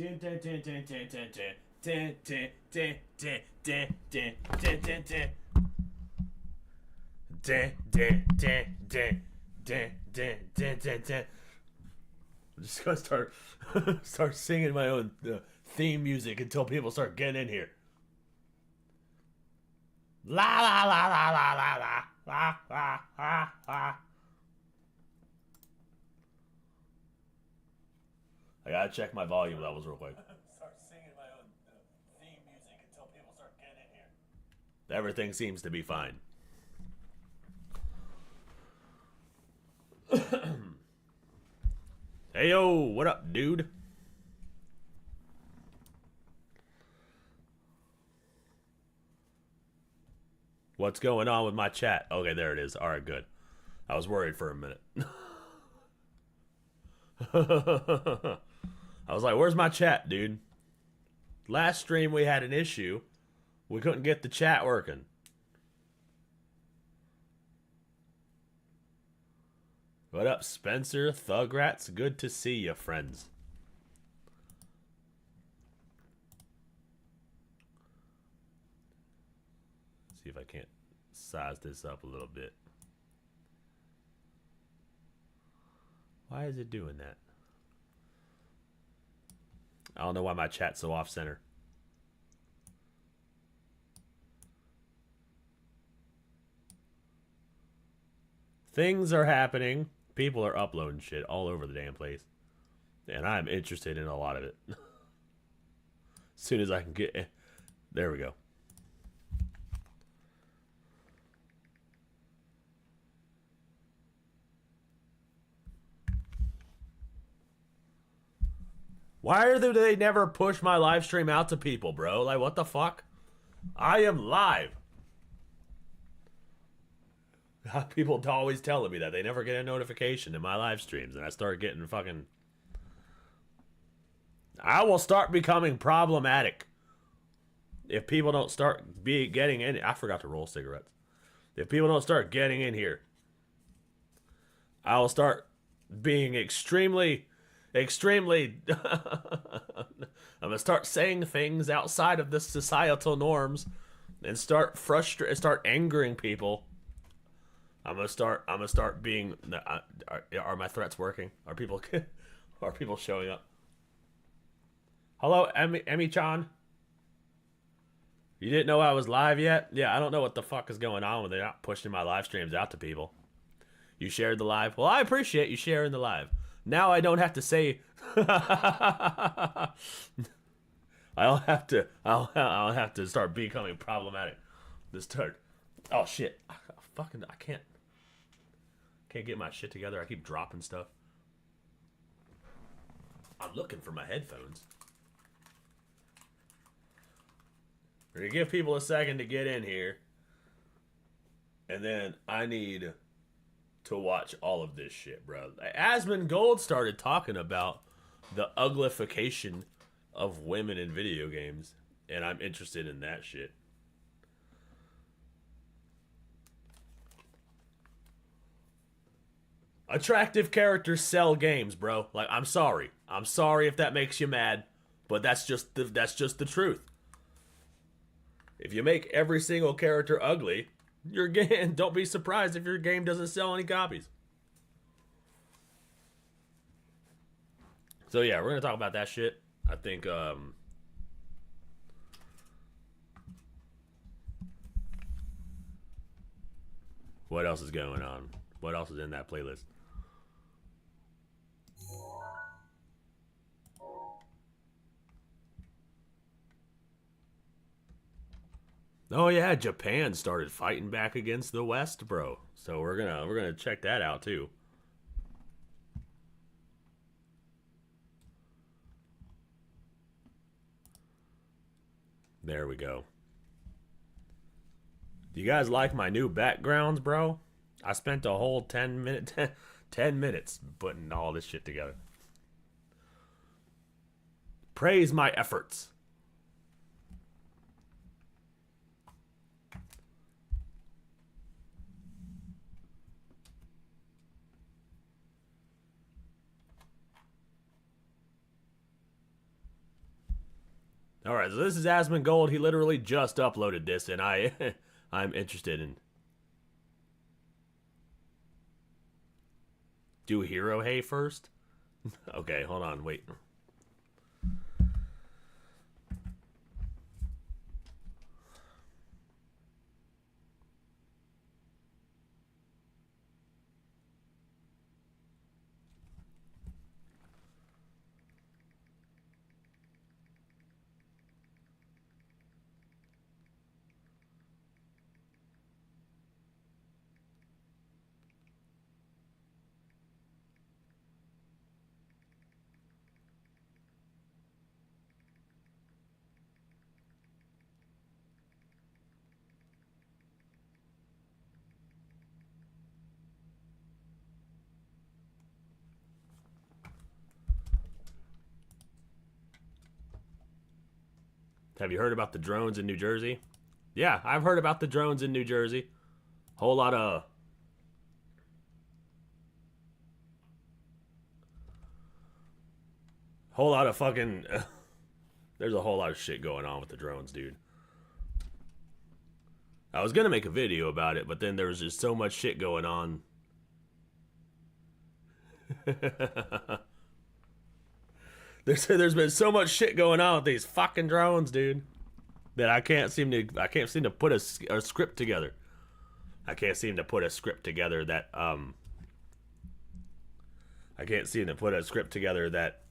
I'm just gonna start singing my own theme music until people start getting in here. La la la la la la la la la la la. I gotta check my volume levels real quick. Start singing my own theme music until people start getting in here. Everything seems to be fine. Hey yo, what up, dude? What's going on with my chat? Okay, there it is. All right, good. I was worried for a minute. I was like, where's my chat, dude? Last stream we had an issue. We couldn't get the chat working. What up, Spencer? Thugrats? Good to see you, friends. See if I can't size this up a little bit. Why is it doing that? I don't know why my chat's so off center. Things are happening. People are uploading shit all over the damn place. And I'm interested in a lot of it. As soon as I can get... There we go. Why do they never push my live stream out to people, bro? Like, what the fuck? I am live. People always telling me that. They never get a notification in my live streams, and I start getting fucking... I will start becoming problematic if people don't start getting in. I forgot to roll cigarettes. If people don't start getting in here, I will start being extremely... I'm gonna start saying things outside of the societal norms and start angering people. I'm gonna start being... Are my threats working? Are people showing up? Hello, Emmy-chan? You didn't know I was live yet? Yeah, I don't know what the fuck is going on when they're not pushing my live streams out to people. You shared the live? Well, I appreciate you sharing the live. Now I don't have to say... I don't have to start becoming problematic. Oh shit! I can't get my shit together. I keep dropping stuff. I'm looking for my headphones. We're gonna give people a second to get in here, and then I need to watch all of this shit, bro. Asmon Gold started talking about the uglification of women in video games, and I'm interested in that shit. Attractive characters sell games, bro. Like, I'm sorry if that makes you mad, but that's just the truth. If you make every single character ugly, your game, don't be surprised if your game doesn't sell any copies. So yeah, we're gonna talk about that shit. I think what else is going on? What else is in that playlist? Oh yeah, Japan started fighting back against the West, bro. So we're gonna check that out too. There we go. Do you guys like my new backgrounds, bro? I spent a whole 10 minutes putting all this shit together. Praise my efforts. All right, so this is Asmongold. He literally just uploaded this, and I'm interested in. Do Hero Hay first? Okay, hold on, wait. Have you heard about the drones in New Jersey? Yeah, I've heard about the drones in New Jersey. Whole lot of fucking there's a whole lot of shit going on with the drones, dude. I was gonna make a video about it, but then there was just so much shit going on. There's been so much shit going on with these fucking drones, dude, that I can't seem to put a script together. I can't seem to put a script together that I can't seem to put a script together that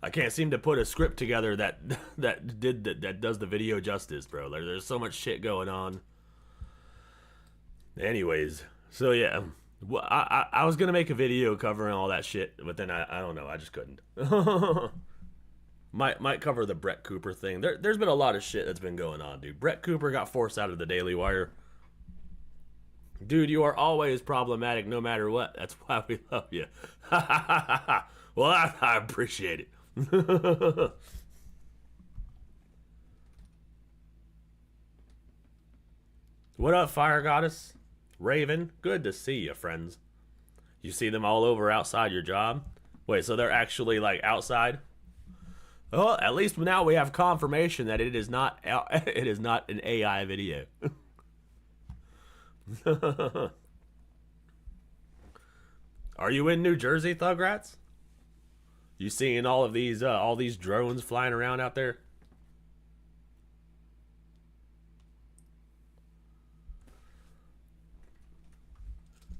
I can't seem to put a script together that does the video justice, bro. There's so much shit going on. Anyways, so yeah, well, I was gonna make a video covering all that shit, but then I don't know, I just couldn't. might cover the Brett Cooper thing. There's been a lot of shit that's been going on, dude. Brett Cooper got forced out of the Daily Wire. Dude, you are always problematic no matter what. That's why we love you. Well, I appreciate it. What up, Fire Goddess? Raven, good to see you, friends. You see them all over outside your job? Wait, so they're actually like outside? Well, at least now we have confirmation that it is not an AI video. Are you in New Jersey, Thugrats? You seeing all these drones flying around out there?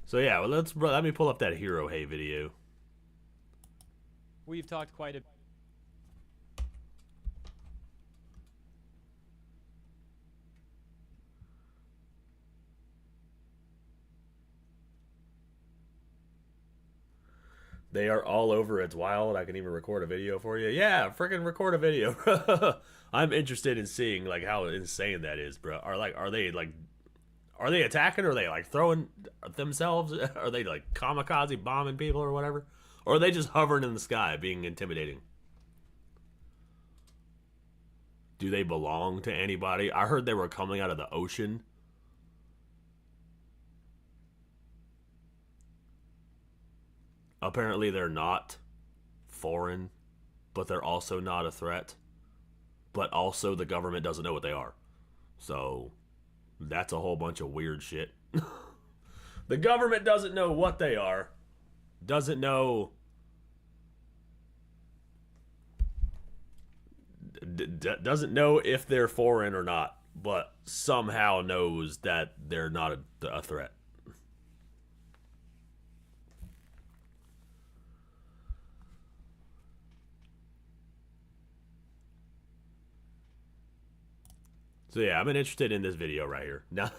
So yeah, well, let me pull up that Hero Hay video. We've talked quite a. They are all over. It's wild. I can even record a video for you. Yeah, freaking record a video. I'm interested in seeing like how insane that is, bro. Are they attacking? Or are they like throwing themselves? Are they like kamikaze bombing people or whatever? Or are they just hovering in the sky, being intimidating? Do they belong to anybody? I heard they were coming out of the ocean. Apparently they're not foreign, but they're also not a threat. But also the government doesn't know what they are. So that's a whole bunch of weird shit. The government doesn't know what they are. Doesn't know doesn't know if they're foreign or not, but somehow knows that they're not a threat. So yeah, I've been interested in this video right here. Now,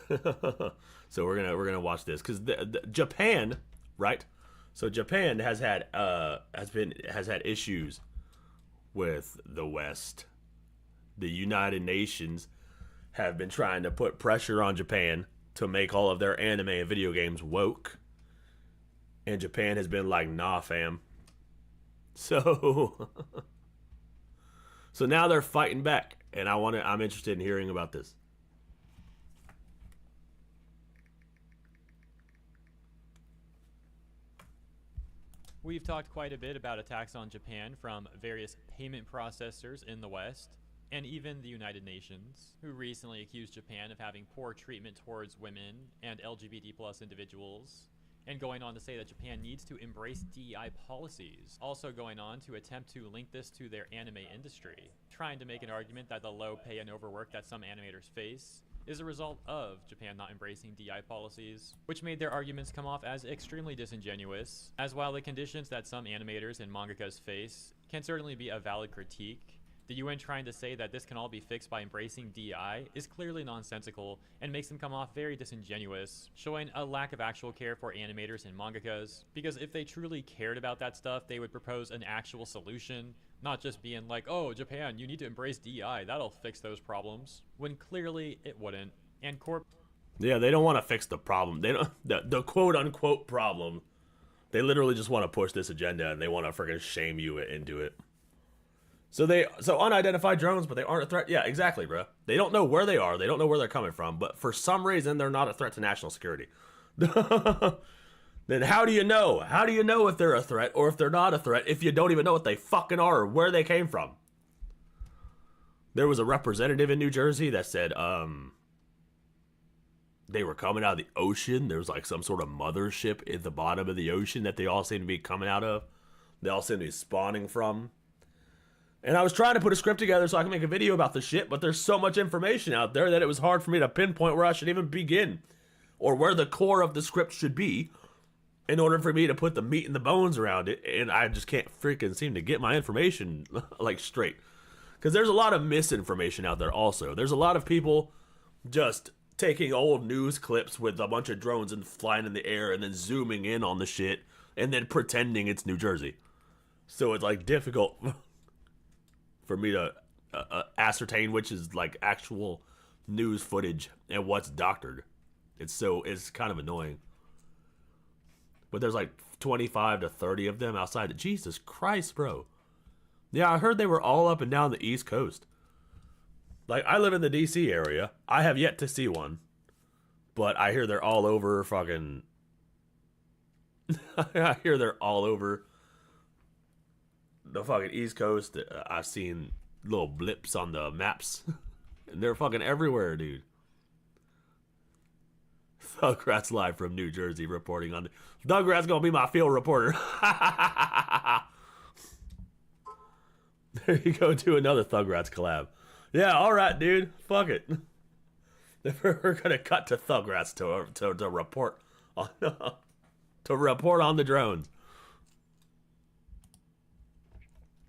so we're gonna watch this because Japan, right? So Japan has had issues with the West. The United Nations have been trying to put pressure on Japan to make all of their anime and video games woke, and Japan has been like, nah, fam. So, so now they're fighting back. and I'm interested in hearing about this. We've talked quite a bit about attacks on Japan from various payment processors in the West, and even the United Nations, who recently accused Japan of having poor treatment towards women and LGBT plus individuals, and going on to say that Japan needs to embrace DEI policies, also going on to attempt to link this to their anime industry, trying to make an argument that the low pay and overwork that some animators face is a result of Japan not embracing DI policies, which made their arguments come off as extremely disingenuous, as while the conditions that some animators and mangakas face can certainly be a valid critique, the UN trying to say that this can all be fixed by embracing DI is clearly nonsensical and makes them come off very disingenuous, showing a lack of actual care for animators and mangakas, because if they truly cared about that stuff, they would propose an actual solution, not just being like, oh, Japan, you need to embrace DI, that'll fix those problems, when clearly it wouldn't. And Yeah, they don't want to fix the problem. They don't the quote unquote problem. They literally just want to push this agenda and they want to freaking shame you into it. So unidentified drones, but they aren't a threat. Yeah, exactly, bro. They don't know where they are. They don't know where they're coming from. But for some reason, they're not a threat to national security. Then how do you know? How do you know if they're a threat or if they're not a threat if you don't even know what they fucking are or where they came from? There was a representative in New Jersey that said they were coming out of the ocean. There was like some sort of mothership at the bottom of the ocean that they all seem to be coming out of. They all seem to be spawning from. And I was trying to put a script together so I can make a video about this shit, but there's so much information out there that it was hard for me to pinpoint where I should even begin or where the core of the script should be in order for me to put the meat and the bones around it. And I just can't freaking seem to get my information like straight. Because there's a lot of misinformation out there also. There's a lot of people just taking old news clips with a bunch of drones and flying in the air and then zooming in on the shit and then pretending it's New Jersey. So it's like difficult for me to ascertain which is like actual news footage and what's doctored. It's kind of annoying. But there's like 25 to 30 of them outside. Jesus Christ, bro. Yeah, I heard they were all up and down the East Coast. Like, I live in the DC area. I have yet to see one. But I hear they're all over fucking... I hear they're all over the fucking East Coast. I've seen little blips on the maps. And they're fucking everywhere, dude. Thugrat's live from New Jersey reporting on... Thugrat's gonna be my field reporter. There you go, do another Thugrats collab. Yeah, alright, dude. Fuck it. We're gonna cut to Thugrats to report on to report on the drones.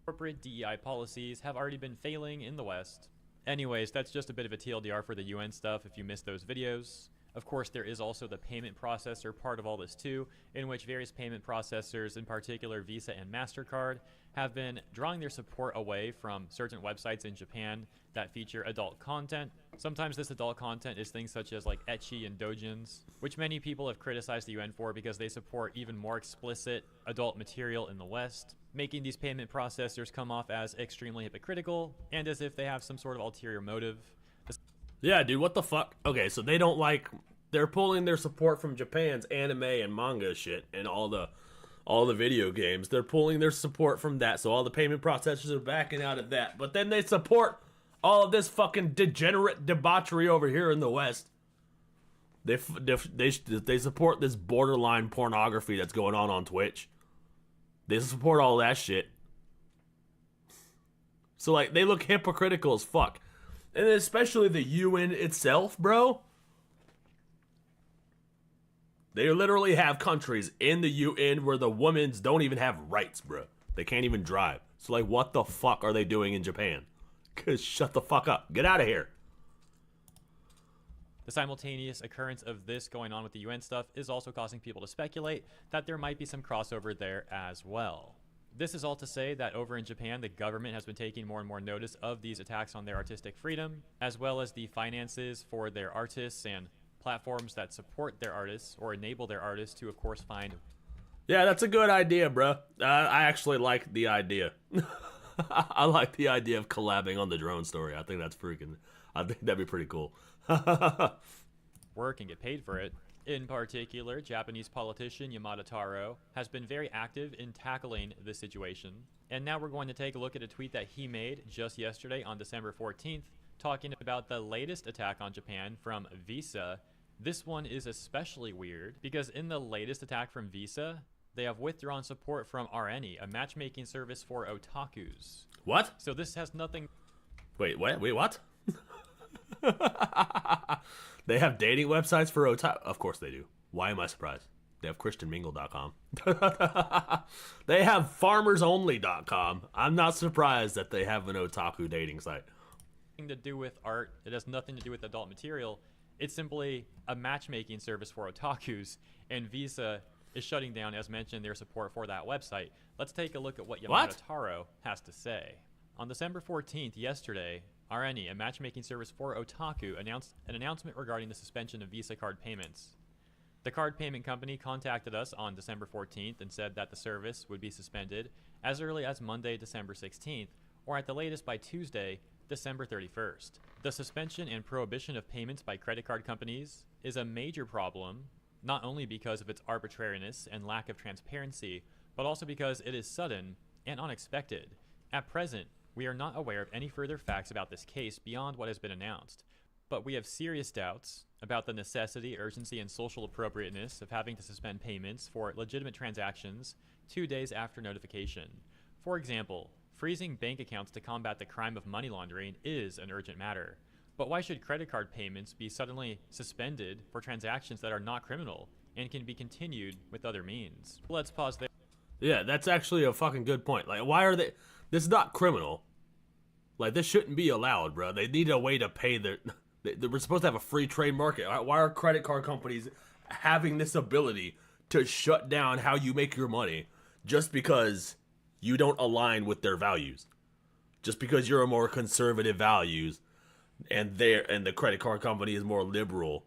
Corporate DEI policies have already been failing in the West. Anyways, that's just a bit of a TLDR for the UN stuff if you missed those videos. Of course, there is also the payment processor part of all this too, in which various payment processors, in particular Visa and MasterCard, have been drawing their support away from certain websites in Japan that feature adult content. Sometimes this adult content is things such as like ecchi and doujins, which many people have criticized the UN for because they support even more explicit adult material in the West, making these payment processors come off as extremely hypocritical and as if they have some sort of ulterior motive. Yeah, dude, what the fuck? Okay, so they don't like... They're pulling their support from Japan's anime and manga shit and all the video games. They're pulling their support from that, so all the payment processors are backing out of that. But then they support all of this fucking degenerate debauchery over here in the West. They support this borderline pornography that's going on Twitch. They support all that shit. So, like, they look hypocritical as fuck. And especially the UN itself, bro. They literally have countries in the UN where the women's don't even have rights, bro. They can't even drive. So, like, what the fuck are they doing in Japan? Cause shut the fuck up. Get out of here. The simultaneous occurrence of this going on with the UN stuff is also causing people to speculate that there might be some crossover there as well. This is all to say that over in Japan, the government has been taking more and more notice of these attacks on their artistic freedom, as well as the finances for their artists and platforms that support their artists or enable their artists to, of course, find... Yeah, that's a good idea, bro. I actually like the idea. I like the idea of collabing on the drone story. I think that's freaking. I think that'd be pretty cool. Work and get paid for it. In particular, Japanese politician Yamada Taro has been very active in tackling this situation. And now we're going to take a look at a tweet that he made just yesterday on December 14th, talking about the latest attack on Japan from Visa. This one is especially weird because in the latest attack from Visa, they have withdrawn support from RNE, a matchmaking service for otakus. What? So this has nothing... Wait, what? They have dating websites for otaku? Of course they do. Why am I surprised? They have christianmingle.com. They have farmersonly.com. I'm not surprised that they have an otaku dating site. To do with art. It has nothing to do with adult material. It's simply a matchmaking service for otakus, and Visa is shutting down, as mentioned, their support for that website. Let's take a look at what Yamada Taro has to say. On December 14th, yesterday, RNE, a matchmaking service for otaku, announced an announcement regarding the suspension of Visa card payments. The card payment company contacted us on December 14th and said that the service would be suspended as early as Monday, December 16th, or at the latest by Tuesday, December 31st. The suspension and prohibition of payments by credit card companies is a major problem, not only because of its arbitrariness and lack of transparency, but also because it is sudden and unexpected. At present, we are not aware of any further facts about this case beyond what has been announced, but we have serious doubts about the necessity, urgency, and social appropriateness of having to suspend payments for legitimate transactions 2 days after notification. For example, freezing bank accounts to combat the crime of money laundering is an urgent matter. But why should credit card payments be suddenly suspended for transactions that are not criminal and can be continued with other means? Let's pause there. Yeah, that's actually a fucking good point. Like, why are they... This is not criminal. Like, this shouldn't be allowed, bro. They need a way to pay their... They were supposed to have a free trade market. Why are credit card companies having this ability to shut down how you make your money just because you don't align with their values? Just because you're a more conservative values and the credit card company is more liberal,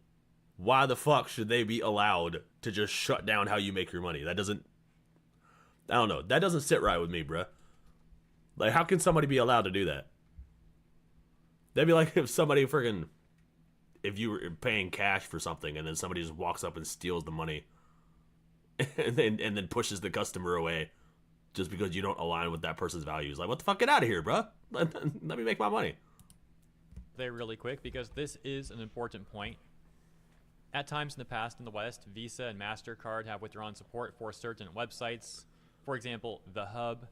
why the fuck should they be allowed to just shut down how you make your money? That doesn't... I don't know. That doesn't sit right with me, bruh. Like, how can somebody be allowed to do that? That'd be like if somebody freaking... If you were paying cash for something and then somebody just walks up and steals the money and then pushes the customer away just because you don't align with that person's values. Like, what the fuck? Get out of here, bruh. Let me make my money. There really quick because this is an important point. At times in the past in the West, Visa and MasterCard have withdrawn support for certain websites. For example, The Hub,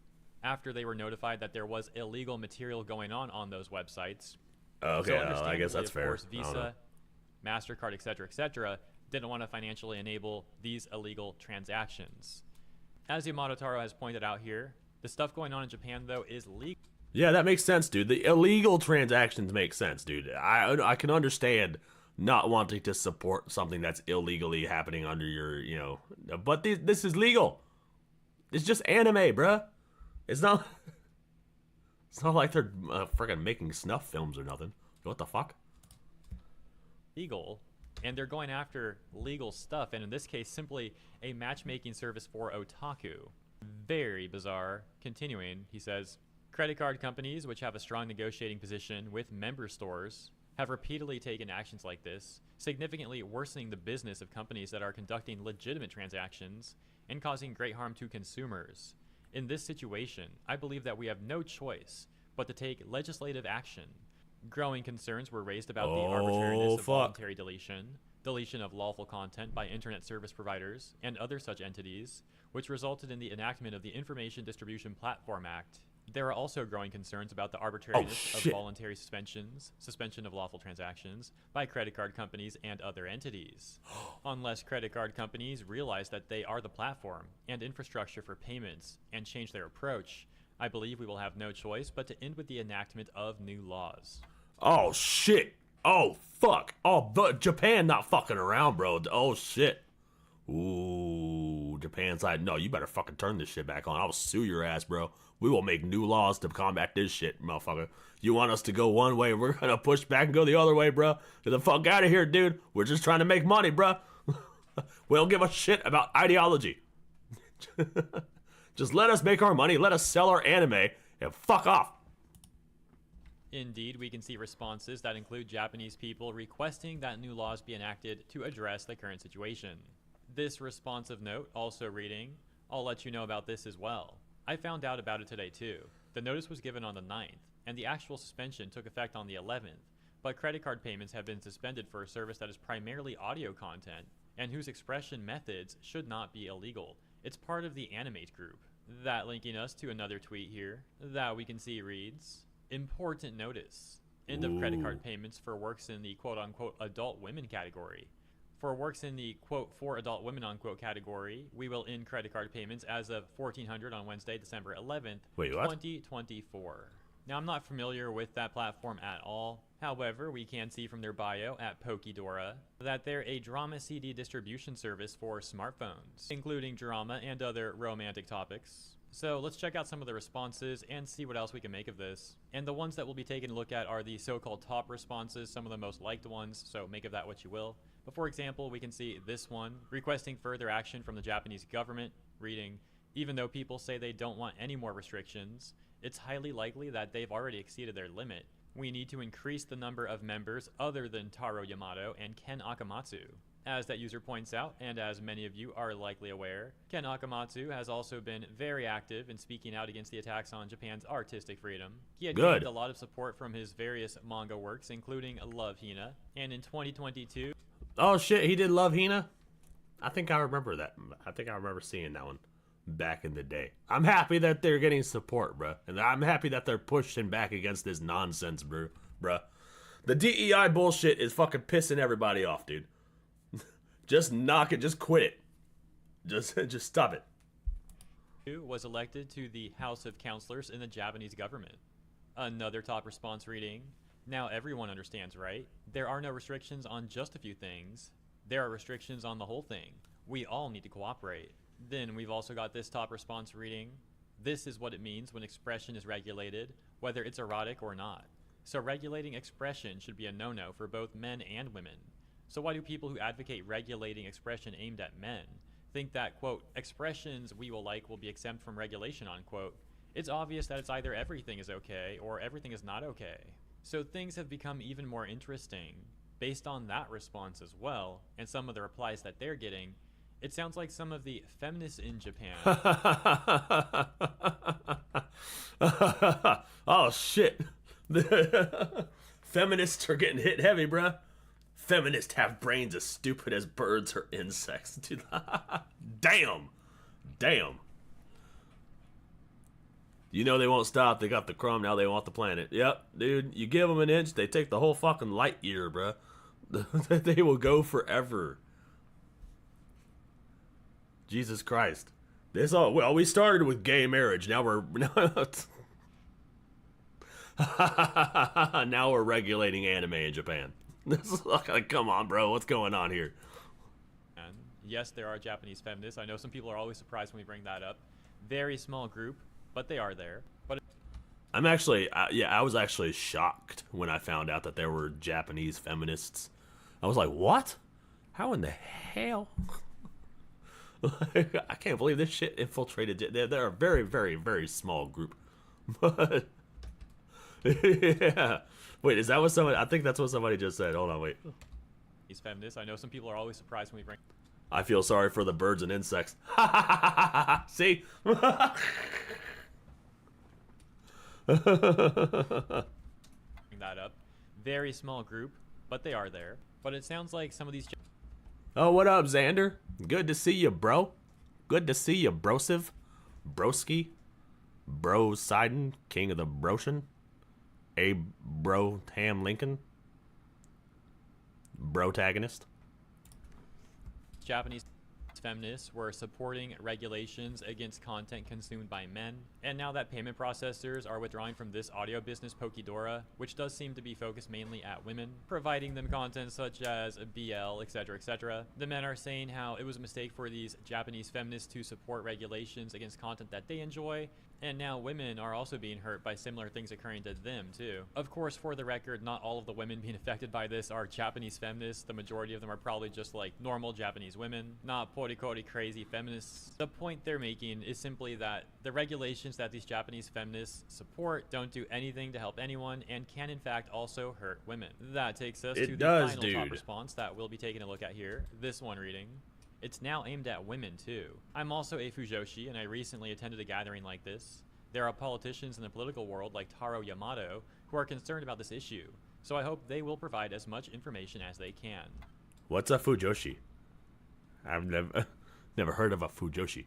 after they were notified that there was illegal material going on those websites. Okay, So I guess that's of fair. course, Visa, MasterCard, etc., didn't want to financially enable these illegal transactions. As Yamada Taro has pointed out here, the stuff going on in Japan, though, is legal. Yeah, that makes sense, dude. The illegal transactions make sense, dude. I can understand not wanting to support something that's illegally happening under your, but this is legal. It's just anime, bruh. It's not like they're freaking making snuff films or nothing. What the fuck? Legal, and they're going after legal stuff, and in this case, simply a matchmaking service for otaku. Very bizarre. Continuing, he says, credit card companies, which have a strong negotiating position with member stores, have repeatedly taken actions like this, significantly worsening the business of companies that are conducting legitimate transactions and causing great harm to consumers. In this situation, I believe that we have no choice but to take legislative action. Growing concerns were raised about the arbitrariness of voluntary deletion of lawful content by internet service providers and other such entities, which resulted in the enactment of the Information Distribution Platform Act. There are also growing concerns about the arbitrariness of voluntary suspension of lawful transactions by credit card companies and other entities. Unless credit card companies realize that they are the platform and infrastructure for payments and change their approach, I believe we will have no choice but to end with the enactment of new laws. Oh, shit. Oh, fuck. Oh, Japan not fucking around, bro. Oh, shit. Ooh, Japan's like, no, you better fucking turn this shit back on. I'll sue your ass, bro. We will make new laws to combat this shit, motherfucker. You want us to go one way, we're gonna push back and go the other way, bro. Get the fuck out of here, dude. We're just trying to make money, bro. We don't give a shit about ideology. Just let us make our money, let us sell our anime, Yeah, fuck off. Indeed, we can see responses that include Japanese people requesting that new laws be enacted to address the current situation. This responsive note also reading, I'll let you know about this as well. I found out about it today too. The notice was given on the 9th, and the actual suspension took effect on the 11th, but credit card payments have been suspended for a service that is primarily audio content, and whose expression methods should not be illegal. It's part of the Animate group. That linking us to another tweet here that we can see reads, important notice. End of credit card payments for works in the quote-unquote adult women category. For works in the quote for adult women unquote category, we will end credit card payments as of 1400 on Wednesday, December 11th, Wait, what? 2024. Now, I'm not familiar with that platform at all. However, we can see from their bio at Pokidora that they're a drama CD distribution service for smartphones, including drama and other romantic topics. So let's check out some of the responses and see what else we can make of this. And the ones that we'll be taking a look at are the so-called top responses, some of the most liked ones, so make of that what you will. But for example, we can see this one, requesting further action from the Japanese government, reading, even though people say they don't want any more restrictions, it's highly likely that they've already exceeded their limit. We need to increase the number of members other than Taro Yamato and Ken Akamatsu. As that user points out, and as many of you are likely aware, Ken Akamatsu has also been very active in speaking out against the attacks on Japan's artistic freedom. He had gained a lot of support from his various manga works, including Love Hina, and in 2022... Oh shit, he did Love Hina? I think I remember that. I think I remember seeing that one back in the day. I'm happy that they're getting support, bruh. And I'm happy that they're pushing back against this nonsense, bruh. The DEI bullshit is fucking pissing everybody off, dude. Just knock it. Just quit it. Just stop it. Was elected to the House of Counselors in the Japanese government. Another top response reading, now everyone understands, right? There are no restrictions on just a few things. There are restrictions on the whole thing. We all need to cooperate. Then we've also got this top response reading, this is what it means when expression is regulated, whether it's erotic or not. So regulating expression should be a no-no for both men and women. So why do people who advocate regulating expression aimed at men think that, quote, expressions we will like will be exempt from regulation, unquote? It's obvious that it's either everything is okay or everything is not okay. So things have become even more interesting based on that response as well, and some of the replies that they're getting. It sounds like some of the feminists in Japan. Oh shit. Feminists are getting hit heavy, bruh. Feminists have brains as stupid as birds or insects. Dude. Damn. You know they won't stop. They got the crumb, now they want the planet. Yep, dude. You give them an inch, they take the whole fucking light year, bruh. They will go forever. Jesus Christ. We started with gay marriage. Now we're now we're regulating anime in Japan. This is like, come on, bro. What's going on here? And yes, there are Japanese feminists. I know some people are always surprised when we bring that up. Very small group, but they are there. But I'm actually, I was actually shocked when I found out that there were Japanese feminists. I was like, what? How in the hell? I can't believe this shit infiltrated. They're a very, very, very small group. But yeah. Wait, is that what somebody? I think that's what somebody just said. Hold on, wait. These feminists. I know some people are always surprised when we bring. I feel sorry for the birds and insects. See? Bring that up. Very small group, but they are there. But it sounds like some of these. Oh, what up, Xander? Good to see you, bro. Good to see you, Brosiv. Broski. Bro Sidon, king of the Broshan. Bro Tam Lincoln. Brotagonist. Japanese feminists were supporting regulations against content consumed by men, and now that payment processors are withdrawing from this audio business Pokidora, which does seem to be focused mainly at women, providing them content such as BL, etc., the men are saying how it was a mistake for these Japanese feminists to support regulations against content that they enjoy, And now women are also being hurt by similar things occurring to them, too. Of course, for the record, not all of the women being affected by this are Japanese feminists. The majority of them are probably just like normal Japanese women, not porikori crazy feminists. The point they're making is simply that the regulations that these Japanese feminists support don't do anything to help anyone and can in fact also hurt women. That takes us to the final top response that we'll be taking a look at here. This one reading. It's now aimed at women too. I'm also a Fujoshi and I recently attended a gathering like this. There are politicians in the political world like Taro Yamato who are concerned about this issue, so I hope they will provide as much information as they can. What's a Fujoshi? I've never heard of a Fujoshi.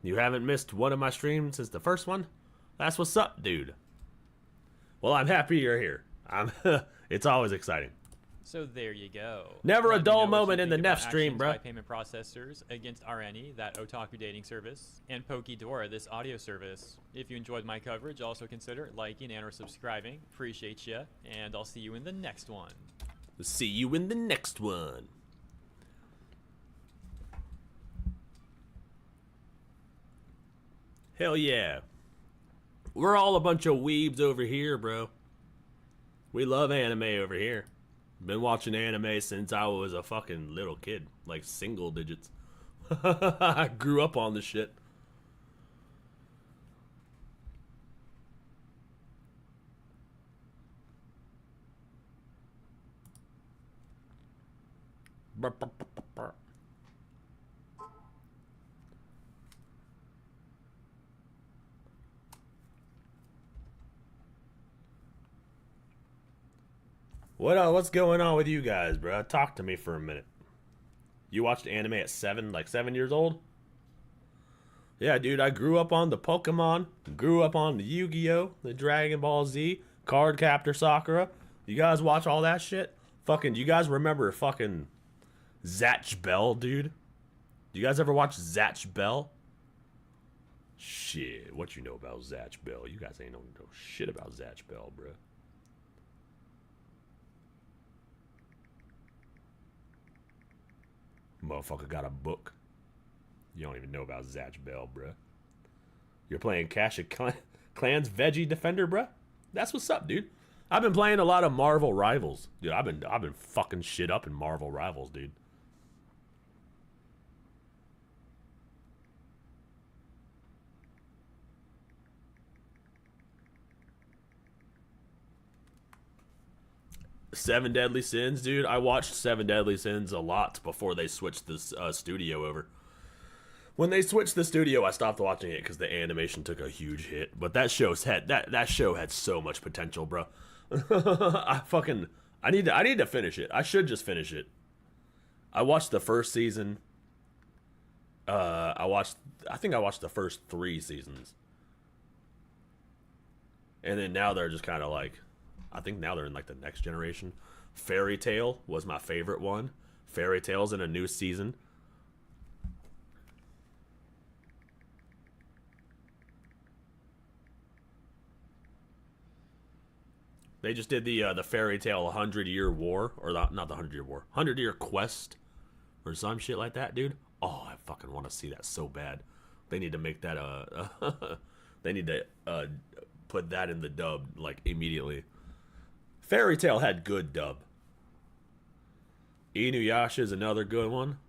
You haven't missed one of my streams since the first one? That's what's up, dude. Well, I'm happy you're here. It's always exciting. So there you go. Never a dull moment in the Neff stream, bro. Payment processors against RNE, that otaku dating service, and Pokidora, this audio service. If you enjoyed my coverage, also consider liking and or subscribing. Appreciate ya, and I'll see you in the next one. See you in the next one. Hell yeah. We're all a bunch of weebs over here, bro. We love anime over here. Been watching anime since I was a fucking little kid, like single digits. I grew up on this shit. What's going on with you guys, bro? Talk to me for a minute. You watched anime at 7, like 7 years old? Yeah, dude, I grew up on the Pokemon, grew up on the Yu-Gi-Oh, the Dragon Ball Z, Card Captor Sakura. You guys watch all that shit? Fucking, do you guys remember fucking Zatch Bell, dude? Do you guys ever watch Zatch Bell? Shit, what you know about Zatch Bell? You guys ain't know shit about Zatch Bell, bro. Motherfucker got a book. You don't even know about Zatch Bell, bruh. You're playing Clash of Clans Veggie Defender, bruh? That's what's up, dude. I've been playing a lot of Marvel Rivals. Dude, I've been fucking shit up in Marvel Rivals, dude. Seven Deadly Sins, dude. I watched Seven Deadly Sins a lot before they switched this studio over. When they switched the studio, I stopped watching it because the animation took a huge hit. But that show had so much potential, bro. I need to finish it. I should just finish it. I watched the first season. I think I watched the first 3 seasons. And then now they're just kind of like, I think now they're in like the next generation. Fairy Tail was my favorite one. Fairy Tail's in a new season. They just did the Fairy Tail 100-Year War, or not the 100-Year War, 100-Year Quest, or some shit like that, dude. Oh, I fucking want to see that so bad. They need to make that they need to put that in the dub like immediately. Fairy Tail had good dub. Inuyasha is another good one.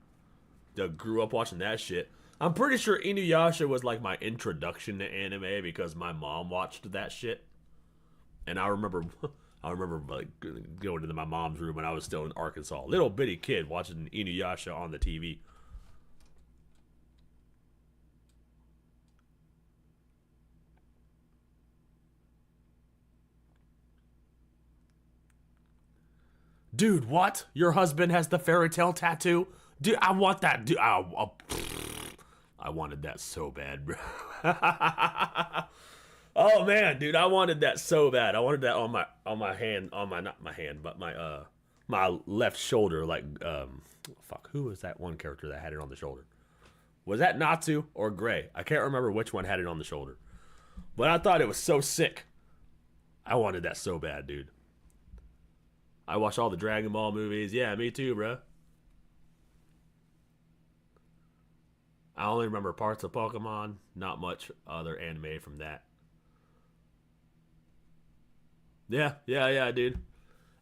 I grew up watching that shit. I'm pretty sure Inuyasha was like my introduction to anime because my mom watched that shit. And I remember like going to my mom's room when I was still in Arkansas. Little bitty kid watching Inuyasha on the TV. Dude, what? Your husband has the Fairy Tail tattoo? Dude, I want that. Dude, I wanted that so bad, bro. Oh man, dude, I wanted that so bad. I wanted that on my hand, not my hand, but my left shoulder. Like, fuck, who was that one character that had it on the shoulder? Was that Natsu or Gray? I can't remember which one had it on the shoulder. But I thought it was so sick. I wanted that so bad, dude. I watch all the Dragon Ball movies. Yeah, me too, bro. I only remember parts of Pokemon, not much other anime from that. Yeah, dude.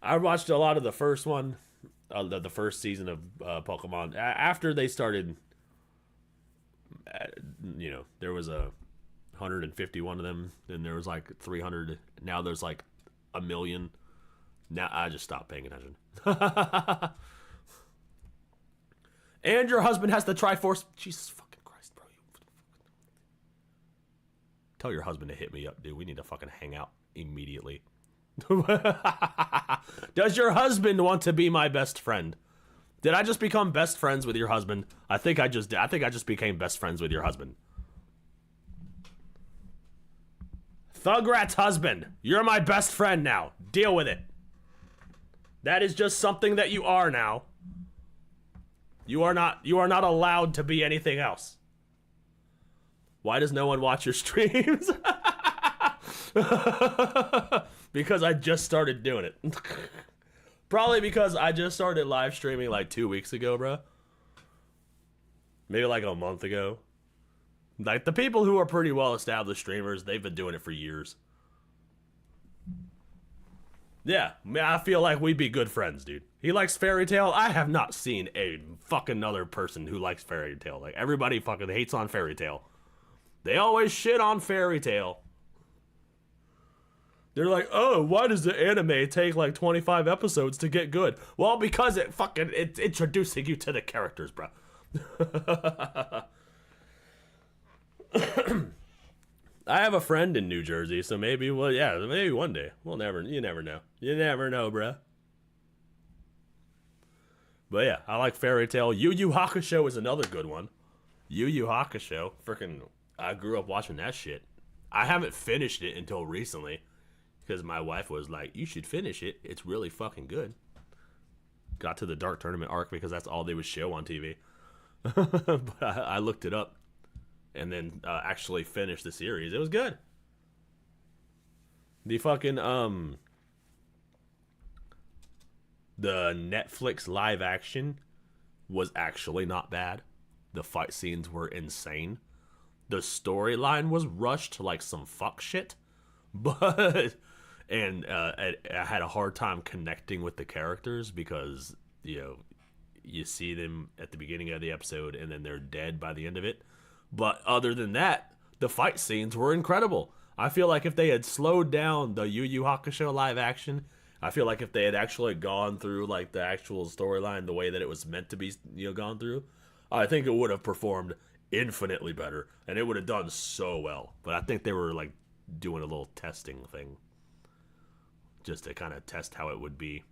I watched a lot of the first one, the first season of Pokemon. After they started, there was 151 of them, and there was like 300. Now there's like a million. Now I just stopped paying attention. And your husband has the Triforce. Jesus fucking Christ, bro. Tell your husband to hit me up, dude. We need to fucking hang out immediately. Does your husband want to be my best friend? Did I just become best friends with your husband? I think I just did. I think I just became best friends with your husband. Thugrat's husband, you're my best friend now. Deal with it. That is just something that you are now. You are not allowed to be anything else. Why does no one watch your streams? Because I just started doing it. Probably because I just started live streaming like 2 weeks ago, bro. Maybe like a month ago. Like the people who are pretty well established streamers, they've been doing it for years. Yeah, I feel like we'd be good friends, dude. He likes Fairy Tail. I have not seen a fucking other person who likes Fairy Tail. Like everybody fucking hates on Fairy Tail. They always shit on Fairy Tail. They're like, oh, why does the anime take like 25 episodes to get good? Well, because it's introducing you to the characters, bro. I have a friend in New Jersey, so maybe one day. You never know. You never know, bro. But yeah, I like Fairy Tail. Yu Yu Hakusho is another good one. Yu Yu Hakusho. Freaking, I grew up watching that shit. I haven't finished it until recently. Because my wife was like, you should finish it. It's really fucking good. Got to the Dark Tournament arc because that's all they would show on TV. But I looked it up. And then actually finished the series. It was good. The fucking, the Netflix live action was actually not bad. The fight scenes were insane. The storyline was rushed like some fuck shit. But, and I had a hard time connecting with the characters because, you see them at the beginning of the episode and then they're dead by the end of it. But other than that, the fight scenes were incredible. I feel like if they had slowed down the Yu Yu Hakusho live action, I feel like if they had actually gone through like the actual storyline the way that it was meant to be, gone through, I think it would have performed infinitely better and it would have done so well. But I think they were like doing a little testing thing just to kind of test how it would be.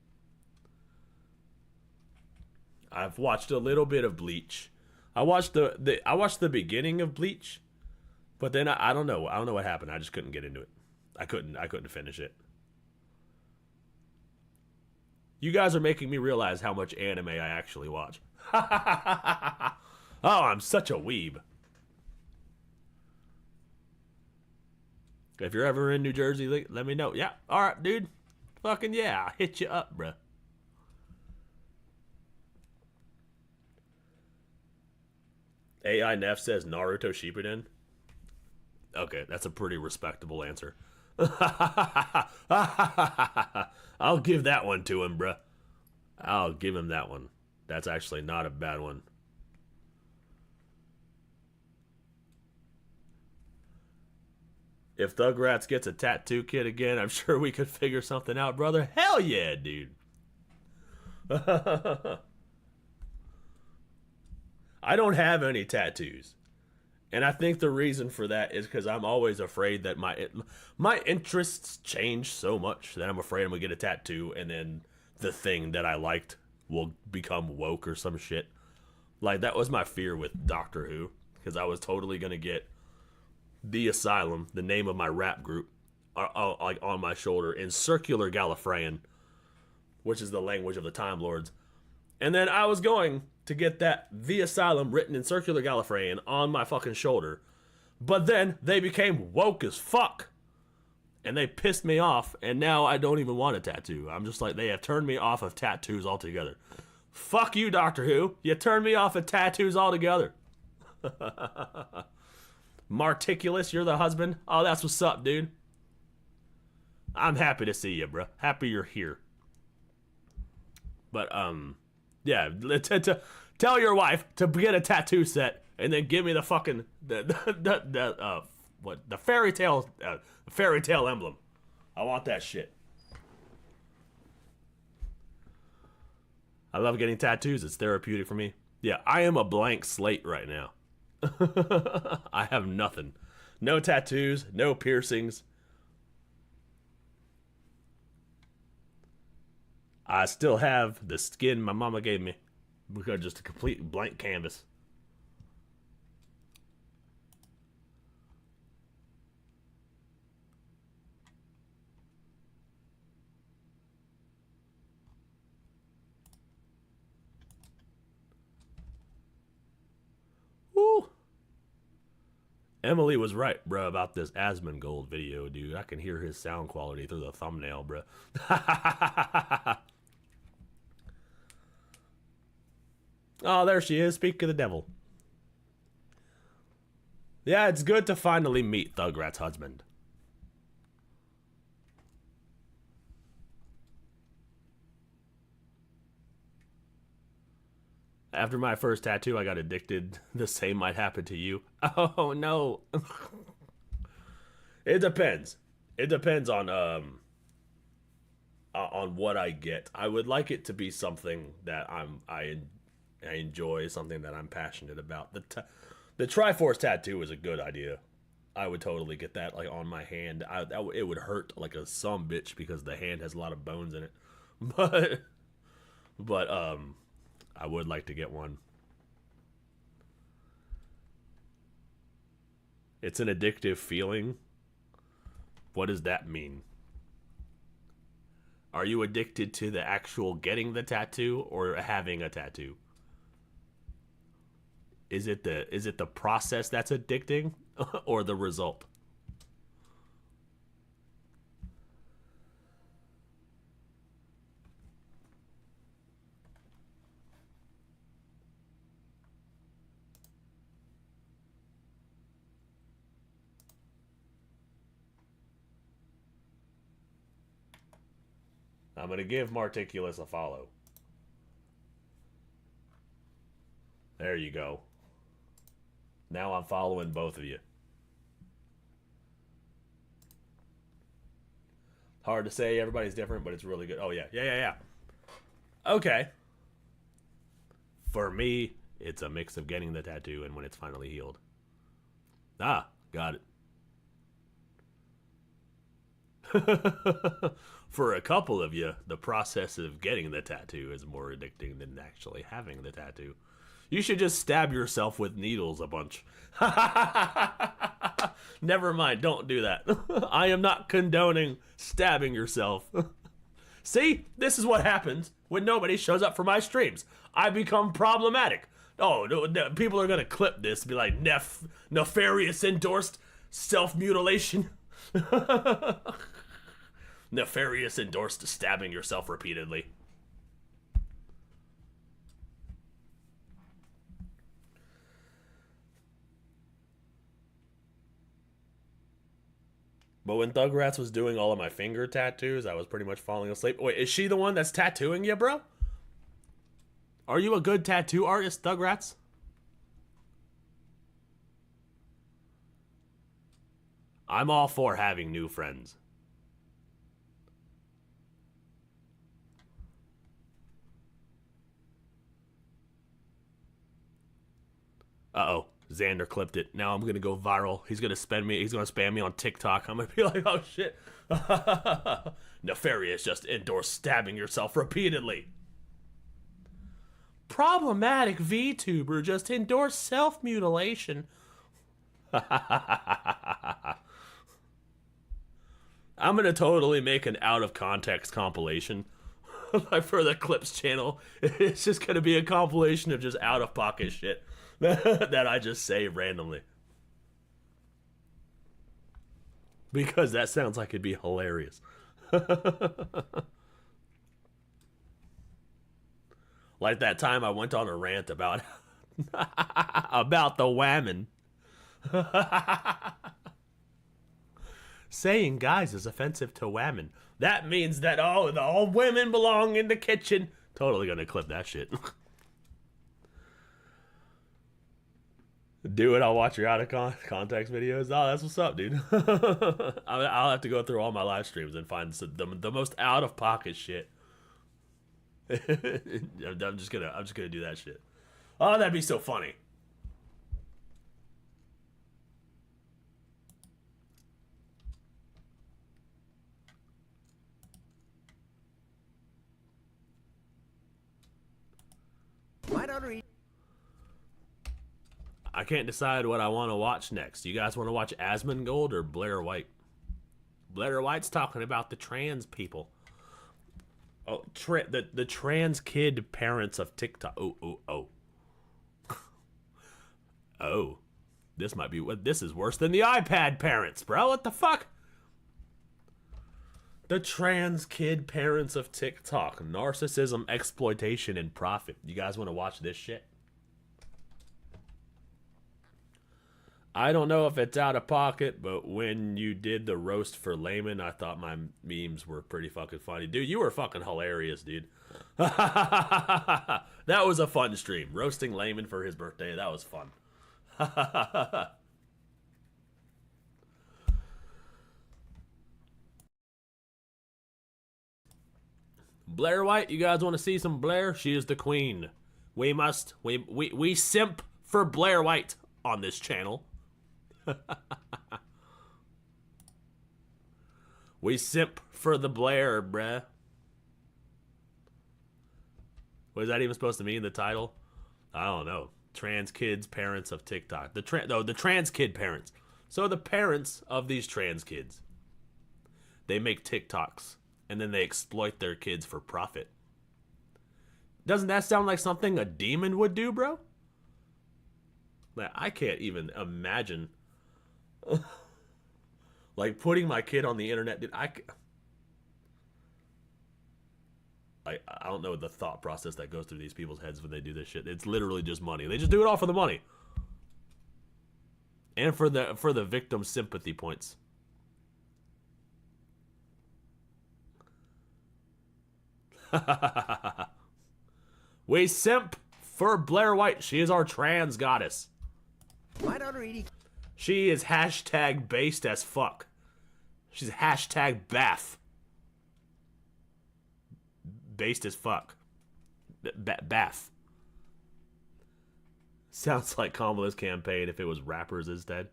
I've watched a little bit of Bleach. I watched the beginning of Bleach, but then I don't know. I don't know what happened. I just couldn't get into it. I couldn't finish it. You guys are making me realize how much anime I actually watch. Oh, I'm such a weeb. If you're ever in New Jersey, let me know. Yeah, all right, dude. Fucking yeah, I'll hit you up, bruh. AI Neff says Naruto Shippuden. Okay, that's a pretty respectable answer. I'll give that one to him, bruh. I'll give him that one. That's actually not a bad one. If Thugrats gets a tattoo kit again, I'm sure we could figure something out, brother. Hell yeah, dude. I don't have any tattoos. And I think the reason for that is because I'm always afraid that my interests change so much that I'm afraid I'm going to get a tattoo and then the thing that I liked will become woke or some shit. Like, that was my fear with Doctor Who. Because I was totally going to get The Asylum, the name of my rap group, like on my shoulder in Circular Gallifreyan, which is the language of the Time Lords. And then I was going to get that The Asylum written in Circular Gallifreyan on my fucking shoulder. But then they became woke as fuck. And they pissed me off, and now I don't even want a tattoo. I'm just like, they have turned me off of tattoos altogether. Fuck you, Doctor Who. You turned me off of tattoos altogether. Marticulous, you're the husband? Oh, that's what's up, dude. I'm happy to see you, bro. Happy you're here. But, yeah, tell your wife to get a tattoo set and then give me the fucking, the fairy tale emblem. I want that shit. I love getting tattoos. It's therapeutic for me. Yeah, I am a blank slate right now. I have nothing. No tattoos, no piercings. I still have the skin my mama gave me. Because just a complete blank canvas. Woo! Emily was right, bro, about this Asmongold video, dude. I can hear his sound quality through the thumbnail, bro. Oh, there she is. Speak of the devil. Yeah, it's good to finally meet Thugrat's husband. After my first tattoo, I got addicted. The same might happen to you. Oh, no. It depends. It depends on what I get. I would like it to be something that I enjoy, something that I'm passionate about. The Triforce tattoo is a good idea. I would totally get that like on my hand. It would hurt like a sumbitch because the hand has a lot of bones in it. But I would like to get one. It's an addictive feeling. What does that mean? Are you addicted to the actual getting the tattoo or having a tattoo? Is it the process that's addicting or the result? I'm going to give Marticulous a follow. There you go. Now I'm following both of you. Hard to say, everybody's different, but it's really good. Oh, yeah. Okay. For me, it's a mix of getting the tattoo and when it's finally healed. Ah, got it. For a couple of you, the process of getting the tattoo is more addicting than actually having the tattoo. You should just stab yourself with needles a bunch. Never mind, don't do that. I am not condoning stabbing yourself. See, this is what happens when nobody shows up for my streams. I become problematic. Oh, no, people are going to clip this and be like, Nefarious endorsed self-mutilation. Nefarious endorsed stabbing yourself repeatedly. But when Thugrats was doing all of my finger tattoos, I was pretty much falling asleep. Wait, is she the one that's tattooing you, bro? Are you a good tattoo artist, Thugrats? I'm all for having new friends. Uh-oh. Xander clipped it. Now I'm gonna go viral. He's gonna spam me on TikTok. I'm gonna be like, oh shit. Nefarious just endorsed stabbing yourself repeatedly. Problematic VTuber just endorsed self-mutilation. I'm gonna totally make an out-of-context compilation. Like for the Clips channel. It's just gonna be a compilation of just out-of-pocket shit. That I just say randomly. Because that sounds like it'd be hilarious. Like that time I went on a rant about About the whammon. Saying guys is offensive to women. That means that all women belong in the kitchen. Totally gonna clip that shit. Do it. I'll watch your out of context videos. Oh, that's what's up, dude. I'll have to go through all my live streams and find the most out of pocket shit. I'm just gonna do that shit. Oh, that'd be so funny. Why don't we? I can't decide what I want to watch next. You guys want to watch Asmongold or Blair White? Blair White's talking about the trans people. Oh, the trans kid parents of TikTok. Oh. Oh. This might be what this is worse than the iPad parents, bro. What the fuck? The trans kid parents of TikTok. Narcissism, exploitation, and profit. You guys want to watch this shit? I don't know if it's out of pocket, but when you did the roast for Layman, I thought my memes were pretty fucking funny. Dude, you were fucking hilarious, dude. That was a fun stream. Roasting Layman for his birthday, that was fun. Blair White, you guys want to see some Blair? She is the queen. We simp for Blair White on this channel. We simp for the Blair, bruh. What is that even supposed to mean, the title? I don't know. Trans kids, parents of TikTok. The trans kid parents. So the parents of these trans kids, they make TikToks, and then they exploit their kids for profit. Doesn't that sound like something a demon would do, bro? Like, I can't even imagine like putting my kid on the internet, dude. I don't know the thought process that goes through these people's heads when they do this shit. It's literally just money. They just do it all for the money. And for the victim sympathy points. We simp for Blair White. She is our trans goddess. Why not reading? She is hashtag based as fuck. She's hashtag baff. Based as fuck. Baff. Sounds like Kamala's campaign if it was rappers instead.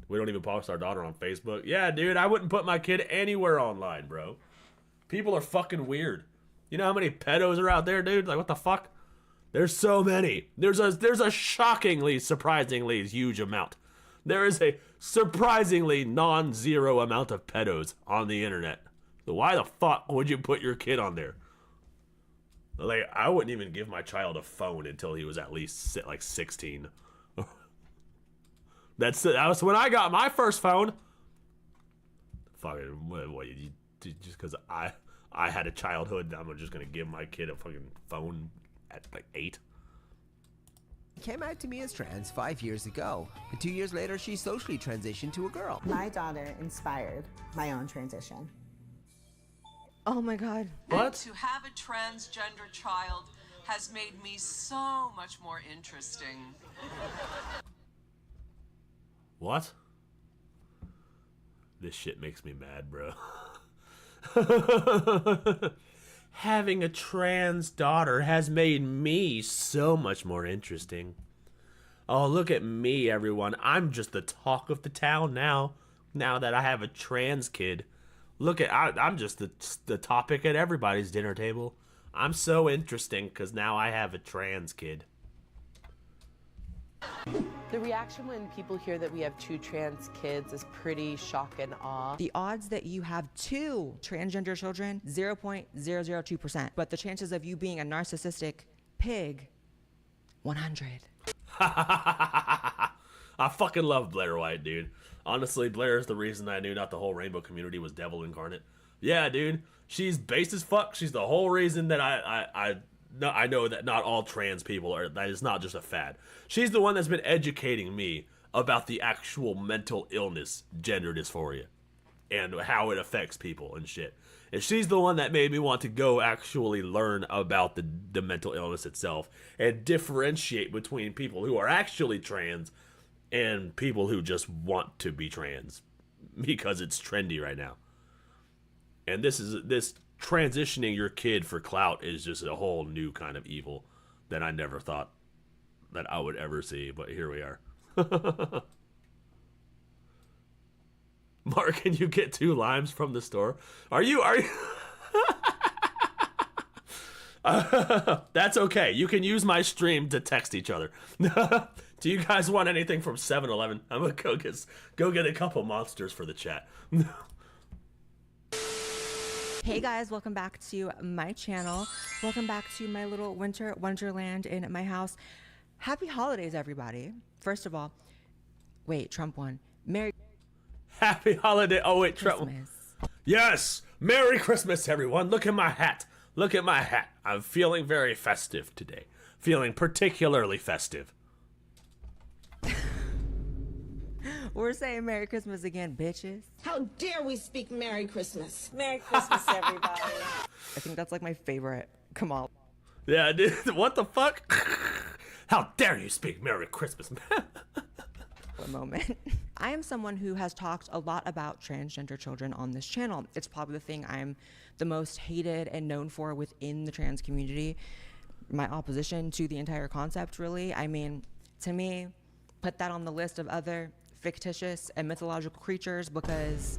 We don't even post our daughter on Facebook. Yeah, dude, I wouldn't put my kid anywhere online, bro. People are fucking weird. You know how many pedos are out there, dude? Like, what the fuck? There's so many. There's a shockingly, surprisingly huge amount. There is a surprisingly non-zero amount of pedos on the internet. So why the fuck would you put your kid on there? Like, I wouldn't even give my child a phone until he was at least like 16. That was when I got my first phone. Fucking what just because I had a childhood, I'm just gonna give my kid a fucking phone at like 8. Came out to me as trans 5 years ago. And 2 years later, she socially transitioned to a girl. My daughter inspired my own transition. Oh my God. What? And to have a transgender child has made me so much more interesting. What? This shit makes me mad, bro. Having a trans daughter has made me so much more interesting. Oh, look at me, everyone. I'm just the talk of the town now. Now that I have a trans kid. Look at, I'm just the topic at everybody's dinner table. I'm so interesting because now I have a trans kid. The reaction when people hear that we have 2 trans kids is pretty shock and awe. The odds that you have 2 transgender children, 0.002%. But the chances of you being a narcissistic pig, 100. I fucking love Blair White, dude. Honestly, Blair is the reason I knew not the whole rainbow community was devil incarnate. Yeah, dude. She's based as fuck. She's the whole reason that I no, I know that not all trans people are, that is not just a fad. She's the one that's been educating me about the actual mental illness, gender dysphoria, and how it affects people and shit. And she's the one that made me want to go actually learn about the mental illness itself and differentiate between people who are actually trans and people who just want to be trans because it's trendy right now. And this transitioning your kid for clout is just a whole new kind of evil that I never thought that I would ever see, but here we are. Mark, can you get 2 limes from the store? Are you that's okay. You can use my stream to text each other. Do you guys want anything from 7-Eleven? I'm gonna go get a couple monsters for the chat. Hey guys, welcome back to my channel. Welcome back to my little winter wonderland in my house. Happy holidays, everybody. First of all, wait, Trump won. Merry Happy holiday. Oh wait, Trump. Christmas. Yes, Merry Christmas, everyone. Look at my hat. Look at my hat. I'm feeling very festive today. Feeling particularly festive. We're saying Merry Christmas again, bitches. How dare we speak Merry Christmas? Merry Christmas, everybody. I think that's like my favorite. Come on. Yeah, dude, what the fuck? How dare you speak Merry Christmas, man? For a moment. I am someone who has talked a lot about transgender children on this channel. It's probably the thing I'm the most hated and known for within the trans community. My opposition to the entire concept, really. I mean, to me, put that on the list of other fictitious and mythological creatures because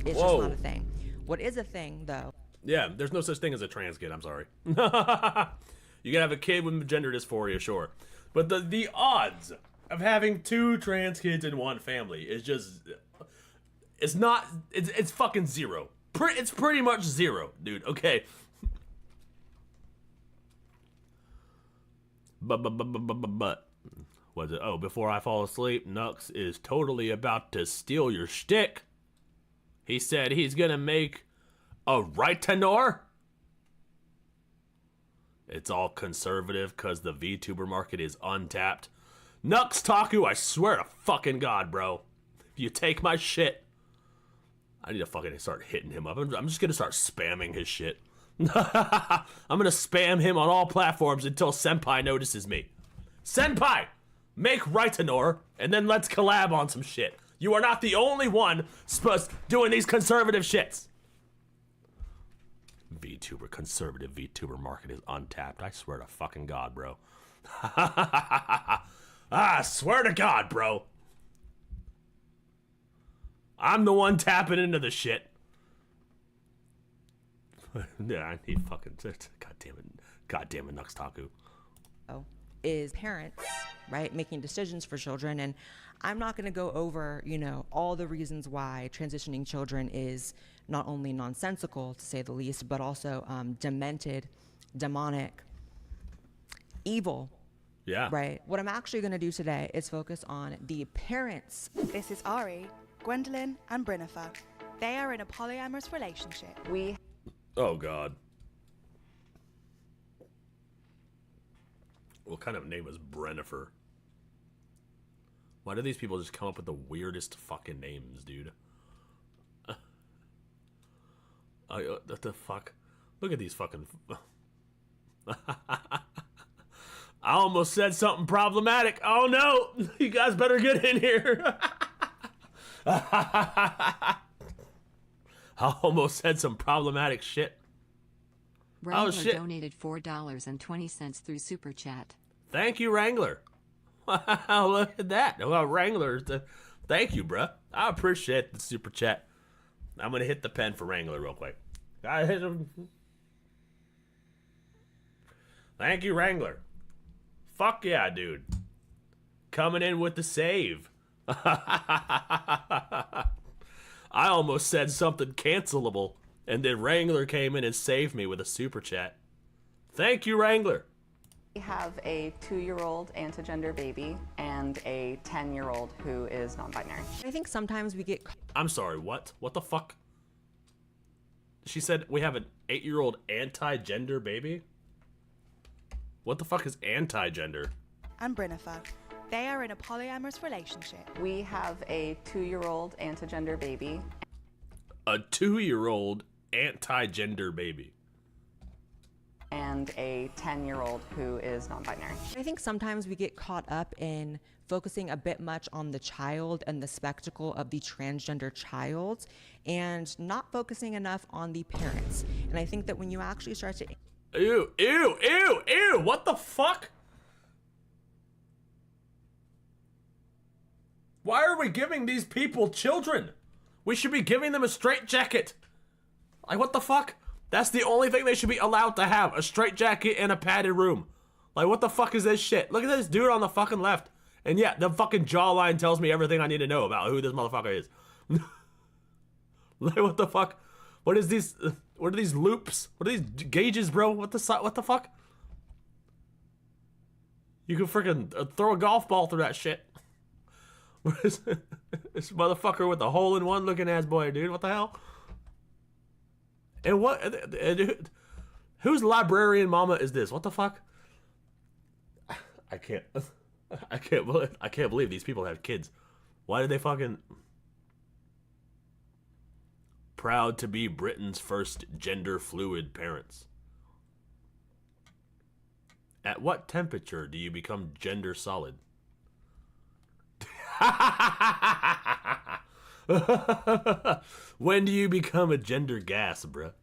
it's just not a thing. What is a thing, though? Yeah, there's no such thing as a trans kid, I'm sorry. You can have a kid with gender dysphoria, sure. But the odds of having 2 trans kids in one family is just, it's fucking zero. It's pretty much zero, dude, okay? But, was it? Oh, before I fall asleep, Nux is totally about to steal your shtick. He said he's gonna make a right tenor. It's all conservative because the VTuber market is untapped. Nux Taku, I swear to fucking God, bro. If you take my shit, I need to fucking start hitting him up. I'm just gonna start spamming his shit. I'm gonna spam him on all platforms until Senpai notices me. Senpai! Make Rightenor, and then let's collab on some shit. You are not the only one doing these conservative shits. Conservative VTuber market is untapped. I swear to fucking God, bro. I swear to God, bro. I'm the one tapping into the shit. Yeah, I need fucking... God damn it, Nux Taku. Is parents, right, making decisions for children. And I'm not going to go over, you know, all the reasons why transitioning children is not only nonsensical, to say the least, but also demented, demonic, evil. Yeah. Right. What I'm actually going to do today is focus on the parents. This is Ari, Gwendolyn, and Brennifer. They are in a polyamorous relationship. Oh, God. What kind of name is Brennifer? Why do these people just come up with the weirdest fucking names, dude? What the fuck? Look at these fucking... I almost said something problematic. Oh no! You guys better get in here. I almost said some problematic shit. Wrangler donated $4.20 through Super Chat. Thank you, Wrangler. Wow, look at that. Well, Wrangler, thank you, bruh. I appreciate the Super Chat. I'm going to hit the pen for Wrangler real quick. I hit him. Thank you, Wrangler. Fuck yeah, dude. Coming in with the save. I almost said something cancelable. And then Wrangler came in and saved me with a super chat. Thank you, Wrangler. We have a 2-year-old anti-gender baby and a 10-year-old who is non-binary. I think sometimes we get... I'm sorry, what? What the fuck? She said we have an 8-year-old anti-gender baby? What the fuck is anti-gender? And Brinnifer. They are in a polyamorous relationship. We have a 2-year-old anti-gender baby. A 2-year-old anti-gender baby. And a 10-year-old who is non-binary. I think sometimes we get caught up in focusing a bit much on the child and the spectacle of the transgender child and not focusing enough on the parents. And I think that when you actually start to... Ew, ew, ew, ew, what the fuck? Why are we giving these people children? We should be giving them a straitjacket. Like, what the fuck? That's the only thing they should be allowed to have, a straitjacket and a padded room. Like, what the fuck is this shit? Look at this dude on the fucking left. And yeah, the fucking jawline tells me everything I need to know about who this motherfucker is. Like, what the fuck? What is these? What are these loops? What are these gauges, bro? What the fuck? You can freaking throw a golf ball through that shit. This motherfucker with the hole-in-one looking ass boy, dude. What the hell? And what? Whose librarian mama is this? What the fuck? I can't believe these people have kids. Why did they fucking... Proud to be Britain's first gender-fluid parents. At what temperature do you become gender solid? When do you become a gender gas, bruh?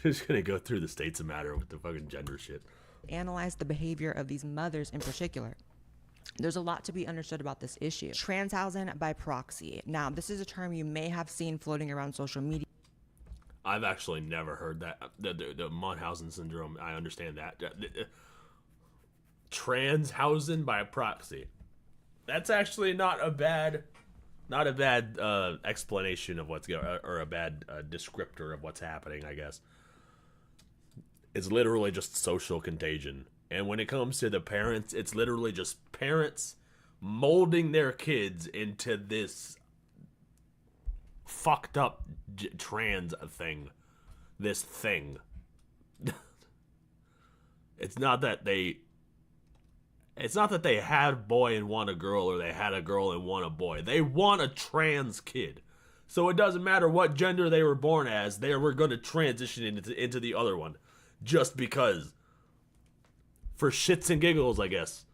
Just gonna go through the states of matter with the fucking gender shit. Analyze the behavior of these mothers in particular. There's a lot to be understood about this issue. Transhousing by proxy. Now, this is a term you may have seen floating around social media. I've actually never heard that. The Munchausen syndrome, I understand that. Transhousing by proxy. That's actually not a bad explanation of what's going, or a bad descriptor of what's happening, I guess. It's literally just social contagion. And when it comes to the parents, it's literally just parents molding their kids into this fucked up trans thing. This thing. It's not that they had a boy and want a girl, or they had a girl and want a boy. They want a trans kid. So it doesn't matter what gender they were born as, they were going to transition into the other one. Just because. For shits and giggles, I guess.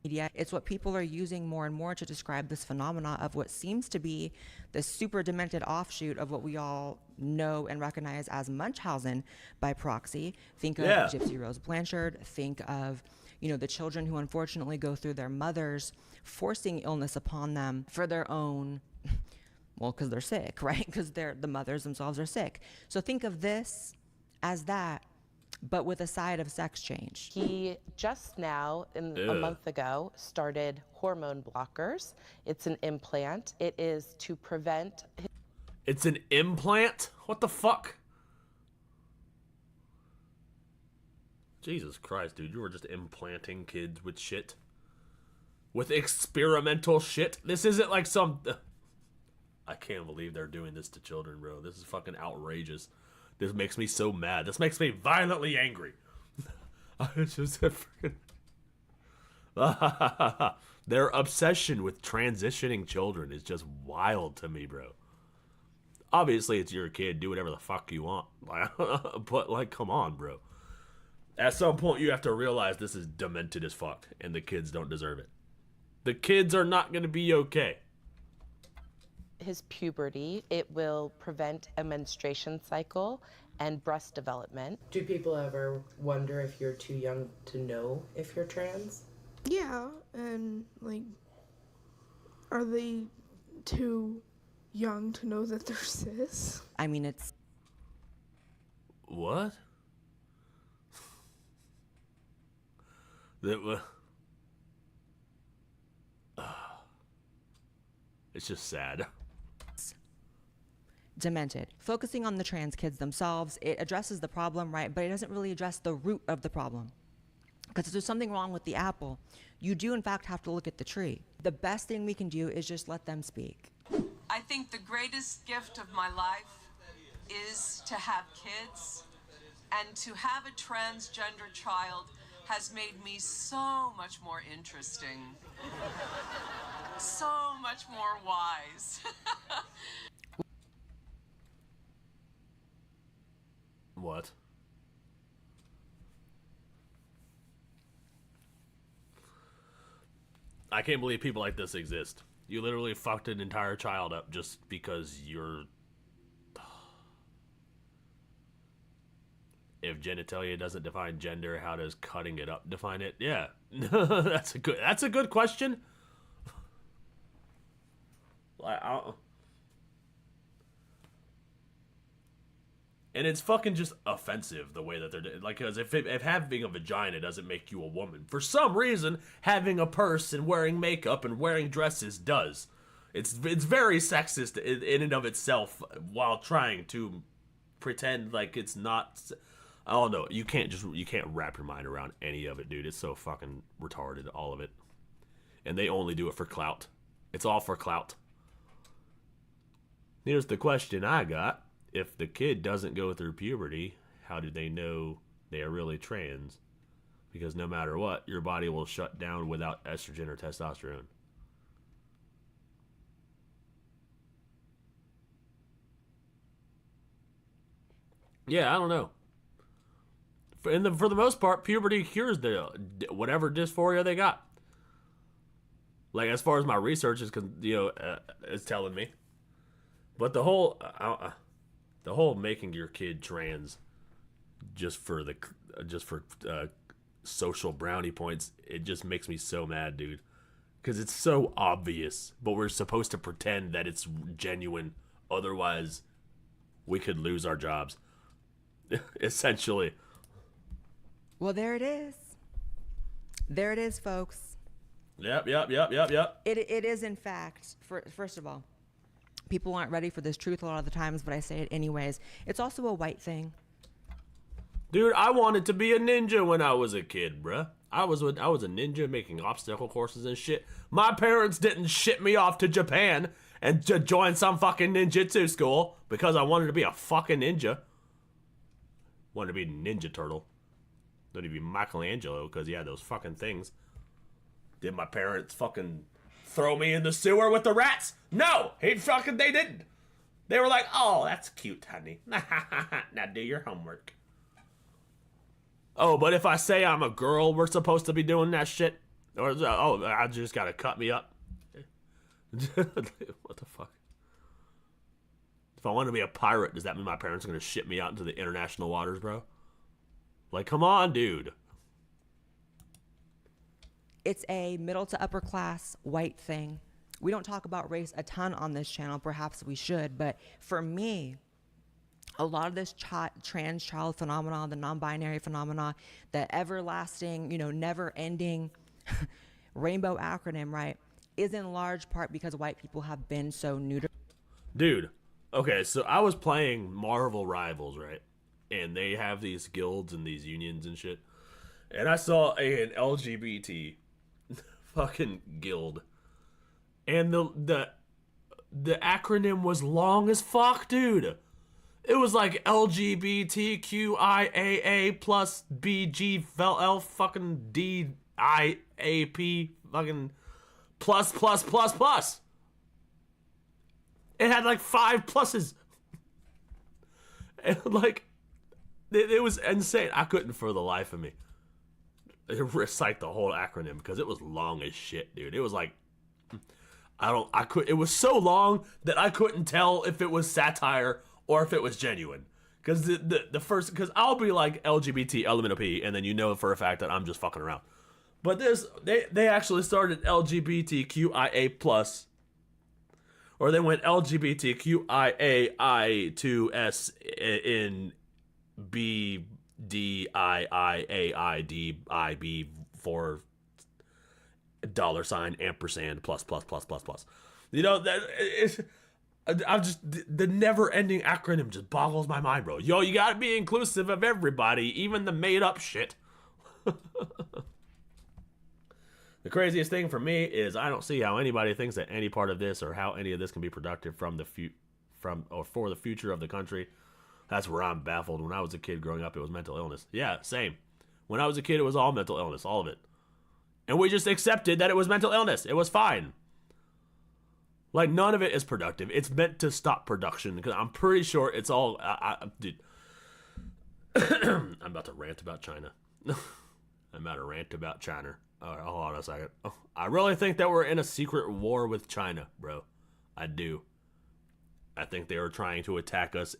It's what people are using more and more to describe this phenomena of what seems to be the super demented offshoot of what we all know and recognize as Munchausen by proxy. Think of Gypsy Rose Blanchard. Think of, the children who unfortunately go through their mothers forcing illness upon them for their own, well, because they're sick, right? Because the mothers themselves are sick. So think of this as that, but with a side of sex change. He just now, a month ago, started hormone blockers. It's an implant. It is to prevent... It's an implant? What the fuck? Jesus Christ, dude. You were just implanting kids with shit. With experimental shit. This isn't like some... I can't believe they're doing this to children, bro. This is fucking outrageous. This makes me so mad. This makes me violently angry. It's just freaking... Their obsession with transitioning children is just wild to me, bro. Obviously, it's your kid. Do whatever the fuck you want. But, come on, bro. At some point, you have to realize this is demented as fuck, and the kids don't deserve it. The kids are not going to be okay. His puberty, it will prevent a menstruation cycle and breast development. Do people ever wonder if you're too young to know if you're trans? Yeah, and are they too young to know that they're cis? I mean, it's... What? It's just sad. Demented. Focusing on the trans kids themselves, it addresses the problem, right? But it doesn't really address the root of the problem. Because if there's something wrong with the apple, you do in fact have to look at the tree. The best thing we can do is just let them speak. I think the greatest gift of my life is to have kids And to have a transgender child has made me so much more interesting. So much more wise. What? I can't believe people like this exist. You literally fucked an entire child up just because you're... If genitalia doesn't define gender, how does cutting it up define it? Yeah. That's a good question. And it's fucking just offensive the way that they're like, because if having a vagina doesn't make you a woman, for some reason having a purse and wearing makeup and wearing dresses does. It's very sexist in and of itself, while trying to pretend like it's not. I don't know. You can't wrap your mind around any of it, dude. It's so fucking retarded, all of it. And they only do it for clout. It's all for clout. Here's the question I got. If the kid doesn't go through puberty, how do they know they are really trans? Because no matter what, your body will shut down without estrogen or testosterone. Yeah, I don't know. For the most part, puberty cures the whatever dysphoria they got. Like, as far as my research is telling me. But the whole making your kid trans just for social brownie points, it just makes me so mad, dude. Because it's so obvious, but we're supposed to pretend that it's genuine. Otherwise, we could lose our jobs. Essentially. Well, there it is. There it is, folks. Yep. It is, in fact, first of all, people aren't ready for this truth a lot of the times, but I say it anyways. It's also a white thing. Dude, I wanted to be a ninja when I was a kid, bruh. I was a ninja making obstacle courses and shit. My parents didn't ship me off to Japan and to join some fucking ninjutsu school because I wanted to be a fucking ninja. Wanted to be a Ninja Turtle. Don't even be Michelangelo because he had those fucking things. Did my parents fucking throw me in the sewer with the rats? No! They didn't. They were like, oh, that's cute, honey. Now do your homework. Oh, but if I say I'm a girl, we're supposed to be doing that shit? Or, I just gotta cut me up? What the fuck? If I want to be a pirate, does that mean my parents are going to ship me out into the international waters, bro? Like, come on, dude. It's a middle to upper class white thing. We don't talk about race a ton on this channel. Perhaps we should. But for me, a lot of this trans child phenomenon, the non-binary phenomena, the everlasting, never-ending rainbow acronym, right, is in large part because white people have been so neutered. Dude. Okay, so I was playing Marvel Rivals, right? And they have these guilds and these unions and shit. And I saw an LGBT fucking guild. And the acronym was long as fuck, dude. It was like LGBTQIAA plus BGL fucking DIAP fucking plus. It had like 5 pluses. And like, it was insane. I couldn't for the life of me recite the whole acronym because it was long as shit, dude. It was like, it was so long that I couldn't tell if it was satire or if it was genuine. Because because I'll be like LGBT LMNOP, and then for a fact that I'm just fucking around. But they actually started LGBTQIA plus. Or they went LGBTQIAI2S in BDIIAIDIB for $ ampersand plus. I'm just, the never-ending acronym just boggles my mind, bro. Yo, you gotta be inclusive of everybody, even the made-up shit. The craziest thing for me is I don't see how anybody thinks that any part of this or how any of this can be productive for the future of the country That's where I'm baffled. When I was a kid growing up, it was mental illness. Yeah, same. When I was a kid, it was all mental illness, all of it. And we just accepted that it was mental illness. It was fine. Like, none of it is productive. It's meant to stop production, because I'm pretty sure it's all... dude. I'm about to rant about China. I'm about to rant about China. All right, hold on a second. I really think that we're in a secret war with China, bro. I do. I think they are trying to attack us.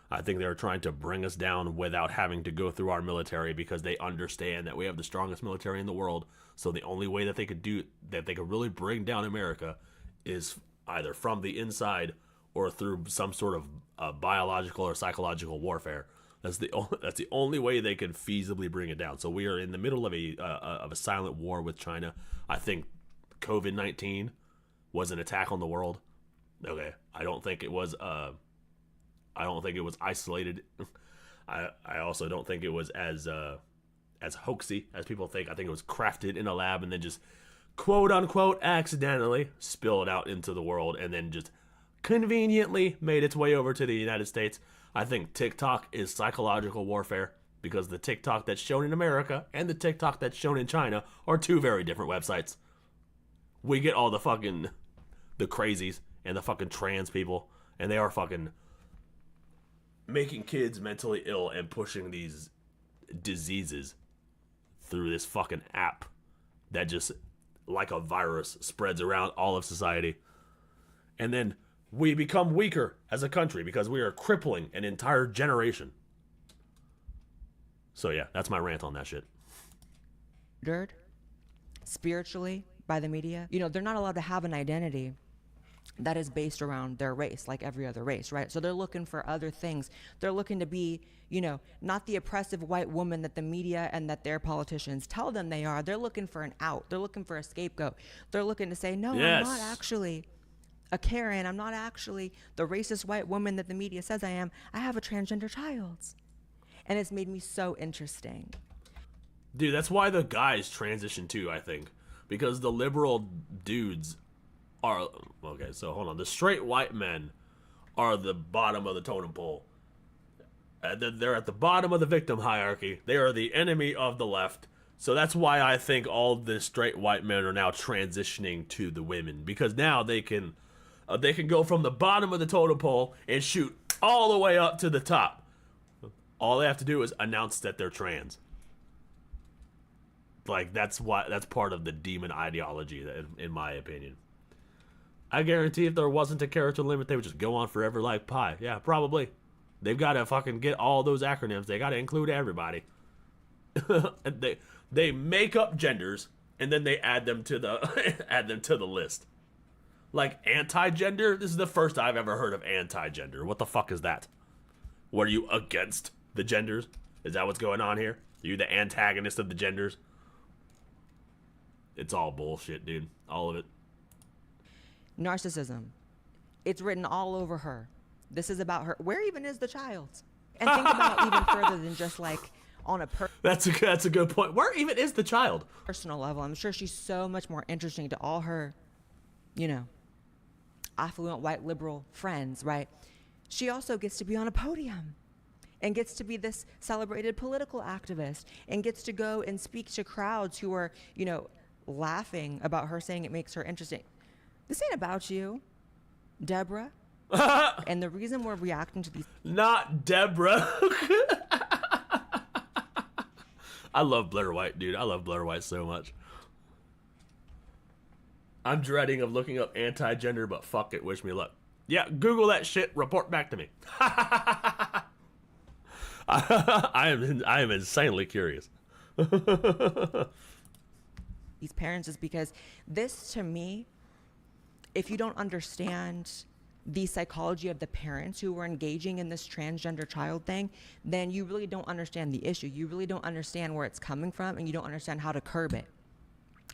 I think they're trying to bring us down without having to go through our military, because they understand that we have the strongest military in the world. So the only way that they could really bring down America is either from the inside or through some sort of biological or psychological warfare. That's the only way they can feasibly bring it down. So we are in the middle of a silent war with China. I think COVID-19 was an attack on the world. Okay, I don't think it was isolated. I also don't think it was as hoaxy as people think. I think it was crafted in a lab and then just quote unquote accidentally spilled out into the world and then just conveniently made its way over to the United States. I think TikTok is psychological warfare, because the TikTok that's shown in America and the TikTok that's shown in China are two very different websites. We get all the crazies and the fucking trans people, and they are fucking making kids mentally ill and pushing these diseases through this fucking app that just, like a virus, spreads around all of society. And then we become weaker as a country because we are crippling an entire generation. So yeah, that's my rant on that shit. Spiritually by the media, they're not allowed to have an identity that is based around their race, like every other race, right? So they're looking for other things. They're looking to be, not the oppressive white woman that the media and that their politicians tell them they are. They're looking for an out. They're looking for a scapegoat. They're looking to say, no, yes, I'm not actually a Karen. I'm not actually the racist white woman that the media says I am. I have a transgender child. And it's made me so interesting. Dude, that's why the guys transition too, I think. Because the liberal dudes are... Okay, so hold on. The straight white men are the bottom of the totem pole. They're at the bottom of the victim hierarchy. They are the enemy of the left. So that's why I think all the straight white men are now transitioning to the women. Because now they can go from the bottom of the totem pole and shoot all the way up to the top. All they have to do is announce that they're trans. Like, that's part of the demon ideology, in my opinion. I guarantee if there wasn't a character limit, they would just go on forever like pie. Yeah, probably. They've got to fucking get all those acronyms. They got to include everybody. They make up genders and then they add them to the list. Like anti-gender. This is the first I've ever heard of anti-gender. What the fuck is that? What, are you against the genders? Is that what's going on here? Are you the antagonist of the genders? It's all bullshit, dude. All of it. Narcissism. It's written all over her. This is about her. Where even is the child? And think about even further than just like on a That's a good point. Where even is the child? Personal level. I'm sure she's so much more interesting to all her, affluent white liberal friends, right? She also gets to be on a podium and gets to be this celebrated political activist and gets to go and speak to crowds who are, laughing about her saying it makes her interesting. This ain't about you, Deborah. And the reason we're reacting to these... Not Deborah. I love Blair White, dude. I love Blair White so much. I'm dreading of looking up anti-gender, but fuck it, wish me luck. Yeah, Google that shit, report back to me. I am insanely curious. These parents is because this, to me, if you don't understand the psychology of the parents who were engaging in this transgender child thing, then you really don't understand the issue. You really don't understand where it's coming from, and you don't understand how to curb it.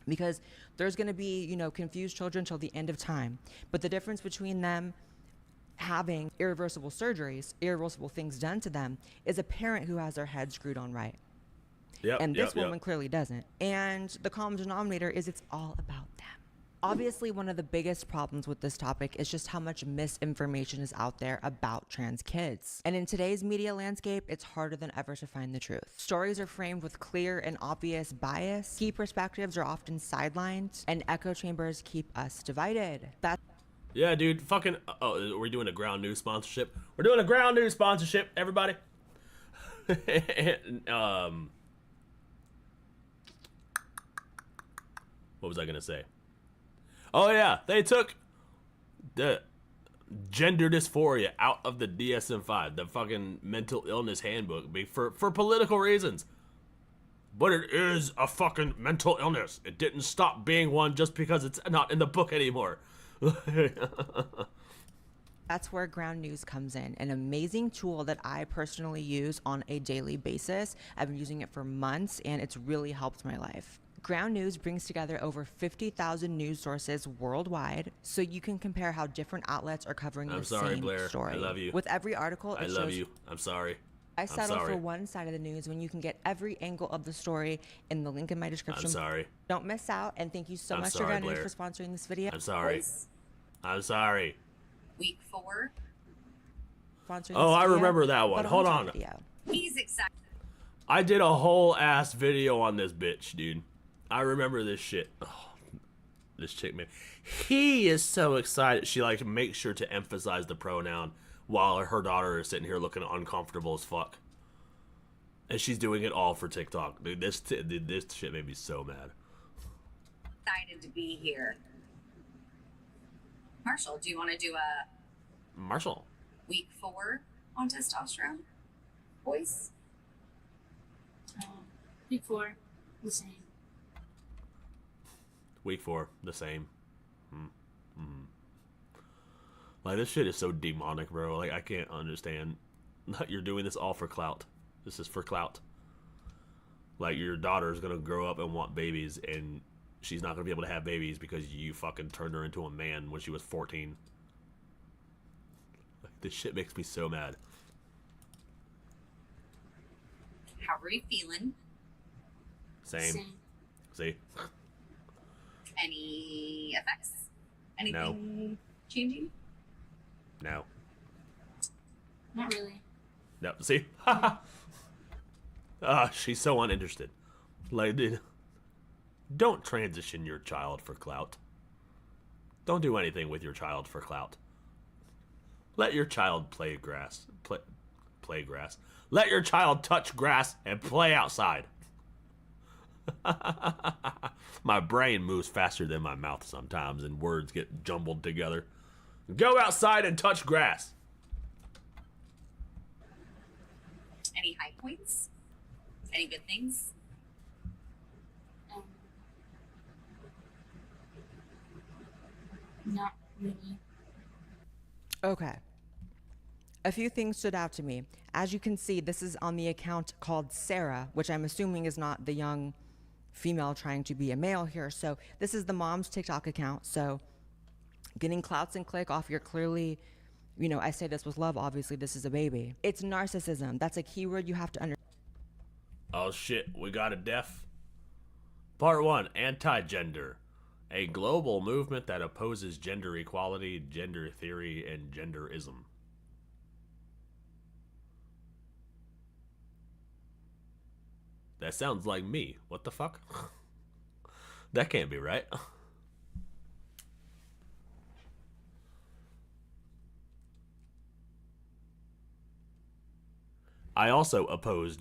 Because there's going to be, confused children till the end of time. But the difference between them having irreversible surgeries, irreversible things done to them, is a parent who has their head screwed on right. And this woman clearly doesn't. And the common denominator is it's all about them. Obviously, one of the biggest problems with this topic is just how much misinformation is out there about trans kids. And in today's media landscape, it's harder than ever to find the truth. Stories are framed with clear and obvious bias, key perspectives are often sidelined, and echo chambers keep us divided. Yeah, dude, fucking... Oh, we're doing a Ground News sponsorship. We're doing a Ground News sponsorship, everybody. What was I gonna say? Oh yeah, they took the gender dysphoria out of the DSM-5, the fucking mental illness handbook, for political reasons. But it is a fucking mental illness. It didn't stop being one just because it's not in the book anymore. That's where Ground News comes in, an amazing tool that I personally use on a daily basis. I've been using it for months, and it's really helped my life. Ground News brings together over 50,000 news sources worldwide, so you can compare how different outlets are covering the same Blair. story. I love you. With every article, I love you. I'm sorry. I settle for one side of the news when you can get every angle of the story in the link in my description. I'm sorry. Don't miss out, and thank you so much to Ground News for sponsoring this video. I'm sorry. I'm sorry. Week 4. Oh, I remember that one. Hold on. He's excited. I did a whole ass video on this bitch, dude. I remember this shit. Oh, this chick, man. He is so excited. She like makes sure to emphasize the pronoun while her daughter is sitting here looking uncomfortable as fuck. And she's doing it all for TikTok. Dude, this shit made me so mad. Excited to be here. Marshall, do you want to do a Marshall week 4 on testosterone, boys? Week 4, the same. Week 4, the same. Like, this shit is so demonic, bro. Like, I can't understand. You're doing this all for clout. This is for clout. Like, your daughter's gonna grow up and want babies, and she's not gonna be able to have babies because you fucking turned her into a man when she was 14. Like, this shit makes me so mad. How are you feeling? Same. See? Any effects? Anything changing? No. Not really. No. See? She's so uninterested. Like, dude, don't transition your child for clout. Don't do anything with your child for clout. Let your child play grass. Play grass. Let your child touch grass and play outside. My brain moves faster than my mouth sometimes, and words get jumbled together. Go outside and touch grass. Any high points? Any good things? Not really. Okay. A few things stood out to me. As you can see, this is on the account called Sarah, which I'm assuming is not the young female trying to be a male here. So this is the mom's TikTok account. So getting clouts and click off your clearly, you know, I say this with love, obviously this is a baby. It's narcissism. That's a keyword you have to understand. Oh shit, we got a def. Part 1, anti-gender. A global movement that opposes gender equality, gender theory, and genderism. That sounds like me. What the fuck? That can't be right. I also oppose,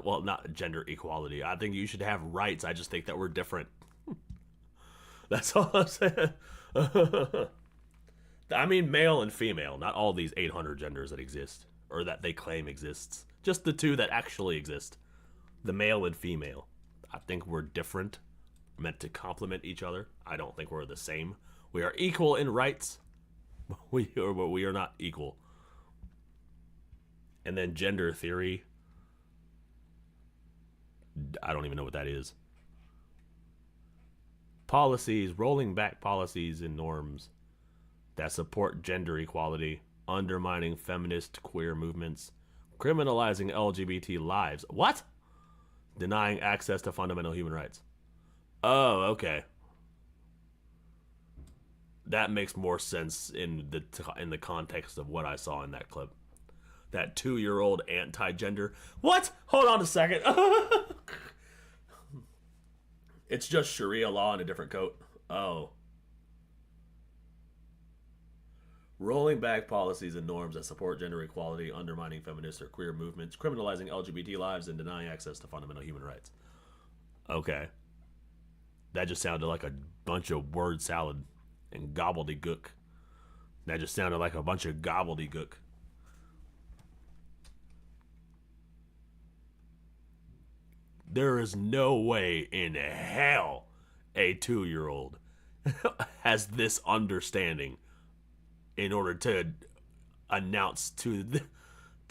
well, not gender equality. I think you should have rights. I just think that we're different. That's all I'm saying. I mean male and female, not all these 800 genders that exist, or that they claim exists. Just the two that actually exist. The male and female. I think we're different, meant to complement each other. I don't think we're the same. We are equal in rights, but we are not equal. And then gender theory, I don't even know what that is. Policies, rolling back policies and norms that support gender equality, undermining feminist queer movements, criminalizing LGBT lives. What? Denying access to fundamental human rights. Oh, okay. that makes more sense in the context of what I saw in that clip. That 2-year-old anti-gender. What? Hold on a second. It's just Sharia law in a different coat. Oh. Rolling back policies and norms that support gender equality, undermining feminist or queer movements, criminalizing LGBT lives, and denying access to fundamental human rights. Okay. That just sounded like a bunch of word salad and gobbledygook. That just sounded like a bunch of gobbledygook. There is no way in hell a 2-year-old has this understanding in order to announce to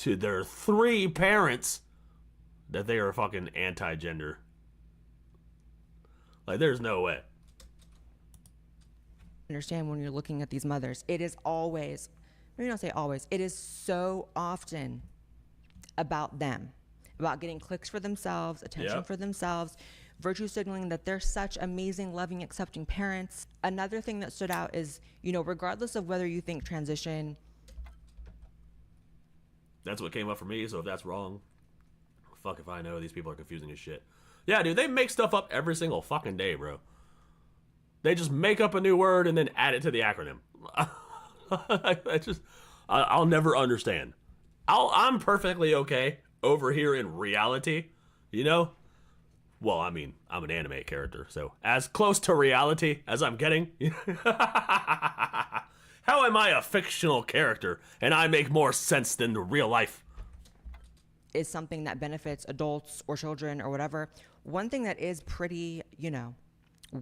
their 3 parents that they are fucking anti-gender. Like, there's no way. Understand when you're looking at these mothers, it is always, maybe not say always, it is so often about them, about getting clicks for themselves, attention for themselves, virtue signaling that they're such amazing, loving, accepting parents. Another thing that stood out is, you know, regardless of whether you think transition. That's what came up for me, so if that's wrong, fuck if I know. These people are confusing as shit. Yeah, dude, they make stuff up every single fucking day, bro. They just make up a new word and then add it to the acronym. I'll never understand. I'm perfectly okay over here in reality, you know? Well, I mean, I'm an anime character, so as close to reality as I'm getting. How am I a fictional character and I make more sense than the real life? Is something that benefits adults or children or whatever. One thing that is pretty, you know,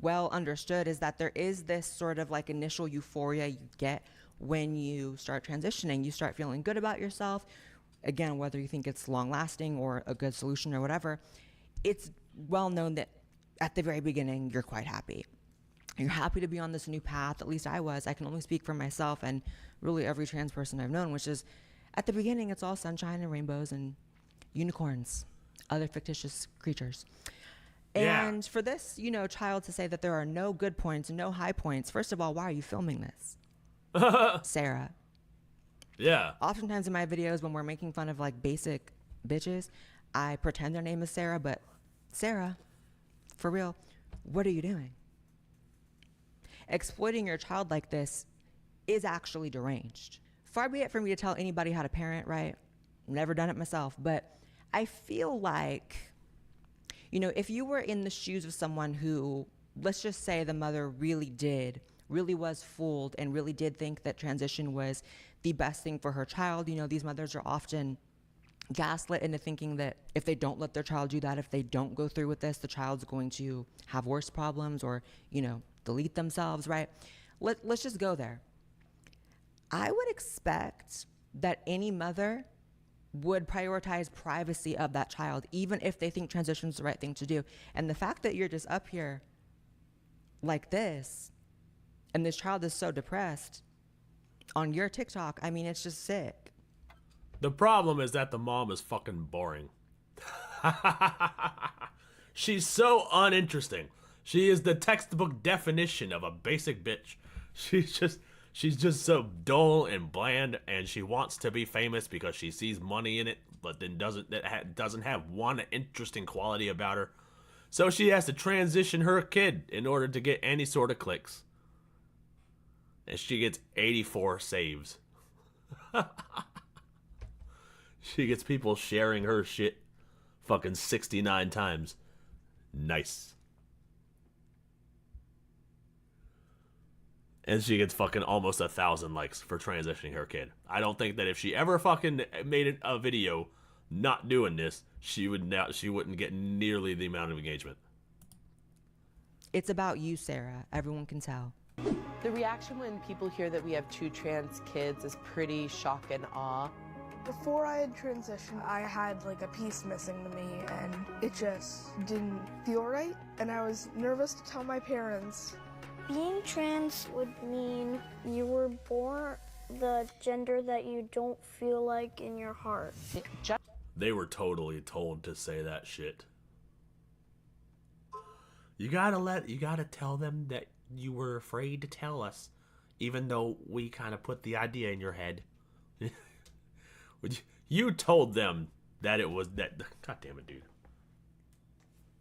well understood is that there is this sort of like initial euphoria you get when you start transitioning. You start feeling good about yourself. Again, whether you think it's long lasting or a good solution or whatever, it's well known that at the very beginning, you're quite happy. You're happy to be on this new path. At least I was. I can only speak for myself and really every trans person I've known, which is at the beginning, it's all sunshine and rainbows and unicorns, other fictitious creatures. Yeah. And for this, you know, child to say that there are no good points and no high points, first of all, why are you filming this? Sarah. Yeah. Oftentimes in my videos when we're making fun of like basic bitches, I pretend their name is Sarah, but Sarah, for real, what are you doing? Exploiting your child like this is actually deranged. Far be it for me to tell anybody how to parent, right? Never done it myself, but I feel like, you know, if you were in the shoes of someone who, let's just say the mother really was fooled and really did think that transition was the best thing for her child. You know, these mothers are often gaslit into thinking that if they don't let their child do that, if they don't go through with this, the child's going to have worse problems or, you know, delete themselves, right? Let's just go there. I would expect that any mother would prioritize privacy of that child, even if they think transition is the right thing to do. And the fact that you're just up here like this, and this child is so depressed on your TikTok, I mean, it's just sick. The problem is that the mom is fucking boring. She's so uninteresting. She is the textbook definition of a basic bitch. She's just so dull and bland, and she wants to be famous because she sees money in it, but then doesn't have one interesting quality about her. So she has to transition her kid in order to get any sort of clicks. And she gets 84 saves. She gets people sharing her shit fucking 69 times. Nice. And she gets fucking almost 1,000 likes for transitioning her kid. I don't think that if she ever fucking made a video not doing this, she wouldn't get nearly the amount of engagement. It's about you, Sarah. Everyone can tell. The reaction when people hear that we have 2 trans kids is pretty shock and awe. Before I had transitioned, I had like a piece missing to me and it just didn't feel right. And I was nervous to tell my parents. Being trans would mean you were born the gender that you don't feel like in your heart. They were totally told to say that shit. You gotta tell them that you were afraid to tell us. even though we kind of put the idea in your head. You told them that it was that. God damn it, dude.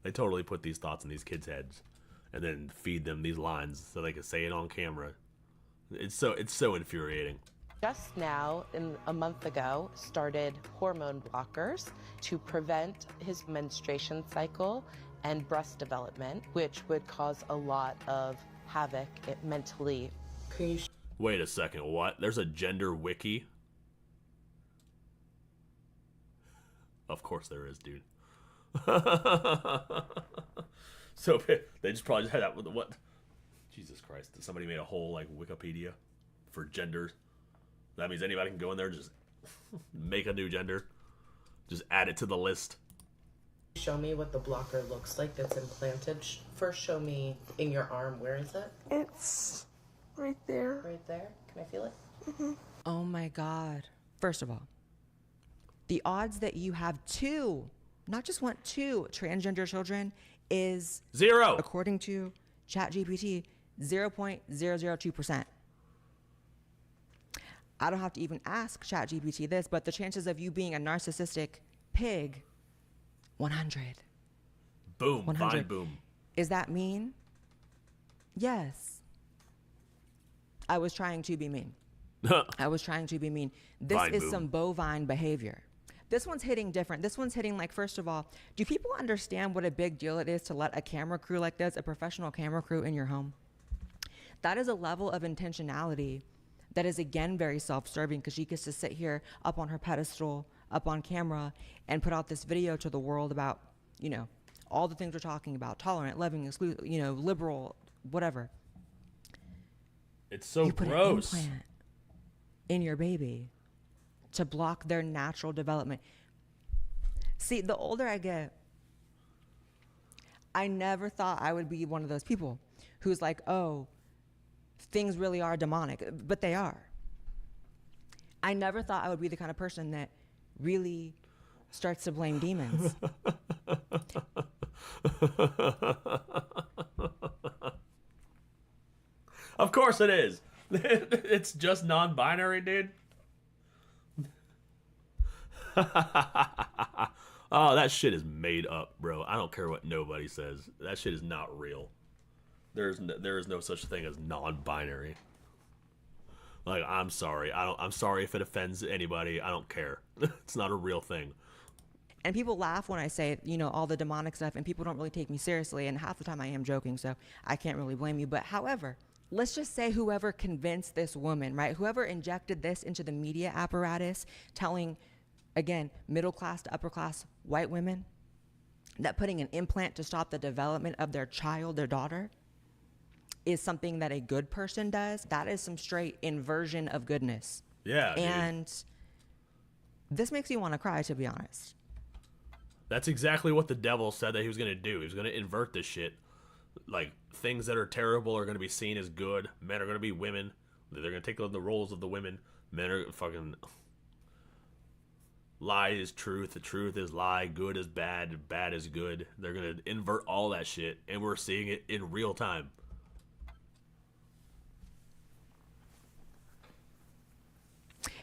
They totally put these thoughts in these kids' heads and then feed them these lines so they can say it on camera. It's so infuriating. Just now, a month ago, started hormone blockers to prevent his menstruation cycle and breast development, which would cause a lot of havoc mentally. Wait a second, what? There's a gender wiki? Of course there is, dude. So they just probably had that with what? Jesus Christ! Somebody made a whole like Wikipedia for genders. That means anybody can go in there and just make a new gender, just add it to the list. Show me what the blocker looks like that's implanted. First, show me in your arm. Where is it? It's right there. Right there. Can I feel it? Mm-hmm. Oh my God. First of all, the odds that you have two, not just one, two transgender children is 0. According to ChatGPT, 0.002%. I don't have to even ask ChatGPT this, but the chances of you being a narcissistic pig, 100. Boom. 100. Fine, boom. Is that mean? Yes. I was trying to be mean. I was trying to be mean. This Fine, is boom. some bovine behavior. This one's hitting different. This one's hitting like, first of all, do people understand what a big deal it is to let a camera crew like this, a professional camera crew in your home? That is a level of intentionality that is, again, very self-serving, because she gets to sit here up on her pedestal, up on camera, and put out this video to the world about, you know, all the things we're talking about, tolerant, loving, exclusive, you know, liberal, whatever. It's so you put gross. An implant in your baby to block their natural development. See, the older I get, I never thought I would be one of those people who's like, oh, things really are demonic, but they are. I never thought I would be the kind of person that really starts to blame demons. Of course it is. It's just non-binary, dude. Oh, that shit is made up, bro. I don't care what nobody says. That shit is not real. There is no such thing as non-binary. Like, I'm sorry. I'm sorry if it offends anybody. I don't care. It's not a real thing. And people laugh when I say, you know, all the demonic stuff, and people don't really take me seriously. And half the time I am joking, so I can't really blame you. But however, let's just say whoever convinced this woman, right? Whoever injected this into the media apparatus, telling, again, middle class to upper class white women that putting an implant to stop the development of their child, their daughter, is something that a good person does. That is some straight inversion of goodness. Yeah, dude. And this makes you want to cry, to be honest. That's exactly what the devil said that he was going to do. He was going to invert this shit. Like, things that are terrible are going to be seen as good. Men are going to be women. They're going to take on the roles of the women. Men are fucking... Lie is truth. The truth is lie. Good is bad. Bad is good. They're going to invert all that shit. And we're seeing it in real time.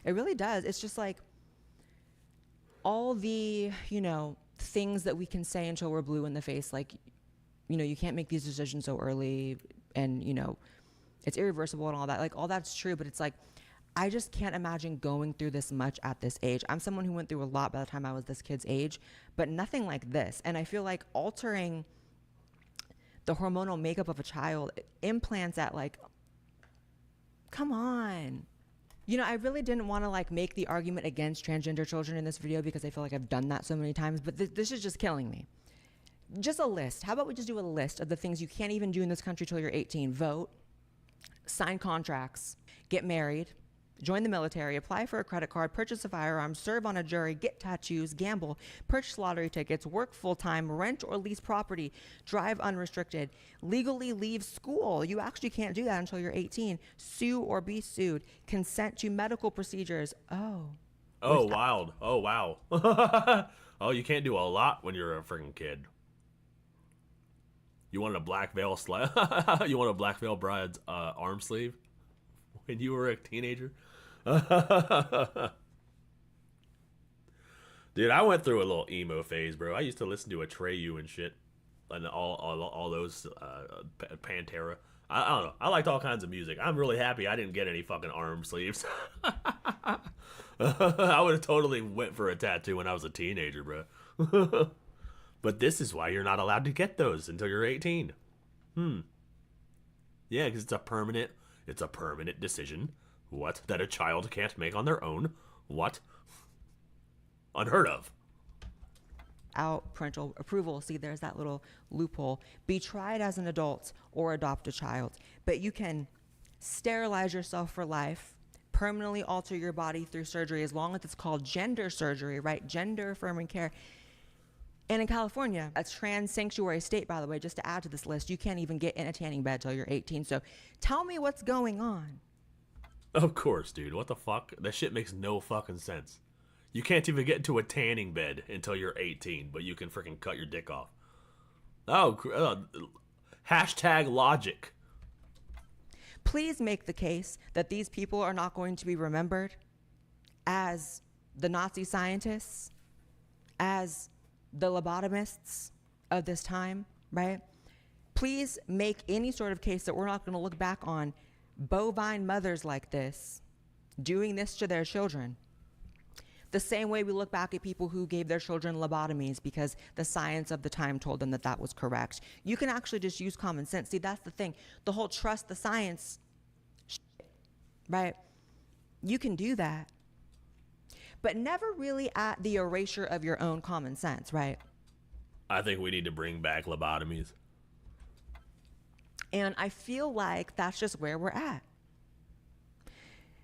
It really does. It's just like all the, you know, things that we can say until we're blue in the face. Like, you know, you can't make these decisions so early and, you know, it's irreversible and all that. Like, all that's true. But it's like, I just can't imagine going through this much at this age. I'm someone who went through a lot by the time I was this kid's age, but nothing like this. And I feel like altering the hormonal makeup of a child, implants at like, come on. You know, I really didn't want to like make the argument against transgender children in this video because I feel like I've done that so many times, but this is just killing me. Just a list. How about we just do a list of the things you can't even do in this country till you're 18? Vote, sign contracts, get married, join the military, apply for a credit card, purchase a firearm, serve on a jury, get tattoos, gamble, purchase lottery tickets, work full-time, rent or lease property, drive unrestricted, legally leave school. You actually can't do that until you're 18. Sue or be sued. Consent to medical procedures. Oh. Oh, wild. Oh, wow. Oh, you can't do a lot when you're a freaking kid. You wanted a black veil You want a black veil bride's arm sleeve? when you were a teenager. Dude, I went through a little emo phase, bro. I used to listen to Atreyu and shit, and all those Pantera. I don't know. I liked all kinds of music. I'm really happy I didn't get any fucking arm sleeves. I would have totally went for a tattoo when I was a teenager, bro. But this is why you're not allowed to get those until you're 18. Yeah, because it's a permanent decision. What? That a child can't make on their own? What? Unheard of. Out parental approval. See, there's that little loophole. Be tried as an adult or adopt a child. But you can sterilize yourself for life, permanently alter your body through surgery, as long as it's called gender surgery, right? Gender affirming care. And in California, a trans sanctuary state, by the way, just to add to this list, you can't even get in a tanning bed till you're 18. So tell me what's going on. Of course, dude. What the fuck? That shit makes no fucking sense. You can't even get into a tanning bed until you're 18, but you can freaking cut your dick off. Hashtag logic. Please make the case that these people are not going to be remembered as the Nazi scientists, as the lobotomists of this time, right? Please make any sort of case that we're not going to look back on bovine mothers like this doing this to their children. The same way we look back at people who gave their children lobotomies because the science of the time told them that that was correct. You can actually just use common sense. See, that's the thing. The whole trust the science shit, right? You can do that. But never really at the erasure of your own common sense, right? I think we need to bring back lobotomies. And I feel like that's just where we're at.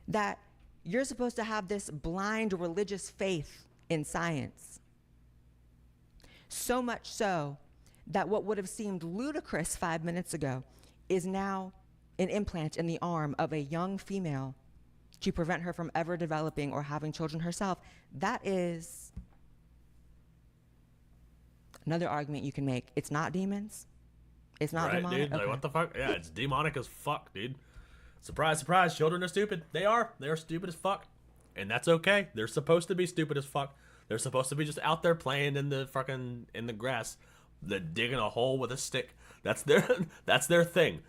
That you're supposed to have this blind religious faith in science. So much so that what would have seemed ludicrous 5 minutes ago is now an implant in the arm of a young female to prevent her from ever developing or having children herself. That is another argument you can make. It's not demons. It's not right, demonic. Dude? Okay. Like, what the fuck? Yeah, it's demonic as fuck, dude. Surprise, surprise, children are stupid. They are. They're stupid as fuck. And that's okay. They're supposed to be stupid as fuck. They're supposed to be just out there playing in the fucking, in the grass. They're digging a hole with a stick. That's their thing.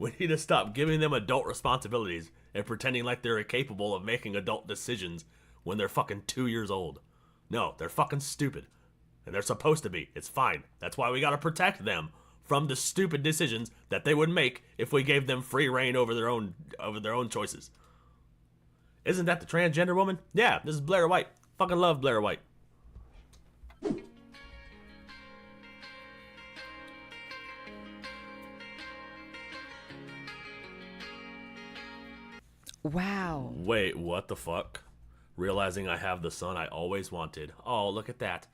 We need to stop giving them adult responsibilities and pretending like they're capable of making adult decisions when they're fucking 2 years old. No, they're fucking stupid. And they're supposed to be. It's fine. That's why we gotta protect them from the stupid decisions that they would make if we gave them free reign over their own choices. Isn't that the transgender woman? Yeah, this is Blair White. Fucking love Blair White. Wow. Wait, what the fuck? Realizing I have the son I always wanted. Oh, look at that.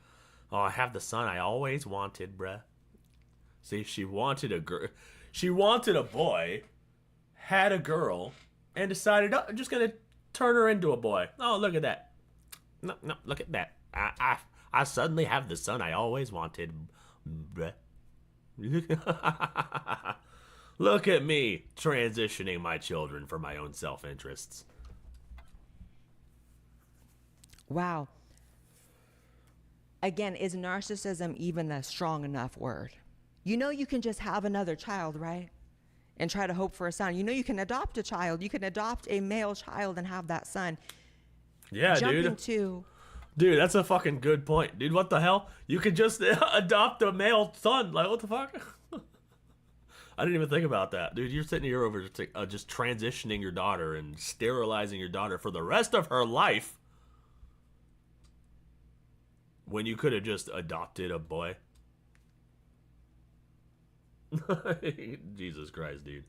Oh, I have the son I always wanted, bruh. See, she wanted a girl. She wanted a boy, had a girl, and decided, oh, I'm just gonna turn her into a boy. Oh, look at that. No, look at that. I suddenly have the son I always wanted, bruh. Look at me transitioning my children for my own self-interests. Wow. Again, is narcissism even a strong enough word? You know you can just have another child, right? And try to hope for a son. You know you can adopt a child. You can adopt a male child and have that son. Yeah, Jumping dude. Dude, that's a fucking good point. Dude, what the hell? You could just adopt a male son. Like, what the fuck? I didn't even think about that. Dude, you're sitting here over just transitioning your daughter and sterilizing your daughter for the rest of her life when you could have just adopted a boy. Jesus Christ, dude.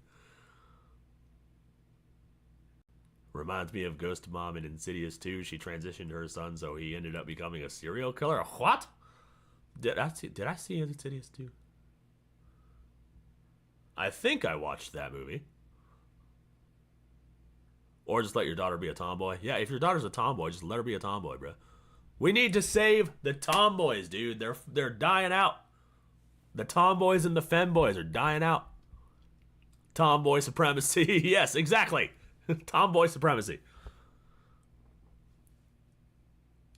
Reminds me of Ghost Mom in Insidious 2. She transitioned her son, so he ended up becoming a serial killer. What? Did I see Insidious 2? I think I watched that movie. Or just let your daughter be a tomboy. Yeah, if your daughter's a tomboy, just let her be a tomboy, bro. We need to save the tomboys, dude. They're dying out. The tomboys and the femboys are dying out. Tomboy supremacy. Yes, exactly. Tomboy supremacy.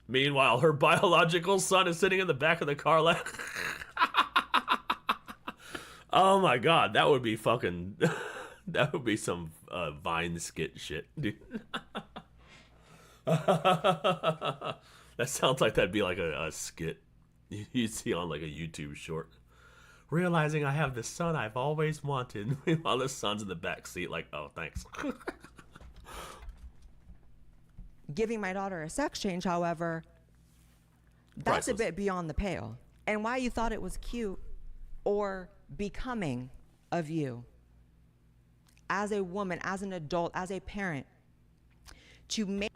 Meanwhile, her biological son is sitting in the back of the car like... Oh my god, that would be fucking... That would be some Vine skit shit, dude. That sounds like that'd be like a skit you'd see on like a YouTube short. Realizing I have the son I've always wanted. Meanwhile, the son's in the back seat like, oh, thanks. Giving my daughter a sex change, however, that's a bit beyond the pale. And why you thought it was cute or becoming of you as a woman, as an adult, as a parent, to make...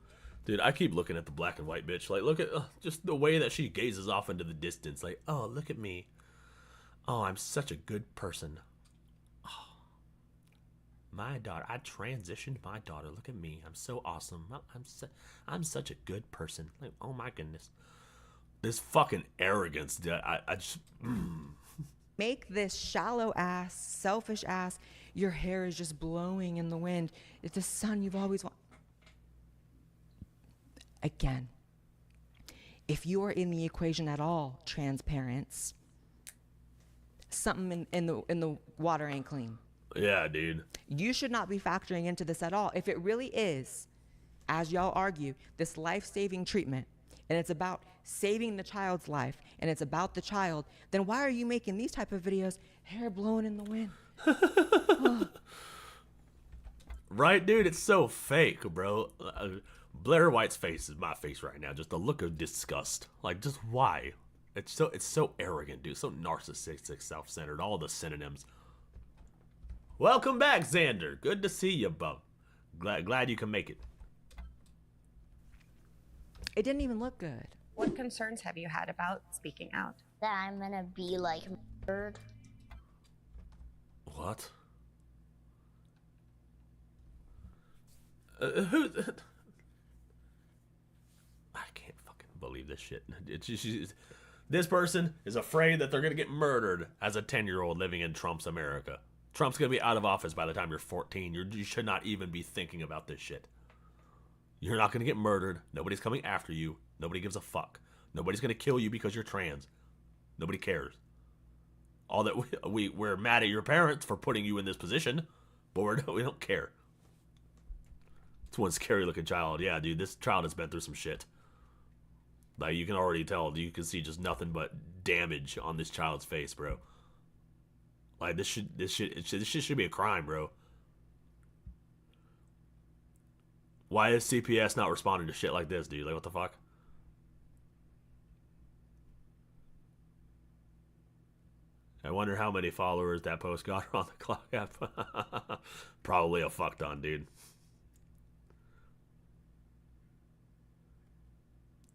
Dude, I keep looking at the black and white bitch. Like, look at just the way that she gazes off into the distance. Like, oh, look at me. Oh, I'm such a good person. Oh, my daughter. I transitioned my daughter. Look at me. I'm so awesome. I'm such a good person. Like, oh my goodness. This fucking arrogance. Dude, I just... Make this shallow ass, selfish ass, your hair is just blowing in the wind. It's the son you've always wanted. Again, if you are in the equation at all, trans parents, something in the water ain't clean. Yeah, dude. You should not be factoring into this at all. If it really is, as y'all argue, this life-saving treatment, and it's about saving the child's life, and it's about the child, then why are you making these type of videos, hair blowing in the wind? Oh. Right, dude? It's so fake, bro. Blair White's face is my face right now. Just a look of disgust. Like, just why? It's so arrogant, dude. So narcissistic, self-centered. All the synonyms. Welcome back, Xander. Good to see you, bub. Glad you can make it. It didn't even look good. What concerns have you had about speaking out? That I'm gonna be like murdered. What? Who? I can't fucking believe this shit. This person is afraid that they're gonna get murdered as a 10-year-old living in Trump's America. Trump's gonna be out of office by the time you're 14. You should not even be thinking about this shit. You're not gonna get murdered. Nobody's coming after you. Nobody gives a fuck. Nobody's gonna kill you because you're trans. Nobody cares. All that we're mad at your parents for putting you in this position, but we don't care. It's one scary looking child. Yeah, dude, this child has been through some shit. Like, you can already tell. You can see just nothing but damage on this child's face, bro. Like, this shit should be a crime, bro. Why is CPS not responding to shit like this, dude? Like, what the fuck? I wonder how many followers that post got on the clock app. Probably a fuck ton, dude.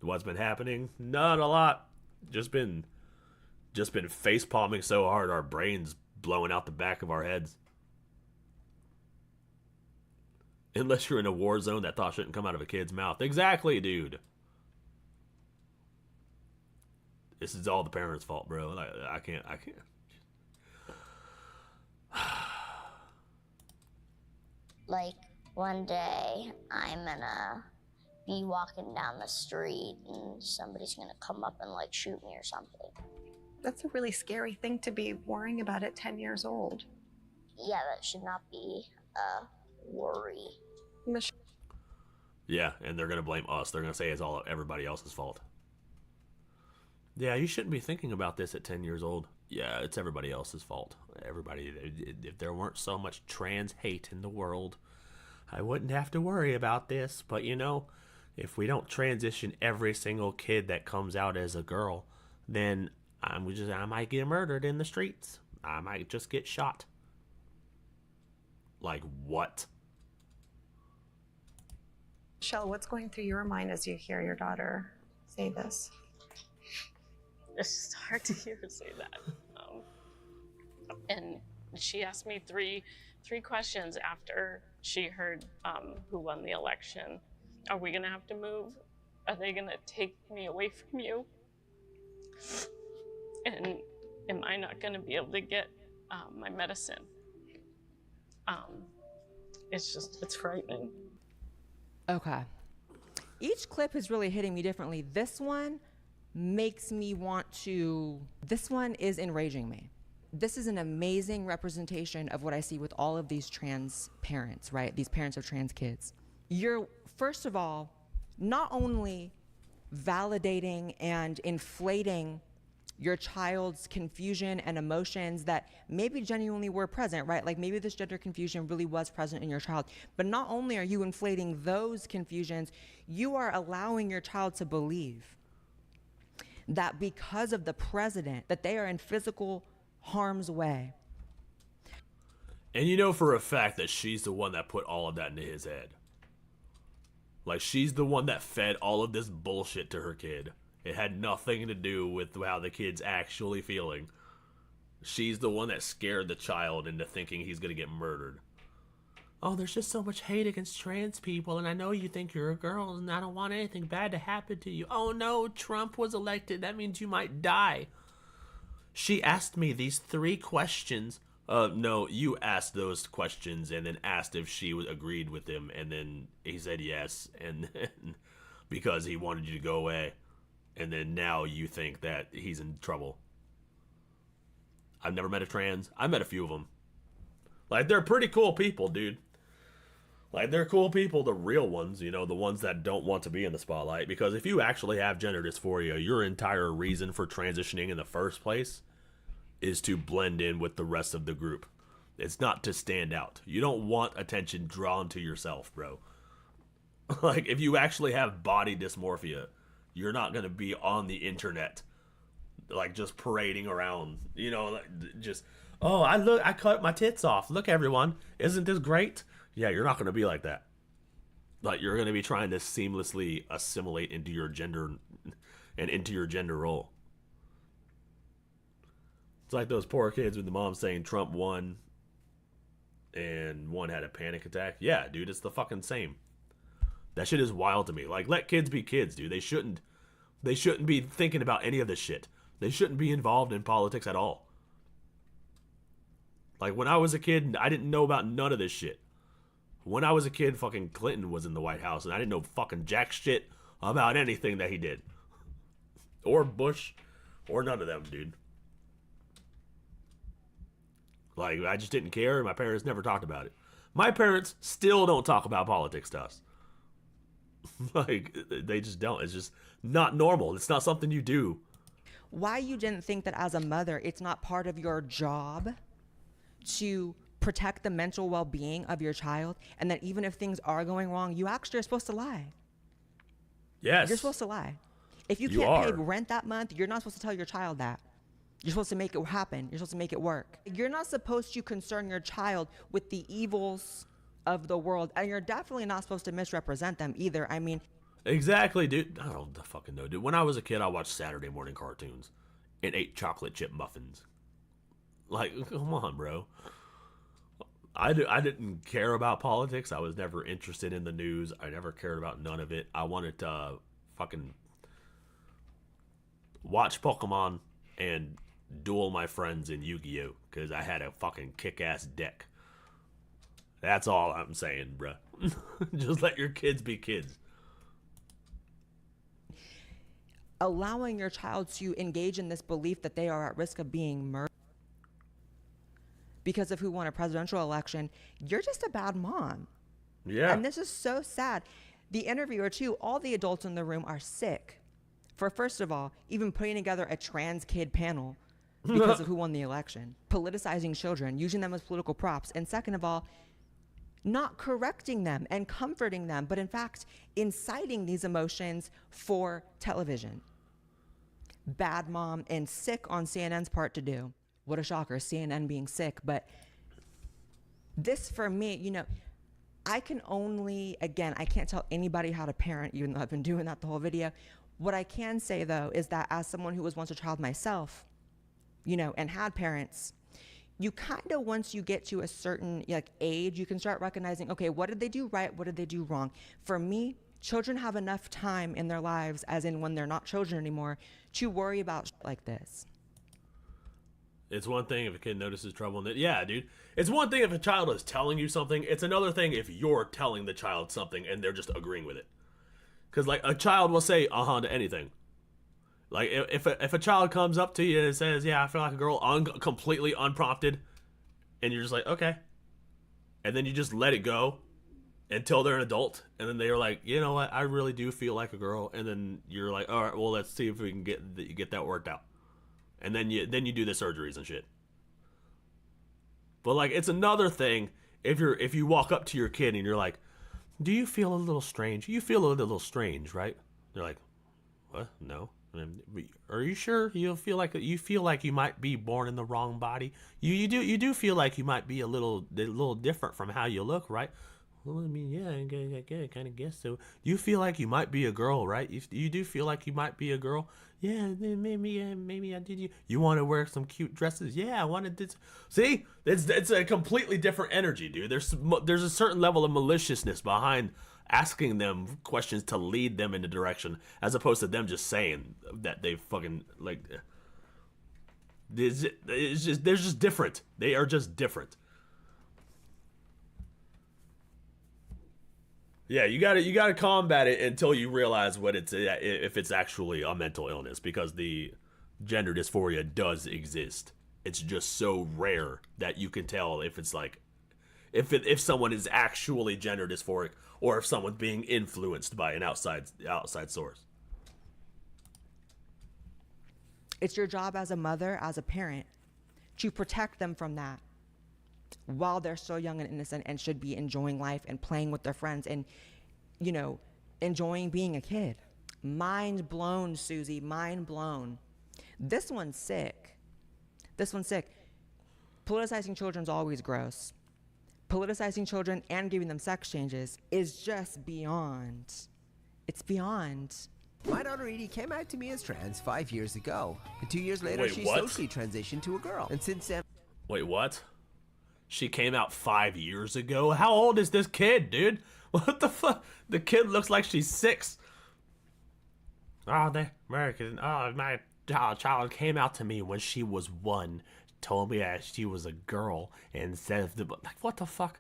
What's been happening? Not a lot. Just been face palming so hard our brains blowing out the back of our heads. Unless you're in a war zone, that thought shouldn't come out of a kid's mouth. Exactly, dude. This is all the parents' fault, bro. I can't. Like, one day, I'm gonna be walking down the street and somebody's gonna come up and, like, shoot me or something. That's a really scary thing to be worrying about at 10 years old. Yeah, that should not be a worry. Yeah, and they're gonna blame us. They're gonna say it's all everybody else's fault. Yeah, you shouldn't be thinking about this at 10 years old. Yeah, it's everybody else's fault. Everybody, if there weren't so much trans hate in the world, I wouldn't have to worry about this. But you know, if we don't transition every single kid that comes out as a girl, then I might get murdered in the streets. I might just get shot. Like what? Michelle, what's going through your mind as you hear your daughter say this? It's just hard to hear her say that. And she asked me three questions after she heard who won the election. Are we gonna have to move? Are they gonna take me away from you? And am I not gonna be able to get my medicine? it's frightening. Okay. Each clip is really hitting me differently. This one makes me want to, this one is enraging me. This is an amazing representation of what I see with all of these trans parents, right? These parents of trans kids. You're, first of all, not only validating and inflating your child's confusion and emotions that maybe genuinely were present, right? Like maybe this gender confusion really was present in your child. But not only are you inflating those confusions, you are allowing your child to believe that because of the president, that they are in physical harm's way. And you know for a fact that she's the one that put all of that into his head. Like, she's the one that fed all of this bullshit to her kid. It had nothing to do with how the kid's actually feeling. She's the one that scared the child into thinking he's gonna get murdered. Oh, there's just so much hate against trans people, and I know you think you're a girl, and I don't want anything bad to happen to you. Oh no, Trump was elected. That means you might die. She asked me these 3 questions. No, you asked those questions and then asked if she agreed with him, and then he said yes, and then because he wanted you to go away, and then now you think that he's in trouble. I've never met a trans. I met a few of them. Like, they're pretty cool people, dude. Like, they're cool people, the real ones, you know, the ones that don't want to be in the spotlight. Because if you actually have gender dysphoria, your entire reason for transitioning in the first place is to blend in with the rest of the group. It's not to stand out. You don't want attention drawn to yourself, bro. Like, if you actually have body dysmorphia, you're not going to be on the internet, like, just parading around, you know, like, just, oh, I cut my tits off. Look, everyone, isn't this great? Yeah, you're not going to be like that. Like, you're going to be trying to seamlessly assimilate into your gender and into your gender role. It's like those poor kids with the mom saying Trump won and one had a panic attack. Yeah, dude, it's the fucking same. That shit is wild to me. Like, let kids be kids, dude. They shouldn't be thinking about any of this shit. They shouldn't be involved in politics at all. Like, when I was a kid, I didn't know about none of this shit. When I was a kid, fucking Clinton was in the White House, and I didn't know fucking jack shit about anything that he did. Or Bush, or none of them, dude. Like, I just didn't care, and my parents never talked about it. My parents still don't talk about politics to us. Like, they just don't. It's just not normal. It's not something you do. Why you didn't think that as a mother, it's not part of your job to protect the mental well-being of your child, and that even if things are going wrong, you actually are supposed to lie. Yes. You're supposed to lie. If you can't pay rent that month, you're not supposed to tell your child that. You're supposed to make it happen. You're supposed to make it work. You're not supposed to concern your child with the evils of the world, and you're definitely not supposed to misrepresent them either. I mean, exactly, dude. I don't fucking know, dude. When I was a kid, I watched Saturday morning cartoons and ate chocolate chip muffins. Like, come on, bro. I didn't care about politics. I was never interested in the news. I never cared about none of it. I wanted to fucking watch Pokemon and duel my friends in Yu-Gi-Oh! Because I had a fucking kick-ass deck. That's all I'm saying, bruh. Just let your kids be kids. Allowing your child to engage in this belief that they are at risk of being murdered because of who won a presidential election, you're just a bad mom. Yeah. And this is so sad. The interviewer, too, all the adults in the room are sick for, first of all, even putting together a trans kid panel because of who won the election, politicizing children, using them as political props, and second of all, not correcting them and comforting them, but in fact, inciting these emotions for television. Bad mom and sick on CNN's part to do. What a shocker, CNN being sick. But this, for me, you know, I can only, again, I can't tell anybody how to parent, even though I've been doing that the whole video. What I can say, though, is that as someone who was once a child myself, you know, and had parents, you kind of, once you get to a certain age, you can start recognizing, okay, what did they do right? What did they do wrong? For me, children have enough time in their lives, as in when they're not children anymore, to worry about like this. It's one thing if a kid notices trouble, and yeah, dude. It's one thing if a child is telling you something. It's another thing if you're telling the child something and they're just agreeing with it. Because, like, a child will say to anything. Like, if a child comes up to you and says, yeah, I feel like a girl, completely unprompted, and you're just like, okay. And then you just let it go until they're an adult, and then they're like, you know what, I really do feel like a girl, and then you're like, all right, well, let's see if we can get that worked out. And then you do the surgeries and shit. But, like, it's another thing if you walk up to your kid and you're like, do you feel a little strange? You feel a little strange, right? They're like, what? No. Are you sure you feel like you might be born in the wrong body? You do feel like you might be a little different from how you look, right? Well, I mean, yeah, I kind of guess so. You feel like you might be a girl, right? You do feel like you might be a girl. Yeah, maybe I did. You want to wear some cute dresses? Yeah, I wanted to. See, it's a completely different energy, dude. There's a certain level of maliciousness behind asking them questions to lead them in a direction, as opposed to them just saying that they fucking like. They're just different. They are just different. Yeah, you gotta combat it until you realize what if it's actually a mental illness, because the gender dysphoria does exist. It's just so rare that you can tell if it's like if someone is actually gender dysphoric or if someone's being influenced by an outside source. It's your job as a mother, as a parent, to protect them from that while they're so young and innocent and should be enjoying life and playing with their friends and, you know, enjoying being a kid. Mind blown, Susie, mind blown. This one's sick. Politicizing children's always gross. Politicizing children and giving them sex changes is just beyond. It's beyond. My daughter Edie came out to me as trans 5 years ago. And 2 years later, Wait, she what? socially transitioned to a girl. And since then... Wait, what? She came out 5 years ago? How old is this kid, dude? What the fuck? The kid looks like she's 6. Oh, the American. Oh, my child came out to me when she was 1. Told me that she was a girl and said, like, what the fuck?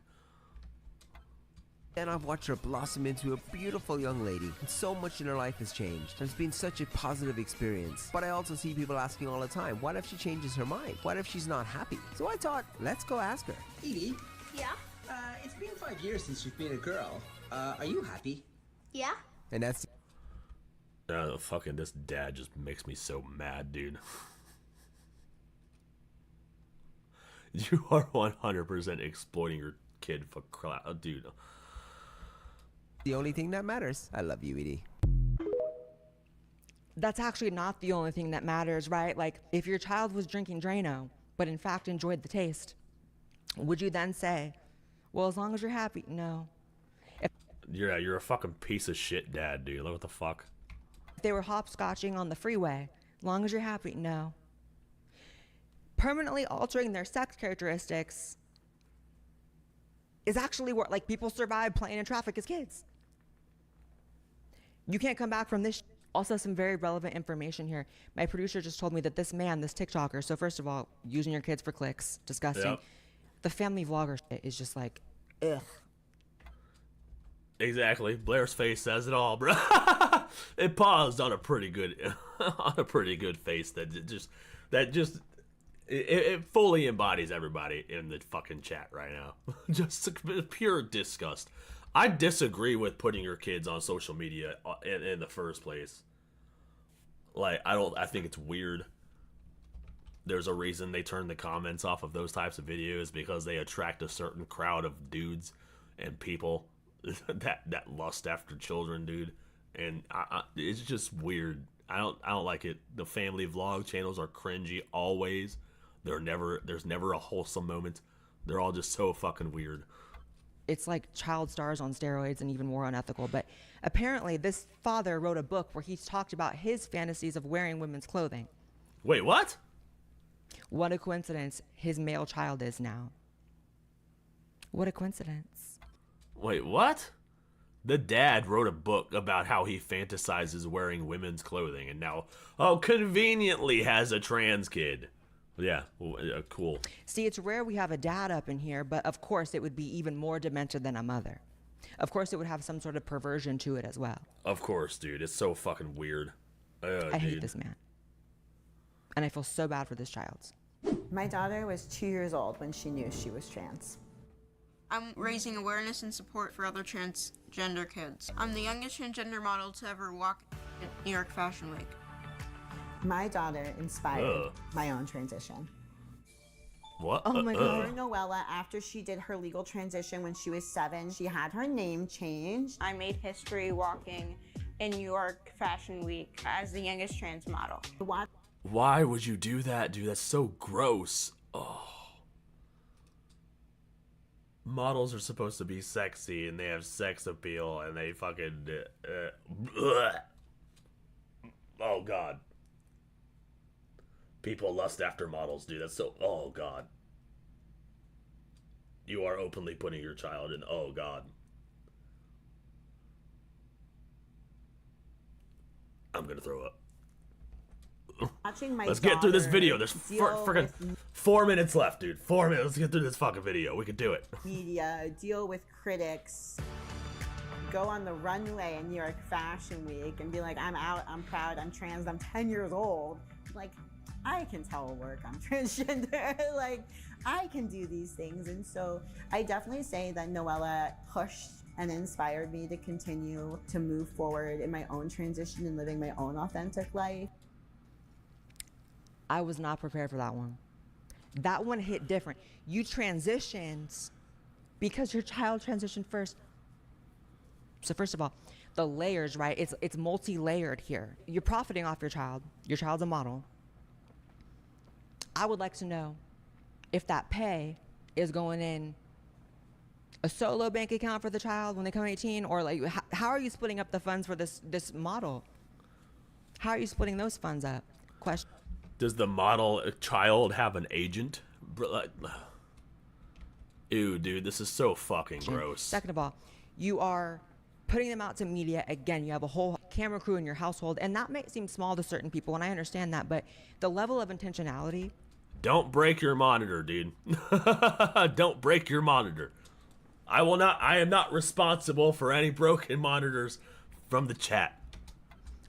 And I've watched her blossom into a beautiful young lady, and so much in her life has changed. It's been such a positive experience. But I also see people asking all the time, what if she changes her mind? What if she's not happy? So I thought, let's go ask her. Edie? Yeah? It's been 5 years since you've been a girl. Are you happy? Yeah? And that's... Fucking this dad just makes me so mad, dude. You are 100% exploiting your kid for clout, dude. The only thing that matters. I love you, Edie. That's actually not the only thing that matters, right? Like, if your child was drinking Drano, but in fact enjoyed the taste, would you then say, well, as long as you're happy? No. You're a fucking piece of shit, dad, dude. Like, what the fuck? If they were hopscotching on the freeway, as long as you're happy? No. Permanently altering their sex characteristics is actually what, like, people survive playing in traffic as kids. You can't come back from this. Also, some very relevant information here. My producer just told me that this man, this TikToker, so first of all, using your kids for clicks, disgusting. Yep. The family vlogger shit is just like, ugh. Exactly. Blair's face says it all, bro. It paused on a pretty good face it fully embodies everybody in the fucking chat right now. Just pure disgust. I disagree with putting your kids on social media in the first place. Like, I think it's weird. There's a reason they turn the comments off of those types of videos, because they attract a certain crowd of dudes and people that lust after children, dude. And it's just weird. I don't like it. The family vlog channels are cringy always. There's never a wholesome moment. They're all just so fucking weird. It's like child stars on steroids and even more unethical. But apparently this father wrote a book where he talked about his fantasies of wearing women's clothing. Wait, what? What a coincidence his male child is now. What a coincidence. Wait, what? The dad wrote a book about how he fantasizes wearing women's clothing and now, conveniently has a trans kid. Yeah, cool. See, it's rare we have a dad up in here, but of course it would be even more demented than a mother. Of course it would have some sort of perversion to it as well. Of course, dude. It's so fucking weird. I hate this man. And I feel so bad for this child. My daughter was 2 years old when she knew she was trans. I'm raising awareness and support for other transgender kids. I'm the youngest transgender model to ever walk in New York Fashion Week. My daughter inspired my own transition. What? Oh my God. Noella, after she did her legal transition when she was 7, she had her name changed. I made history walking in New York Fashion Week as the youngest trans model. Why would you do that, dude? That's so gross. Oh. Models are supposed to be sexy and they have sex appeal and they fucking... oh, God. People lust after models, dude. That's so... Oh, God. You are openly putting your child in... Oh, God. I'm gonna throw up. Watching my Let's get through this daughter video. There's deal freaking 4 minutes left, dude. 4 minutes. Let's get through this fucking video. We can do it. Media, deal with critics, go on the runway in New York Fashion Week and be like, I'm out, I'm proud, I'm trans, I'm 10 years old. Like, I can telework, I'm transgender. Like, I can do these things. And so I definitely say that Noella pushed and inspired me to continue to move forward in my own transition and living my own authentic life. I was not prepared for that one. That one hit different. You transitioned because your child transitioned first. So first of all, the layers, right? It's multi-layered here. You're profiting off your child. Your child's a model. I would like to know if that pay is going in a solo bank account for the child when they come 18, or like how are you splitting up the funds for this model? How are you splitting those funds up? Question. Does the model child have an agent? Ew, dude, this is so fucking gross. Second of all, you are putting them out to media. Again, you have a whole camera crew in your household, and that may seem small to certain people, and I understand that, but the level of intentionality. Don't break your monitor, dude. Don't break your monitor. I am not responsible for any broken monitors from the chat.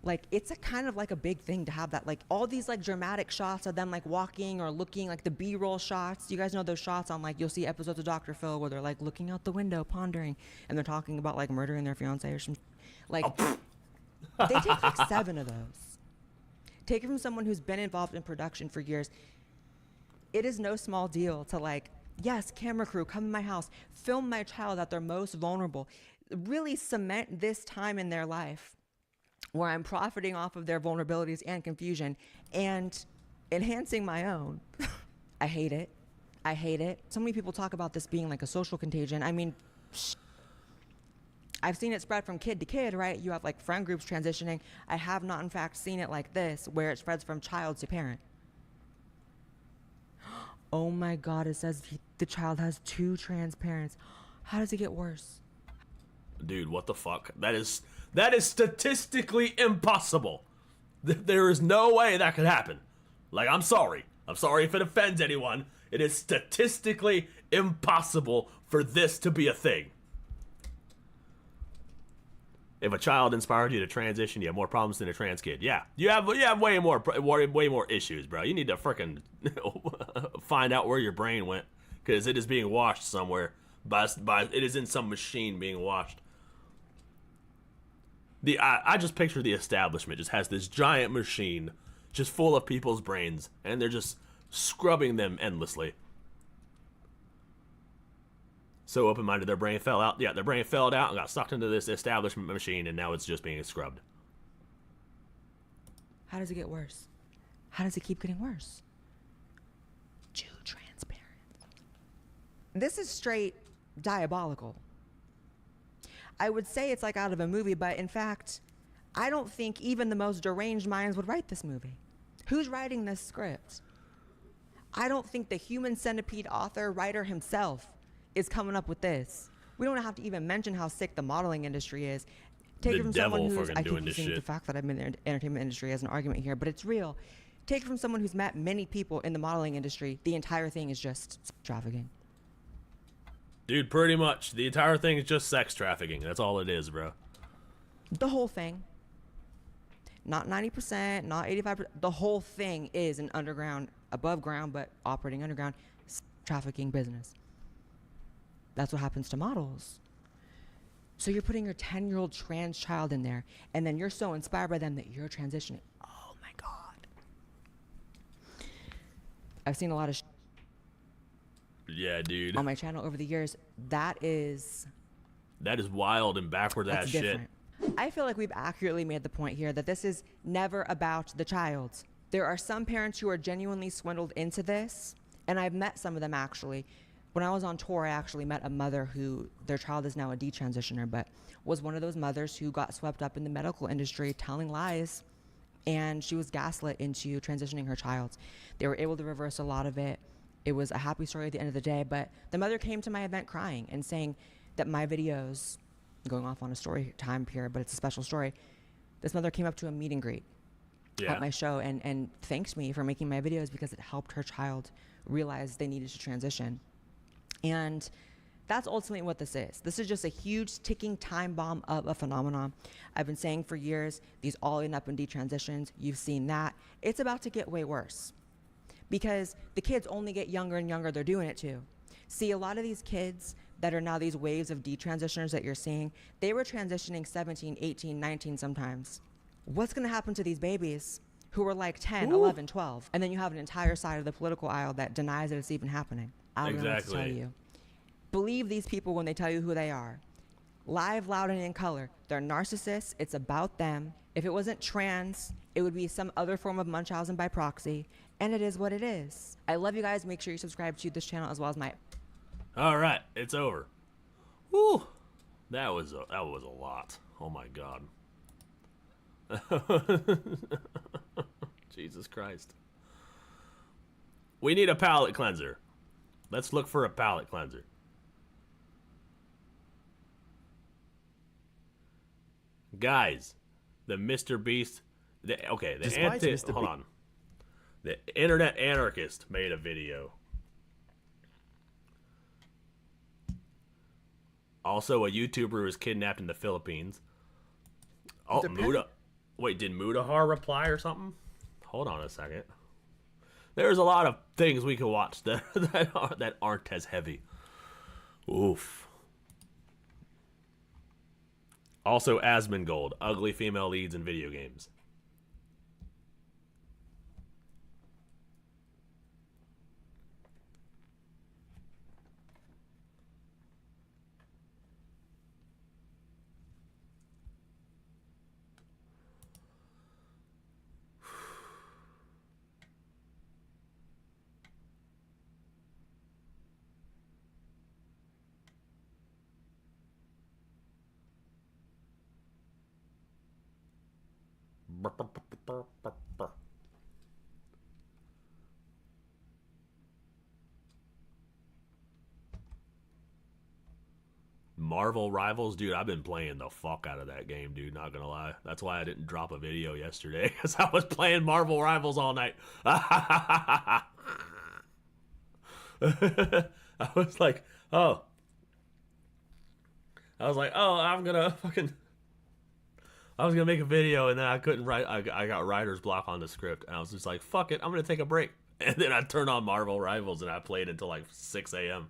Like, it's a kind of like a big thing to have that, like all these like dramatic shots of them like walking or looking, like the B-roll shots. You guys know those shots on, like, you'll see episodes of Dr. Phil where they're like looking out the window, pondering, and they're talking about like murdering their fiance or some, like, they take like 7 of those. Take it from someone who's been involved in production for years. It is no small deal to, like, yes, camera crew, come in my house, film my child at their most vulnerable, really cement this time in their life where I'm profiting off of their vulnerabilities and confusion and enhancing my own. I hate it. I hate it. So many people talk about this being like a social contagion. I mean, I've seen it spread from kid to kid, right? You have like friend groups transitioning. I have not, in fact, seen it like this, where it spreads from child to parent. Oh my God, it says the child has 2 trans parents. How does it get worse? Dude, what the fuck? That is statistically impossible. There is no way that could happen. Like, I'm sorry. I'm sorry if it offends anyone. It is statistically impossible for this to be a thing. If a child inspired you to transition, you have more problems than a trans kid. Yeah, you have way more issues, bro. You need to freaking find out where your brain went, because it is being washed somewhere. It is in some machine being washed. I just picture the establishment just has this giant machine just full of people's brains, and they're just scrubbing them endlessly. So open-minded, their brain fell out. Yeah, their brain fell out and got sucked into this establishment machine, and now it's just being scrubbed. How does it get worse? How does it keep getting worse? 2 trans parents. This is straight diabolical. I would say it's like out of a movie, but in fact, I don't think even the most deranged minds would write this movie. Who's writing this script? I don't think the human centipede author, writer himself is coming up with this. We don't have to even mention how sick the modeling industry is. Take it from someone who's, I keep using the fact that I'm in the entertainment industry as an argument here, but it's real. Take it from someone who's met many people in the modeling industry. The entire thing is just trafficking. Dude, pretty much. The entire thing is just sex trafficking. That's all it is, bro. The whole thing. Not 90%, not 85%. The whole thing is an underground, above ground, but operating underground trafficking business. That's what happens to models. So you're putting your 10-year-old trans child in there, and then you're so inspired by them that you're transitioning. Oh my God. I've seen a lot of yeah, dude. on my channel over the years. That is wild and backwards ass shit. Different. I feel like we've accurately made the point here that this is never about the child. There are some parents who are genuinely swindled into this, and I've met some of them actually. When I was on tour, I actually met a mother who, their child is now a detransitioner, but was one of those mothers who got swept up in the medical industry telling lies, and she was gaslit into transitioning her child. They were able to reverse a lot of it. It was a happy story at the end of the day, but the mother came to my event crying and saying that my videos, going off on a story time here, but it's a special story. This mother came up to a meet and greet at my show and thanked me for making my videos because it helped her child realize they needed to transition. And that's ultimately what this is. This is just a huge ticking time bomb of a phenomenon. I've been saying for years, these all in up and detransitions, you've seen that. It's about to get way worse because the kids only get younger and younger. They're doing it too. See, a lot of these kids that are now these waves of detransitioners that you're seeing, they were transitioning 17, 18, 19 sometimes. What's gonna happen to these babies who are like 10, 11, 12? And then you have an entire side of the political aisle that denies that it's even happening. I don't know what to tell you. Believe these people when they tell you who they are. Live, loud, and in color. They're narcissists. It's about them. If it wasn't trans, it would be some other form of Munchausen by proxy. And it is what it is. I love you guys. Make sure you subscribe to this channel as well as my... All right, it's over. Woo! That was a lot. Oh my God. Jesus Christ. We need a palate cleanser. Let's look for a palate cleanser. Guys, the Mr. Beast, the Internet Anarchist made a video. Also, a YouTuber was kidnapped in the Philippines. Oh, Muda. Wait, did Mudahar reply or something? Hold on a second. There's a lot of things we can watch that aren't as heavy. Oof. Also, Asmongold, ugly female leads in video games. Marvel Rivals, dude, I've been playing the fuck out of that game, dude, not gonna lie. That's why I didn't drop a video yesterday, because I was playing Marvel Rivals all night. I was like, oh, I was gonna make a video, and then I couldn't write. I got writer's block on the script, and I was just like, fuck it, I'm gonna take a break. And then I turned on Marvel Rivals, and I played until like 6 a.m.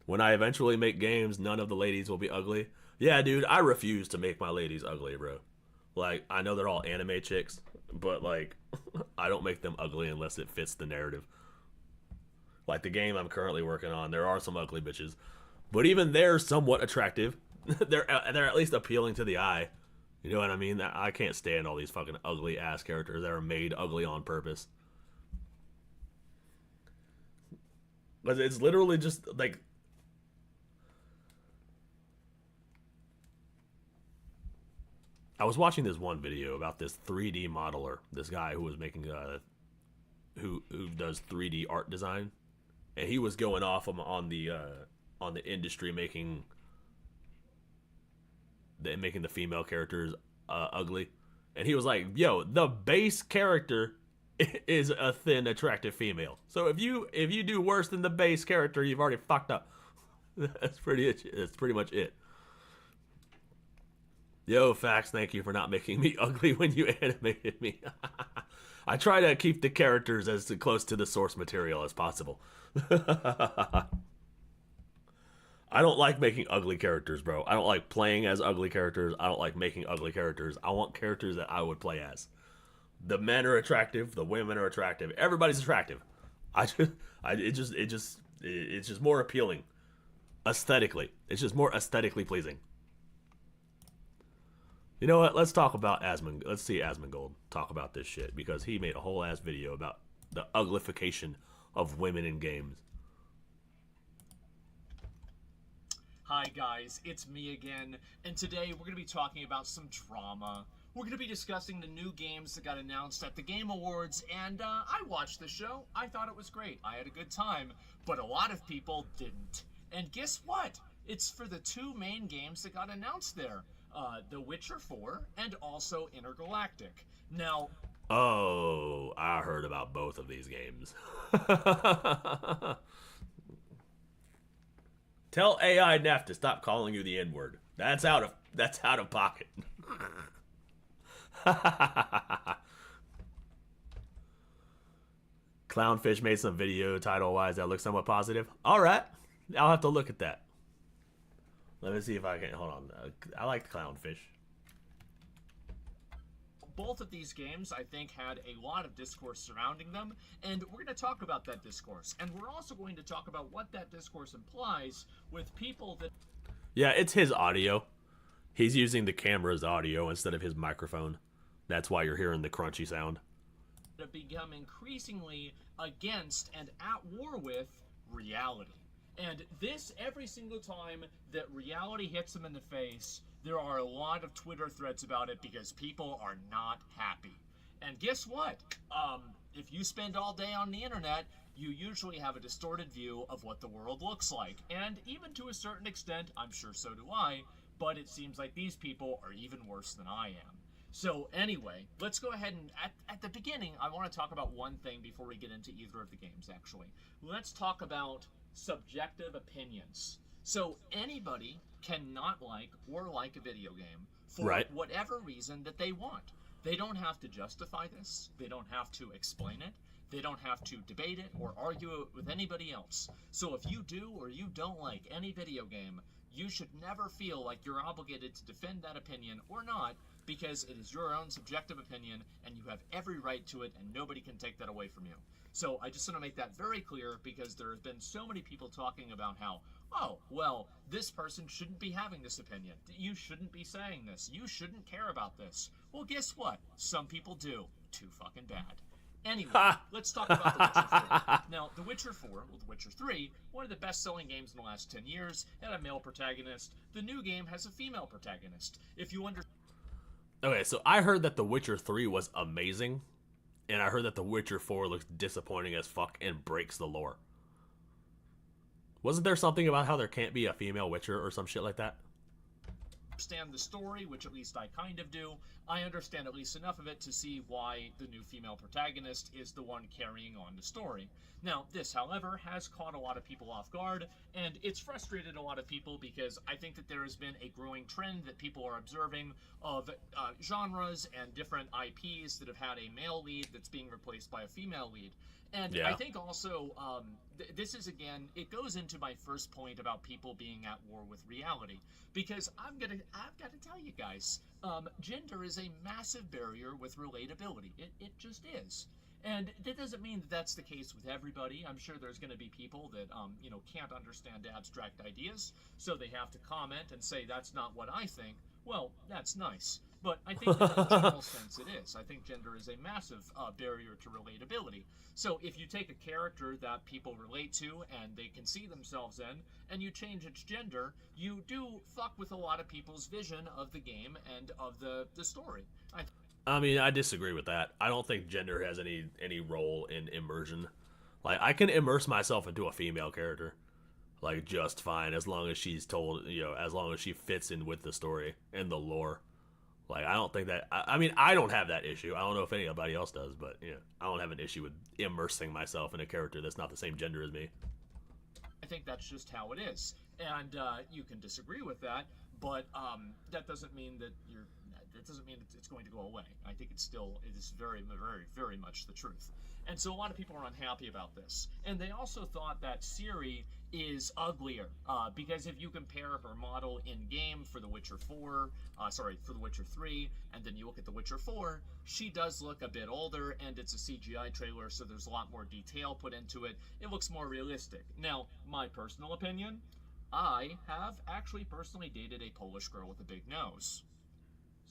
When I eventually make games, none of the ladies will be ugly. Yeah, dude, I refuse to make my ladies ugly, bro. Like, I know they're all anime chicks, but like, I don't make them ugly unless it fits the narrative. Like the game I'm currently working on, there are some ugly bitches, but even they're somewhat attractive. They're at least appealing to the eye. You know what I mean? I can't stand all these fucking ugly ass characters that are made ugly on purpose. But it's literally just like, I was watching this one video about this 3D modeler, this guy who was making who does 3D art design, and he was going off on the industry making the female characters ugly, And he was like, yo, the base character is a thin, attractive female. So if you do worse than the base character, you've already fucked up. That's pretty much it. Yo, Fax, thank you for not making me ugly when you animated me. I try to keep the characters as close to the source material as possible. I don't like making ugly characters, bro. I don't like playing as ugly characters. I don't like making ugly characters. I want characters that I would play as. The men are attractive. The women are attractive. Everybody's attractive. It's just more appealing. Aesthetically. It's just more aesthetically pleasing. You know what? Let's talk about Asmongold. Let's see Asmongold talk about this shit, because he made a whole ass video about the uglification of women in games. Hi guys, it's me again, and today we're going to be talking about some drama. We're going to be discussing the new games that got announced at the Game Awards, and I watched the show. I thought it was great. I had a good time, but a lot of people didn't. And guess what? It's for the two main games that got announced there. The Witcher 4 and also Intergalactic. Now... Oh, I heard about both of these games. Tell AI Neff to stop calling you the N-word. That's out of pocket. Clownfish made some video title-wise that looks somewhat positive. All right, I'll have to look at that. Let me see if I can. Hold on. I like Clownfish. Both of these games, I think, had a lot of discourse surrounding them, and we're going to talk about that discourse. And we're also going to talk about what that discourse implies with people that... Yeah, it's his audio. He's using the camera's audio instead of his microphone. That's why you're hearing the crunchy sound. ...have become increasingly against and at war with reality. And this, every single time that reality hits them in the face, there are a lot of Twitter threads about it because people are not happy. And guess what? If you spend all day on the internet, you usually have a distorted view of what the world looks like. And even to a certain extent, I'm sure so do I, but it seems like these people are even worse than I am. So anyway, let's go ahead and, at the beginning, I want to talk about one thing before we get into either of the games, actually. Let's talk about subjective opinions. So anybody cannot like or like a video game for whatever reason that they want. They don't have to justify this. They don't have to explain it. They don't have to debate it or argue it with anybody else. So if you do or you don't like any video game, you should never feel like you're obligated to defend that opinion or not, because it is your own subjective opinion and you have every right to it and nobody can take that away from you. So I just want to make that very clear, because there have been so many people talking about how, oh, well, this person shouldn't be having this opinion. You shouldn't be saying this. You shouldn't care about this. Well, guess what? Some people do. Too fucking bad. Anyway, let's talk about The Witcher 4. Now, The Witcher 4, well, The Witcher 3, one of the best-selling games in the last 10 years, had a male protagonist. The new game has a female protagonist. If you understand... Okay, so I heard that The Witcher 3 was amazing, and I heard that The Witcher 4 looks disappointing as fuck and breaks the lore. Wasn't there something about how there can't be a female Witcher or some shit like that? Understand the story, which at least I kind of do. I understand at least enough of it to see why the new female protagonist is the one carrying on the story. Now, this, however, has caught a lot of people off guard, and it's frustrated a lot of people because I think that there has been a growing trend that people are observing of genres and different IPs that have had a male lead that's being replaced by a female lead. And I think also, this is, again, it goes into my first point about people being at war with reality. Because I've got to tell you guys, gender is a massive barrier with relatability. It just is. And that doesn't mean that that's the case with everybody. I'm sure there's going to be people that, can't understand abstract ideas, so they have to comment and say, that's not what I think. Well, that's nice. But I think that in a general sense it is. I think gender is a massive barrier to relatability. So if you take a character that people relate to and they can see themselves in, and you change its gender, you do fuck with a lot of people's vision of the game and of the story. I mean, I disagree with that. I don't think gender has any role in immersion. Like, I can immerse myself into a female character, like, just fine, as long as she's told, as long as she fits in with the story and the lore. Like, I don't think that. I mean, I don't have that issue. I don't know if anybody else does, but I don't have an issue with immersing myself in a character that's not the same gender as me. I think that's just how it is, and you can disagree with that, but that doesn't mean that it's going to go away. I think it is very, very, very much the truth. And so a lot of people are unhappy about this. And they also thought that Ciri is uglier, because if you compare her model in-game for The Witcher 3, and then you look at The Witcher 4, she does look a bit older, and it's a CGI trailer, so there's a lot more detail put into it. It looks more realistic. Now, my personal opinion, I have actually personally dated a Polish girl with a big nose.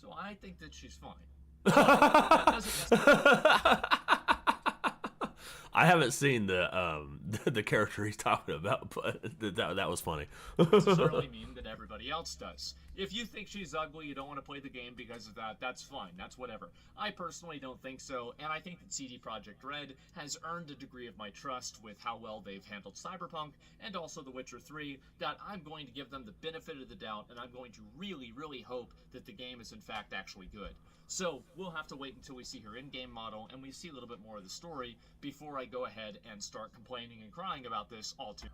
So I think that she's fine. That doesn't I haven't seen the character he's talking about, but that was funny. necessarily mean that everybody else does. If you think she's ugly, you don't want to play the game because of that, that's fine. That's whatever. I personally don't think so, and I think that CD Projekt Red has earned a degree of my trust with how well they've handled Cyberpunk and also The Witcher 3, that I'm going to give them the benefit of the doubt, and I'm going to really, really hope that the game is in fact actually good. So we'll have to wait until we see her in-game model and we see a little bit more of the story before I go ahead and start complaining and crying about this all too.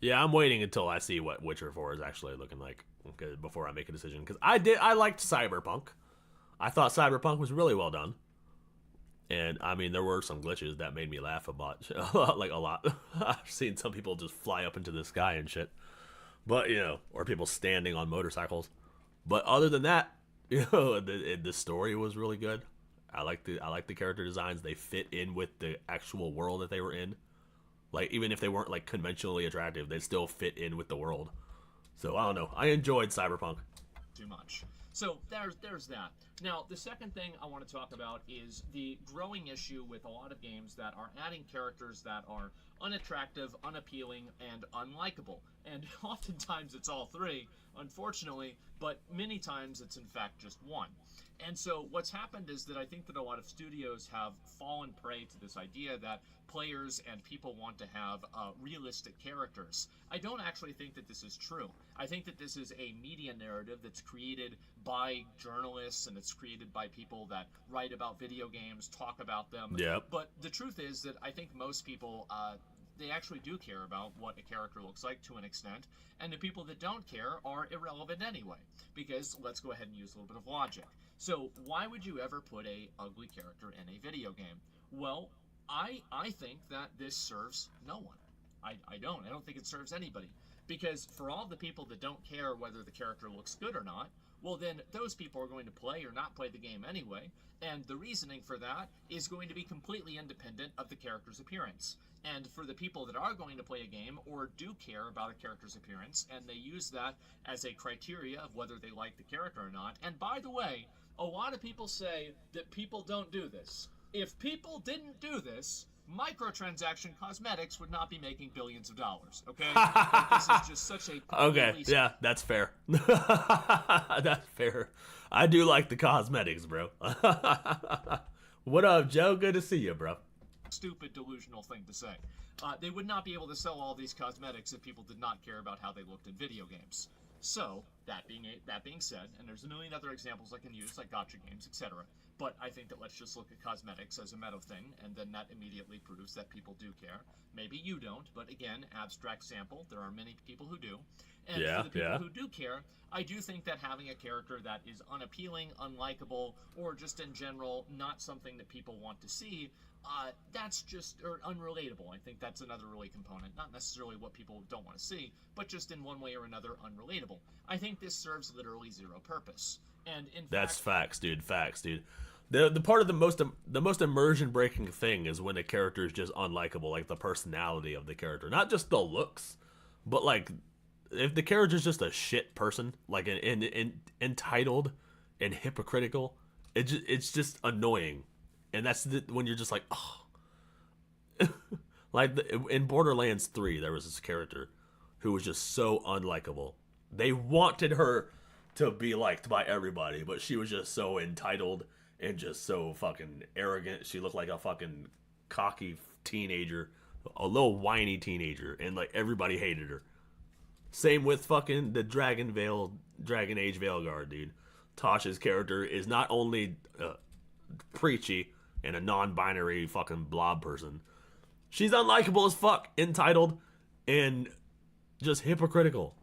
Yeah, I'm waiting until I see what Witcher 4 is actually looking like before I make a decision. Because I liked Cyberpunk. I thought Cyberpunk was really well done. And, I mean, there were some glitches that made me laugh about, like, a lot. I've seen some people just fly up into the sky and shit. But, or people standing on motorcycles. But other than that, the story was really good. I like the character designs. They fit in with the actual world that they were in. Like, even if they weren't, like, conventionally attractive, they still fit in with the world. So, I don't know. I enjoyed Cyberpunk. Too much. So, there's that. Now, the second thing I want to talk about is the growing issue with a lot of games that are adding characters that are unattractive, unappealing, and unlikable. And oftentimes it's all three, unfortunately, but many times it's in fact just one. And so what's happened is that I think that a lot of studios have fallen prey to this idea that players and people want to have realistic characters. I don't actually think that this is true. I think that this is a media narrative that's created by journalists and it's created by people that write about video games, talk about them. Yep. But the truth is that I think most people, they actually do care about what a character looks like to an extent, and the people that don't care are irrelevant anyway, because let's go ahead and use a little bit of logic. So why would you ever put a ugly character in a video game? Well, I think that this serves no one. I don't think it serves anybody, because for all the people that don't care whether the character looks good or not, well then those people are going to play or not play the game anyway, and the reasoning for that is going to be completely independent of the character's appearance. And for the people that are going to play a game or do care about a character's appearance, and they use that as a criteria of whether they like the character or not, and by the way, a lot of people say that people don't do this. If people didn't do this, microtransaction cosmetics would not be making billions of dollars, okay? Like, this is just such a... Okay, yeah, that's fair. That's fair. I do like the cosmetics, bro. What up, Joe? Good to see you, bro. Stupid, delusional thing to say. They would not be able to sell all these cosmetics if people did not care about how they looked in video games. So, that being said, and there's a million other examples I can use, like gacha games, etc., but I think that let's just look at cosmetics as a meta thing, and then that immediately proves that people do care. Maybe you don't, but again, abstract sample, there are many people who do. And for the people who do care, I do think that having a character that is unappealing, unlikable, or just in general not something that people want to see, that's just unrelatable. I think that's another really component. Not necessarily what people don't want to see, but just in one way or another unrelatable. I think this serves literally zero purpose. And in That's facts, dude. Facts, dude. The part of the most immersion breaking thing is when a character is just unlikable, like the personality of the character, not just the looks, but like if the character is just a shit person, like an entitled and hypocritical, it's just annoying, and that's when you're just like, oh. Like in Borderlands 3, there was this character who was just so unlikable. They wanted her to be liked by everybody, but she was just so entitled and just so fucking arrogant. She looked like a fucking cocky teenager, a little whiny teenager, and like everybody hated her. Same with fucking the Dragon Age Veilguard, dude. Tasha's character is not only preachy and a non-binary fucking blob person, she's unlikable as fuck, entitled, and just hypocritical.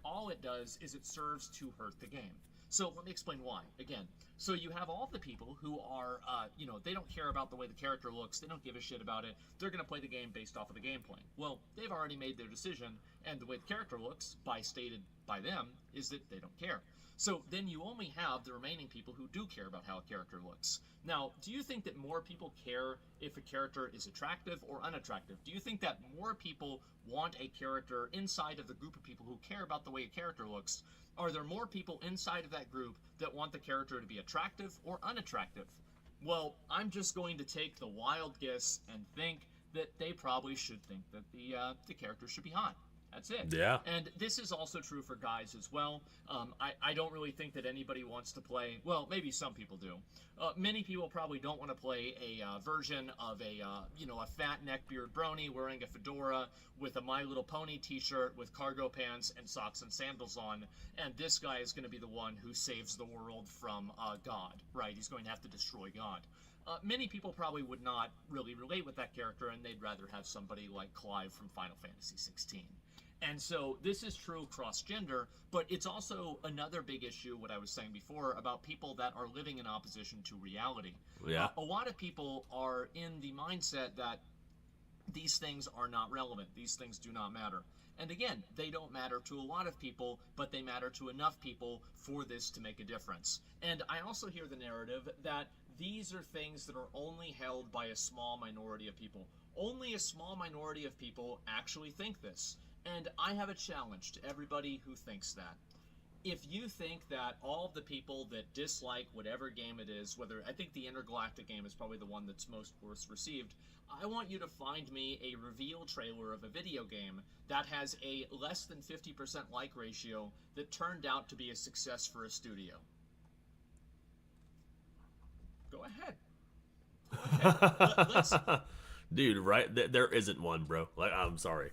All it does is it serves to hurt the game. So let me explain why. Again, so you have all the people who are, they don't care about the way the character looks. They don't give a shit about it. They're going to play the game based off of the gameplay. Well, they've already made their decision, and the way the character looks, stated by them, is that they don't care. So then you only have the remaining people who do care about how a character looks. Now, do you think that more people care if a character is attractive or unattractive? Do you think that more people want a character inside of the group of people who care about the way a character looks? Are there more people inside of that group that want the character to be attractive or unattractive? Well, I'm just going to take the wild guess and think that they probably should think that the character should be hot. That's it. Yeah. And this is also true for guys as well. I don't really think that anybody wants to play, well, maybe some people do. Many people probably don't want to play a version of a fat neckbeard brony wearing a fedora with a My Little Pony t-shirt with cargo pants and socks and sandals on, and this guy is going to be the one who saves the world from God, right? He's going to have to destroy God. Many people probably would not really relate with that character, and they'd rather have somebody like Clive from Final Fantasy XVI. And so this is true cross-gender, but it's also another big issue, what I was saying before, about people that are living in opposition to reality. Yeah. A lot of people are in the mindset that these things are not relevant. These things do not matter. And again, they don't matter to a lot of people, but they matter to enough people for this to make a difference. And I also hear the narrative that these are things that are only held by a small minority of people. Only a small minority of people actually think this. And I have a challenge to everybody who thinks that. If you think that all of the people that dislike whatever game it is, whether I think the Intergalactic game is probably the one that's most worst received, I want you to find me a reveal trailer of a video game that has a less than 50% like ratio that turned out to be a success for a studio. Go ahead. Let's... Dude, right? There isn't one, bro. Like, I'm sorry.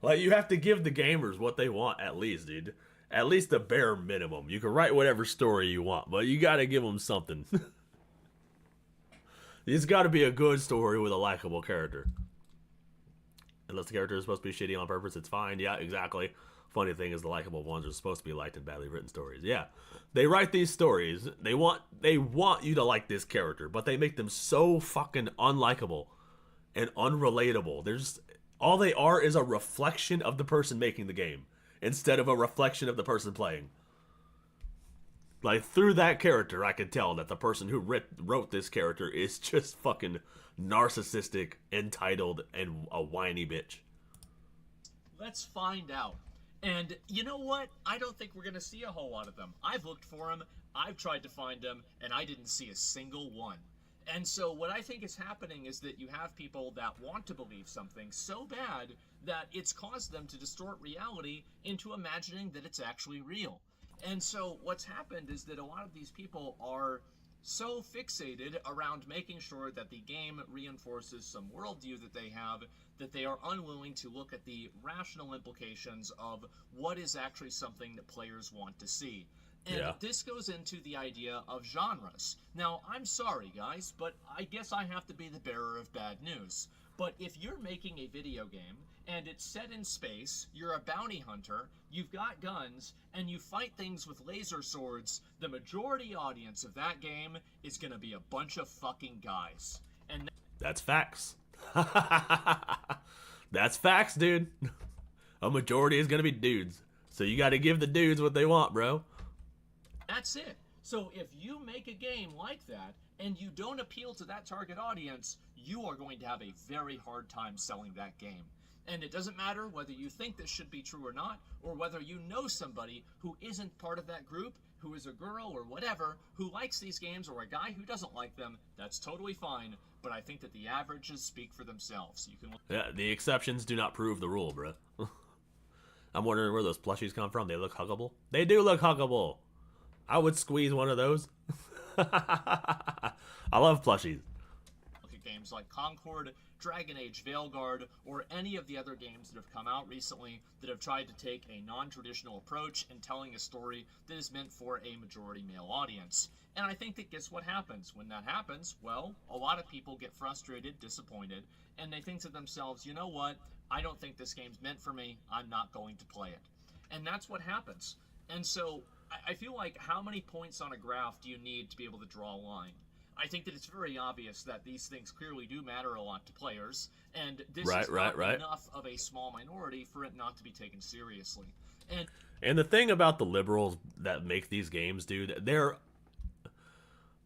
Like, you have to give the gamers what they want, at least, dude. At least the bare minimum. You can write whatever story you want, but you gotta give them something. It's gotta be a good story with a likable character. Unless the character is supposed to be shitty on purpose, it's fine. Yeah, exactly. Funny thing is, the likable ones are supposed to be liked in badly written stories. Yeah. They write these stories. They want you to like this character, but they make them so fucking unlikable and unrelatable. All they are is a reflection of the person making the game instead of a reflection of the person playing. Like, through that character, I can tell that the person who wrote this character is just fucking narcissistic, entitled, and a whiny bitch. Let's find out. And you know what? I don't think we're going to see a whole lot of them. I've looked for them, I've tried to find them, and I didn't see a single one. And so what I think is happening is that you have people that want to believe something so bad that it's caused them to distort reality into imagining that it's actually real. And so what's happened is that a lot of these people are so fixated around making sure that the game reinforces some worldview that they have that they are unwilling to look at the rational implications of what is actually something that players want to see. And this goes into the idea of genres. Now, I'm sorry, guys, but I guess I have to be the bearer of bad news. But if you're making a video game, and it's set in space, you're a bounty hunter, you've got guns, and you fight things with laser swords, the majority audience of that game is gonna be a bunch of fucking guys. And that's facts. That's facts, dude. A majority is gonna be dudes. So you gotta give the dudes what they want, bro. That's it. So if you make a game like that and you don't appeal to that target audience, you are going to have a very hard time selling that game. And it doesn't matter whether you think this should be true or not, or whether you know somebody who isn't part of that group, who is a girl or whatever, who likes these games, or a guy who doesn't like them. That's totally fine, but I think that the averages speak for themselves. You can... Yeah, the exceptions do not prove the rule, bro. I'm wondering where those plushies come from. They look huggable. They do look huggable. I would squeeze one of those. I love plushies. Look at games like Concord Dragon Age Veilguard, or any of the other games that have come out recently that have tried to take a non-traditional approach in telling a story that is meant for a majority male audience. And I think that guess what happens? When that happens, well, a lot of people get frustrated, disappointed, and they think to themselves, you know what? I don't think this game's meant for me. I'm not going to play it. And that's what happens. And so I feel like, how many points on a graph do you need to be able to draw a line? I think that it's very obvious that these things clearly do matter a lot to players, and this is not enough of a small minority for it not to be taken seriously. And the thing about the liberals that make these games, dude, they're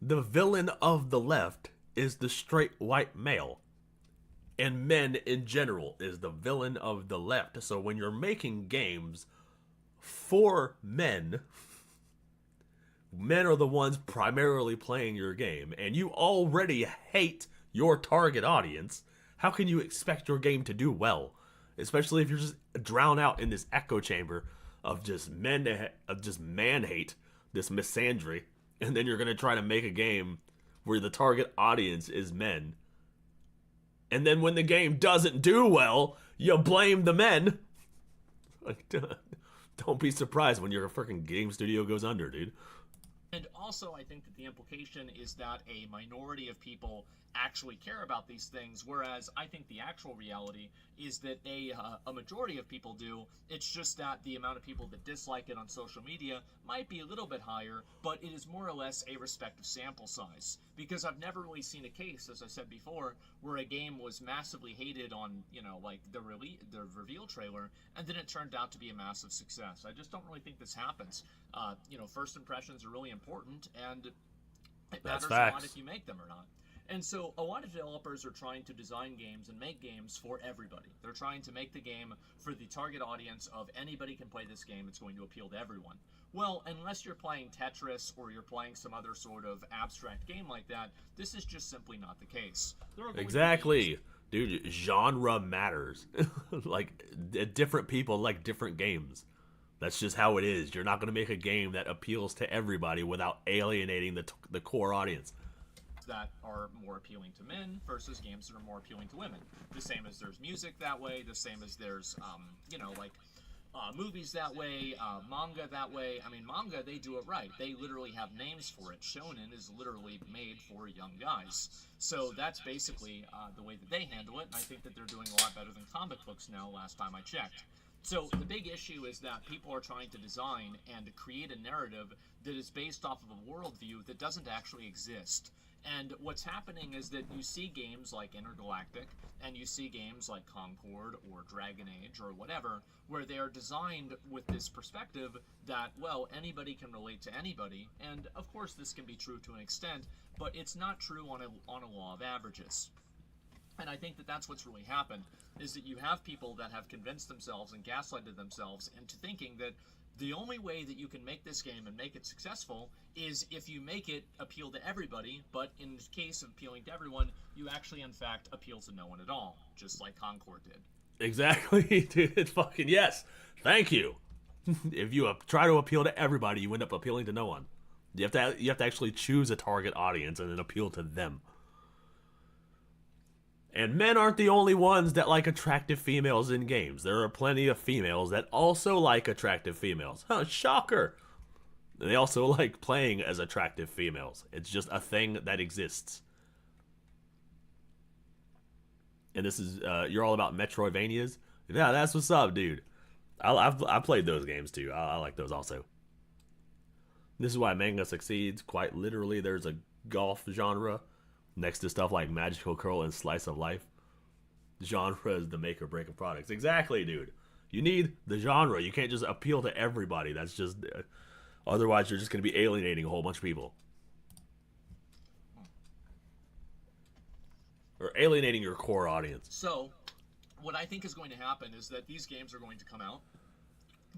the villain of the left is the straight white male. And men in general is the villain of the left. So when you're making games for men, men are the ones primarily playing your game, and you already hate your target audience. How can you expect your game to do well? Especially if you're just drowned out in this echo chamber of just man hate, this misandry, and then you're going to try to make a game where the target audience is men. And then when the game doesn't do well, you blame the men. Like, don't be surprised when your freaking game studio goes under, dude. And also, I think that the implication is that a minority of people actually care about these things, whereas I think the actual reality is that a majority of people do. It's just that the amount of people that dislike it on social media might be a little bit higher, but it is more or less a respective sample size. Because I've never really seen a case, as I said before, where a game was massively hated on, you know, like the reveal trailer, and then it turned out to be a massive success. I just don't really think this happens. You know, first impressions are really important, and it matters a lot if you make them or not. And so a lot of developers are trying to design games and make games for everybody. They're trying to make the game for the target audience of anybody can play this game. It's going to appeal to everyone. Well, unless you're playing Tetris or you're playing some other sort of abstract game like that, this is just simply not the case. Exactly. Dude, genre matters. Like, different people like different games. That's just how it is. You're not going to make a game that appeals to everybody without alienating the core audience. That are more appealing to men versus games that are more appealing to women. The same as there's music that way, the same as there's, you know, like movies that way, manga that way. I mean, manga, they do it right. They literally have names for it. Shonen is literally made for young guys. So that's basically the way that they handle it, and I think that they're doing a lot better than comic books now, last time I checked. So the big issue is that people are trying to design and create a narrative that is based off of a worldview that doesn't actually exist. And what's happening is that you see games like Intergalactic, and you see games like Concord or Dragon Age or whatever, where they are designed with this perspective that, well, anybody can relate to anybody, and of course this can be true to an extent, but it's not true on a law of averages. And I think that that's what's really happened, is that you have people that have convinced themselves and gaslighted themselves into thinking that the only way that you can make this game and make it successful is if you make it appeal to everybody, but in the case of appealing to everyone, you actually, in fact, appeal to no one at all, just like Concord did. Exactly, dude. Fucking yes. Thank you. If you try to appeal to everybody, you end up appealing to no one. You have to actually choose a target audience and then appeal to them. And men aren't the only ones that like attractive females in games. There are plenty of females that also like attractive females. Huh, shocker. They also like playing as attractive females. It's just a thing that exists. And this is, you're all about Metroidvanias? Yeah, that's what's up, dude. I've played those games too. I like those also. This is why manga succeeds. Quite literally, there's a golf genre next to stuff like Magical Girl and Slice of Life. Genre is the make or break of products. Exactly, dude. You need the genre. You can't just appeal to everybody. That's just... otherwise, you're just going to be alienating a whole bunch of people. Or alienating your core audience. So, what I think is going to happen is that these games are going to come out.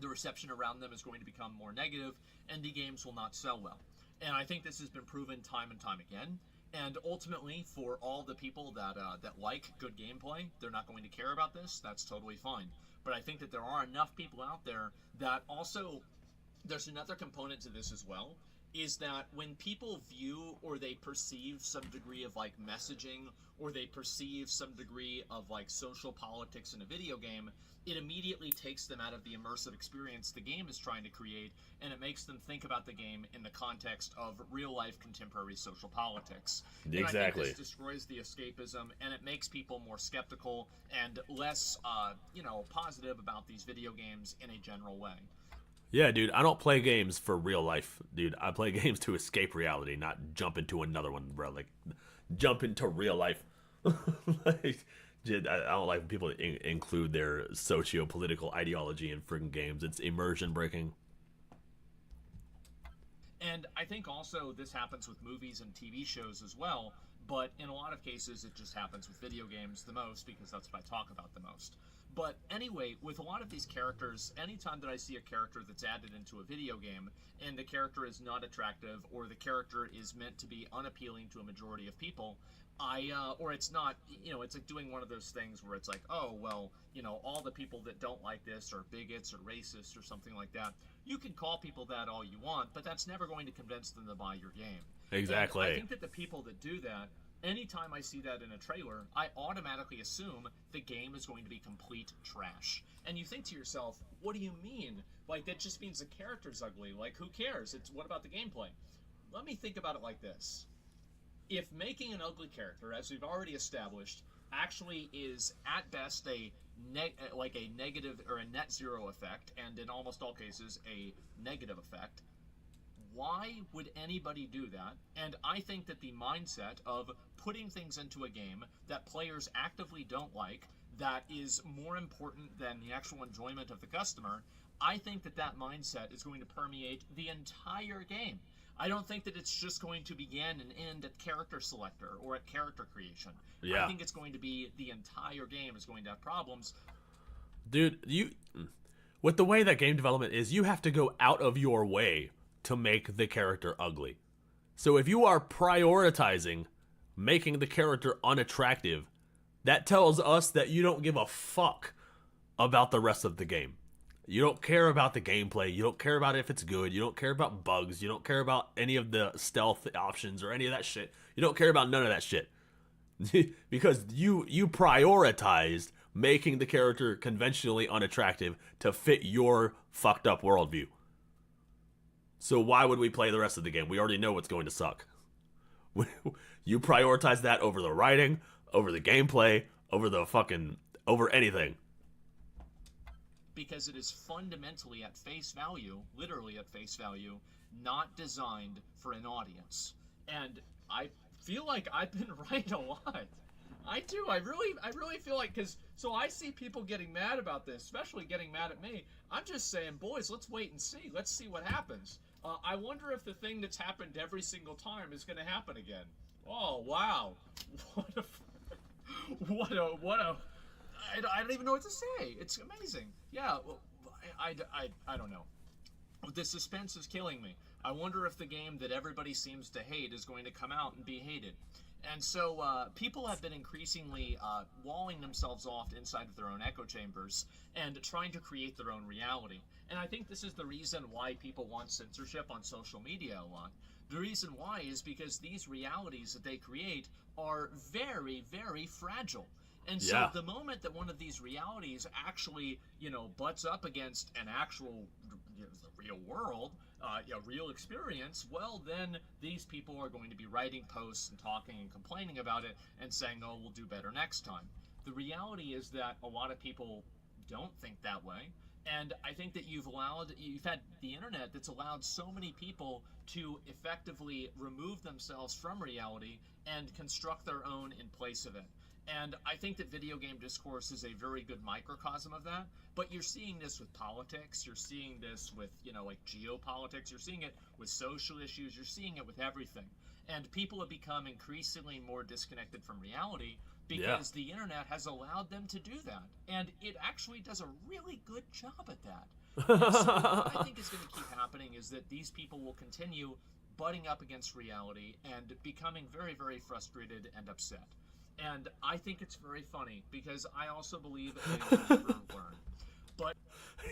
The reception around them is going to become more negative. Indie games will not sell well. And I think this has been proven time and time again. And ultimately, for all the people that like good gameplay, they're not going to care about this. That's totally fine. But I think that there are enough people out there that also... There's another component to this as well, is that when people view or they perceive some degree of like messaging or they perceive some degree of like social politics in a video game, it immediately takes them out of the immersive experience the game is trying to create, and it makes them think about the game in the context of real-life contemporary social politics. Exactly. And I think this destroys the escapism, and it makes people more skeptical and less, positive about these video games in a general way. Yeah, dude, I don't play games for real life, dude. I play games to escape reality, not jump into another one, bro. Like, jump into real life. Like, I don't like when people include their socio-political ideology in friggin' games. It's immersion breaking. And I think also this happens with movies and TV shows as well, but in a lot of cases it just happens with video games the most because that's what I talk about the most. But anyway, with a lot of these characters, anytime that I see a character that's added into a video game and the character is not attractive or the character is meant to be unappealing to a majority of people, or it's not, it's like doing one of those things where it's like, oh, well, all the people that don't like this are bigots or racist or something like that. You can call people that all you want, but that's never going to convince them to buy your game. Exactly. And I think that the people that do that, anytime I see that in a trailer, I automatically assume the game is going to be complete trash. And you think to yourself, what do you mean? Like, that just means the character's ugly. Like, who cares? What about the gameplay? Let me think about it like this. If making an ugly character, as we've already established, actually is at best a negative or a net zero effect, and in almost all cases a negative effect, why would anybody do that? And I think that the mindset of putting things into a game that players actively don't like, that is more important than the actual enjoyment of the customer, I think that that mindset is going to permeate the entire game. I don't think that it's just going to begin and end at character selector or at character creation. Yeah. I think it's going to be the entire game is going to have problems. Dude, with the way that game development is, you have to go out of your way to make the character ugly. So if you are prioritizing making the character unattractive, that tells us that you don't give a fuck about the rest of the game. You don't care about the gameplay. You don't care about if it's good. You don't care about bugs. You don't care about any of the stealth options or any of that shit. You don't care about none of that shit. Because you prioritized making the character conventionally unattractive to fit your fucked up worldview. So why would we play the rest of the game? We already know what's going to suck. You prioritize that over the writing, over the gameplay, over anything. Because it is fundamentally at face value, literally at face value, not designed for an audience. And I feel like I've been right a lot. I do. I really feel like, so I see people getting mad about this, especially getting mad at me. I'm just saying, boys, let's wait and see. Let's see what happens. I wonder if the thing that's happened every single time is going to happen again. Oh, wow. What a I don't even know what to say. It's amazing. Yeah, well, I don't know. The suspense is killing me. I wonder if the game that everybody seems to hate is going to come out and be hated. And so people have been increasingly walling themselves off inside of their own echo chambers and trying to create their own reality. And I think this is the reason why people want censorship on social media a lot. The reason why is because these realities that they create are very, very fragile. And so the moment that one of these realities actually, butts up against an actual the real world, a real experience, well, then these people are going to be writing posts and talking and complaining about it and saying, oh, we'll do better next time. The reality is that a lot of people don't think that way. And I think that you've had the internet that's allowed so many people to effectively remove themselves from reality and construct their own in place of it. And I think that video game discourse is a very good microcosm of that. But you're seeing this with politics. You're seeing this with, like geopolitics. You're seeing it with social issues. You're seeing it with everything. And people have become increasingly more disconnected from reality because the internet has allowed them to do that. And it actually does a really good job at that. And so what I think is going to keep happening is that these people will continue butting up against reality and becoming very, very frustrated and upset. And I think it's very funny because I also believe they will never learn. But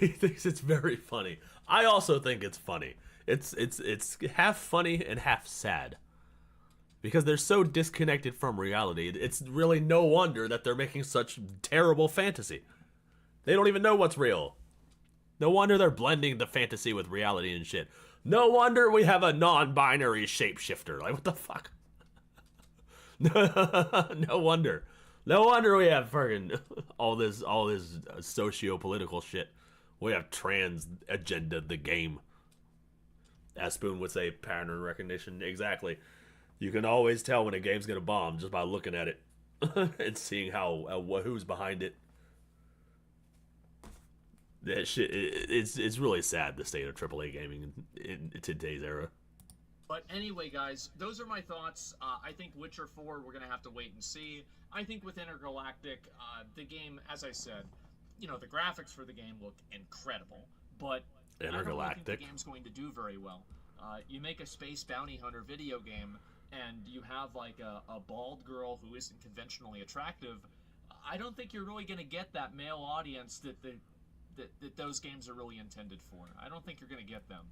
he thinks it's very funny. I also think it's funny. It's half funny and half sad. Because they're so disconnected from reality. It's really no wonder that they're making such terrible fantasy. They don't even know what's real. No wonder they're blending the fantasy with reality and shit. No wonder we have a non-binary shapeshifter. Like, what the fuck? No wonder. No wonder we have fucking all this socio-political shit. We have trans agenda, the game. As Spoon would say, pattern recognition. Exactly. You can always tell when a game's gonna bomb just by looking at it and seeing who's behind it. That shit, it's really sad, the state of AAA gaming in today's era. But anyway, guys, those are my thoughts. I think Witcher 4, we're going to have to wait and see. I think with Intergalactic, the game, as I said, you know, the graphics for the game look incredible. But I don't really think the game's going to do very well. You make a space bounty hunter video game, and you have like a bald girl who isn't conventionally attractive. I don't think you're really going to get that male audience that those games are really intended for. I don't think you're going to get them.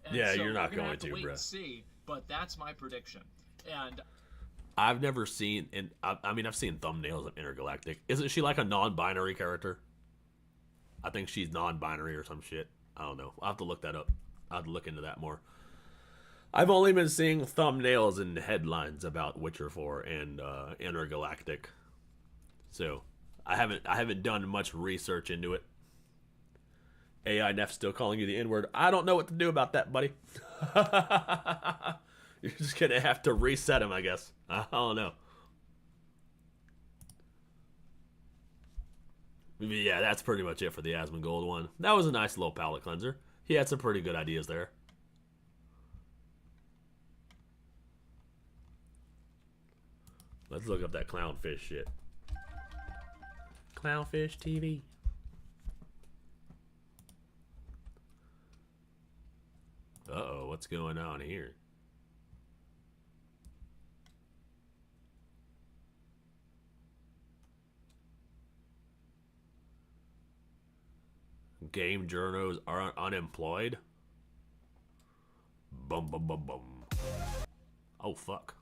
And yeah, so you're not going have to to, wait bro. And see, but that's my prediction. And I've never seen, and I mean, I've seen thumbnails of Intergalactic. Isn't she like a non-binary character? I think she's non-binary or some shit. I don't know. I'll have to look that up. I'll have to look into that more. I've only been seeing thumbnails and headlines about Witcher 4 and Intergalactic. So I haven't done much research into it. AI Neff still calling you the N-word. I don't know what to do about that, buddy. You're just gonna have to reset him, I guess. I don't know. Yeah, that's pretty much it for the Asmongold one. That was a nice little palate cleanser. He had some pretty good ideas there. Let's look up that clownfish shit. Clownfish TV. Uh-oh, what's going on here? Game journos are unemployed? Bum bum bum bum. Oh, fuck.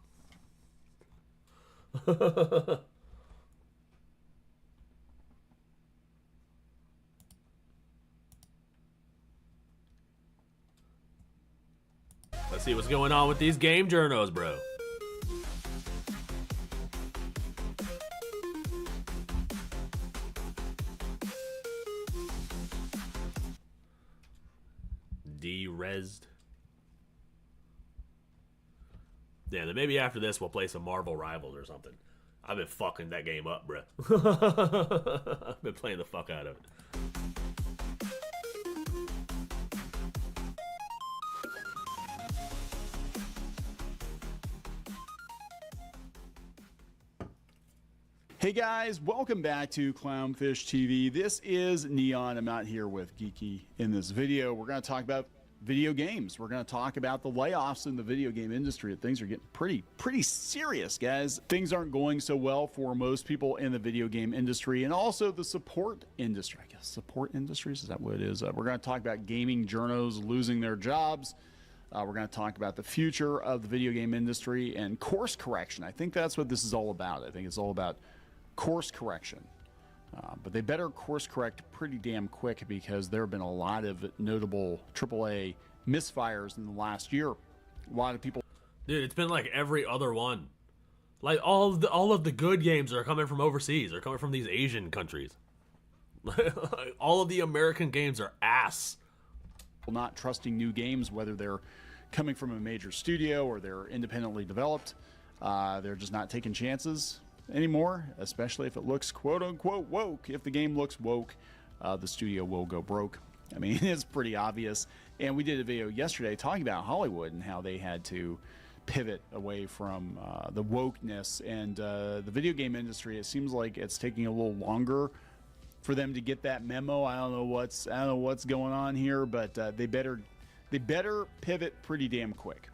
Let's see what's going on with these game journos, bro. Derezzed. Yeah, then maybe after this we'll play some Marvel Rivals or something. I've been fucking that game up, bro. I've been playing the fuck out of it. Hey guys, welcome back to Clownfish TV. This is Neon. I'm out here with Geeky. In this video, we're going to talk about video games. We're going to talk about the layoffs in the video game industry. Things are getting pretty serious, guys. Things aren't going so well for most people in the video game industry and also the support industry. I guess support industries, is that what it is? We're going to talk about gaming journos losing their jobs. We're going to talk about the future of the video game industry and course correction. I think that's what this is all about. I think it's all about course correction. But they better course correct pretty damn quick because there have been a lot of notable AAA misfires in the last year. A lot of people... Dude, it's been like every other one. Like all of the good games are coming from overseas. They're coming from these Asian countries. All of the American games are ass. Not trusting new games, whether they're coming from a major studio or they're independently developed. They're just not taking chances anymore, especially if it looks quote-unquote woke. If the game looks woke, the studio will go broke. I mean, it's pretty obvious. And we did a video yesterday talking about Hollywood and how they had to pivot away from the wokeness. And the video game industry, it seems like it's taking a little longer for them to get that memo. I don't know what's going on here, but they better pivot pretty damn quick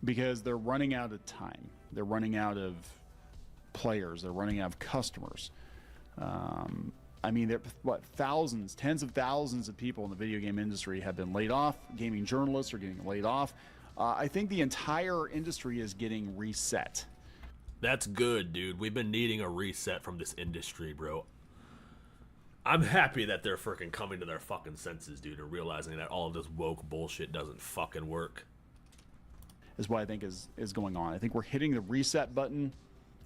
because they're running out of time. They're running out of players. They're running out of customers. I mean, thousands, tens of thousands of people in the video game industry have been laid off. Gaming journalists are getting laid off. I think the entire industry is getting reset. That's good, dude. We've been needing a reset from this industry, bro. I'm happy that they're freaking coming to their fucking senses, dude, and realizing that all of this woke bullshit doesn't fucking work. Is what I think is going on. I think we're hitting the reset button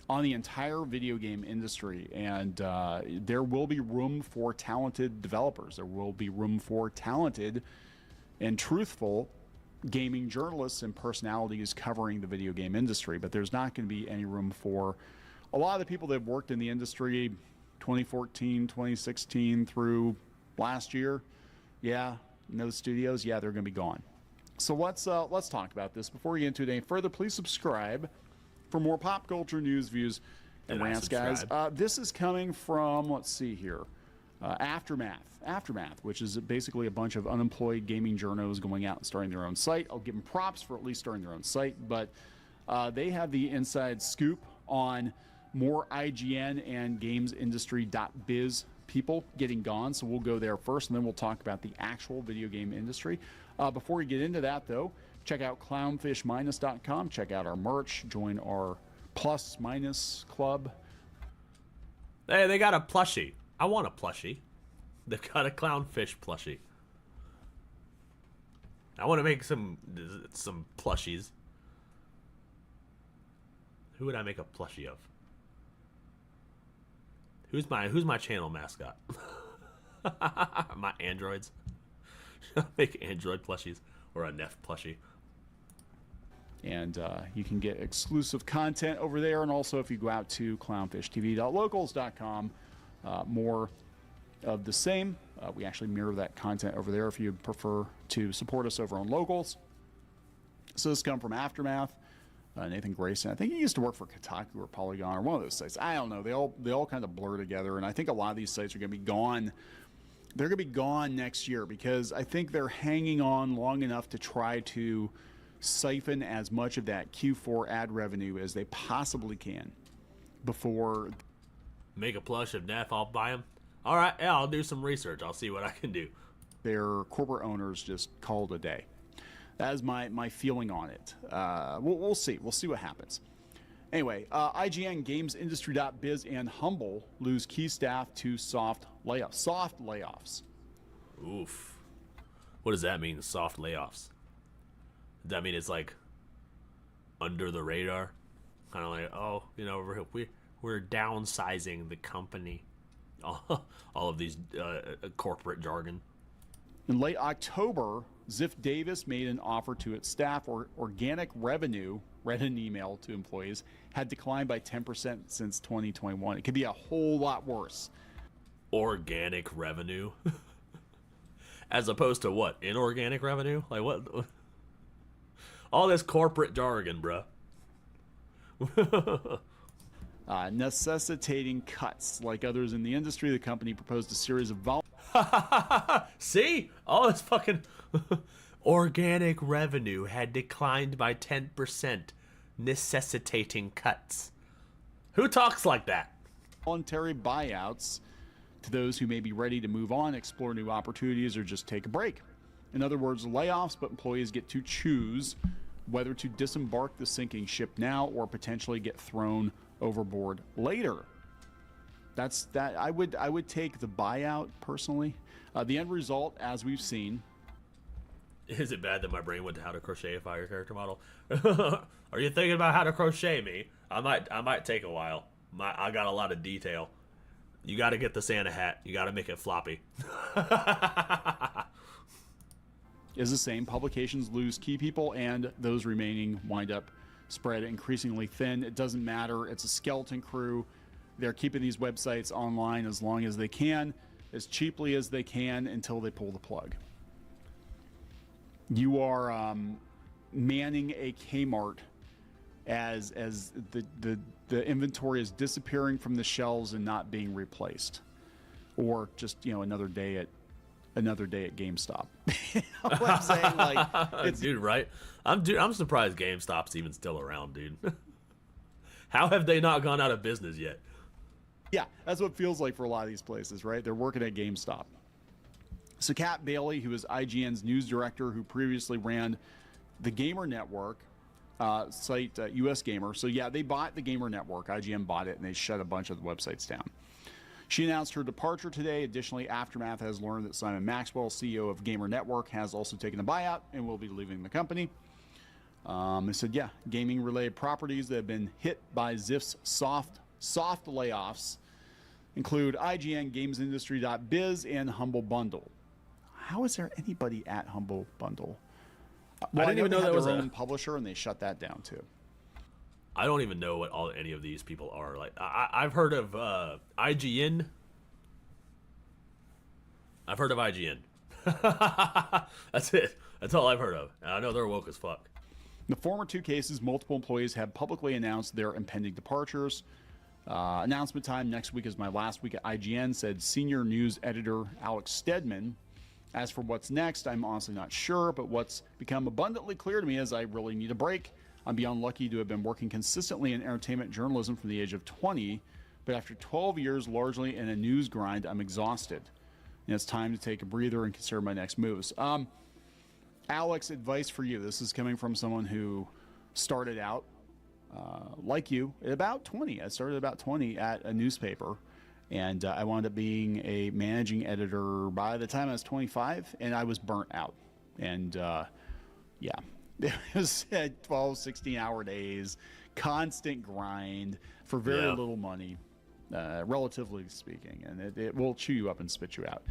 on the entire video game industry, and there will be room for talented developers. There will be room for talented and truthful gaming journalists and personalities covering the video game industry, but there's not going to be any room for a lot of the people that have worked in the industry 2014, 2016 through last year. Yeah, no studios. Yeah, they're going to be gone. So let's talk about this. Before we get into it any further, please subscribe for more pop culture news, views, and rants, guys. This is coming from, let's see here, Aftermath, which is basically a bunch of unemployed gaming journos going out and starting their own site. I'll give them props for at least starting their own site, but they have the inside scoop on more IGN and gamesindustry.biz people getting gone, so we'll go there first, and then we'll talk about the actual video game industry. Before we get into that, though, check out clownfishminus.com. Check out our merch. Join our plus minus club. Hey, they got a plushie. I want a plushie. They've got a clownfish plushie. I want to make some plushies. Who would I make a plushie of? Who's my channel mascot? My androids. Should I make android plushies or a Neff plushie? And you can get exclusive content over there. And also, if you go out to clownfishtv.locals.com, more of the same. We actually mirror that content over there if you prefer to support us over on Locals. So this comes from Aftermath. Nathan Grayson. I think he used to work for Kotaku or Polygon or one of those sites. I don't know. They all kind of blur together. And I think a lot of these sites are going to be gone. They're going to be gone next year because I think they're hanging on long enough to try to siphon as much of that Q4 ad revenue as they possibly can before. Make a plush of Neff, I'll buy them. All right, yeah, I'll do some research. I'll see what I can do. Their corporate owners just called a day. That is my feeling on it. We'll see. We'll see what happens. Anyway, IGN, GamesIndustry.biz, and Humble lose key staff to soft layoffs. Soft layoffs. Oof. What does that mean, soft layoffs? Does that mean it's like under the radar? Kind of like, oh, you know, we're downsizing the company. All of these corporate jargon. In late October, Ziff Davis made an offer to its staff. Organic revenue, read an email to employees, had declined by 10% since 2021. It could be a whole lot worse. Organic revenue? As opposed to what? Inorganic revenue? Like what? All this corporate jargon, bruh. Necessitating cuts. Like others in the industry, the company proposed a series of See? All this fucking organic revenue had declined by 10%, necessitating cuts. Who talks like that? Voluntary buyouts to those who may be ready to move on, explore new opportunities, or just take a break. In other words, layoffs, but employees get to choose whether to disembark the sinking ship now or potentially get thrown overboard later. That's that. I would take the buyout personally. The end result, as we've seen. Is it bad that my brain went to how to crochet a fire character model? Are you thinking about how to crochet me? I might take a while. I got a lot of detail. You got to get the Santa hat. You got to make it floppy. Is the same. Publications lose key people, and those remaining wind up spread increasingly thin. It doesn't matter. It's a skeleton crew. They're keeping these websites online as long as they can, as cheaply as they can, until they pull the plug. You are manning a Kmart as the inventory is disappearing from the shelves and not being replaced, or just another day at GameStop. You know what I'm saying? Like, it's, dude, right? I'm surprised GameStop's even still around, dude. How have they not gone out of business yet? Yeah, that's what it feels like for a lot of these places, right? They're working at GameStop. So Kat Bailey, who is IGN's news director, who previously ran the Gamer Network site, US Gamer. So yeah, they bought the Gamer Network. IGN bought it, and they shut a bunch of the websites down. She announced her departure today. Additionally, Aftermath has learned that Simon Maxwell, CEO of Gamer Network, has also taken a buyout and will be leaving the company. They said, yeah, gaming-related properties that have been hit by Ziff's soft layoffs include IGN, GamesIndustry.biz, and Humble Bundle. How is there anybody at Humble Bundle? Well, I didn't even know that was their own publisher, and they shut that down too. I don't even know what any of these people are. Like I've heard of IGN. I've heard of IGN. That's it. That's all I've heard of. And I know they're woke as fuck. In the former two cases, multiple employees have publicly announced their impending departures. Announcement time next week is my last week at IGN, said senior news editor Alex Stedman. As for what's next, I'm honestly not sure, but what's become abundantly clear to me is I really need a break. I'm beyond lucky to have been working consistently in entertainment journalism from the age of 20, but after 12 years largely in a news grind, I'm exhausted. And it's time to take a breather and consider my next moves. Alex, advice for you. This is coming from someone who started out like you at about 20. I started about 20 at a newspaper, and I wound up being a managing editor by the time I was 25, and I was burnt out. And yeah. It was 12, 16-hour days, constant grind for very little money, relatively speaking, and it will chew you up and spit you out.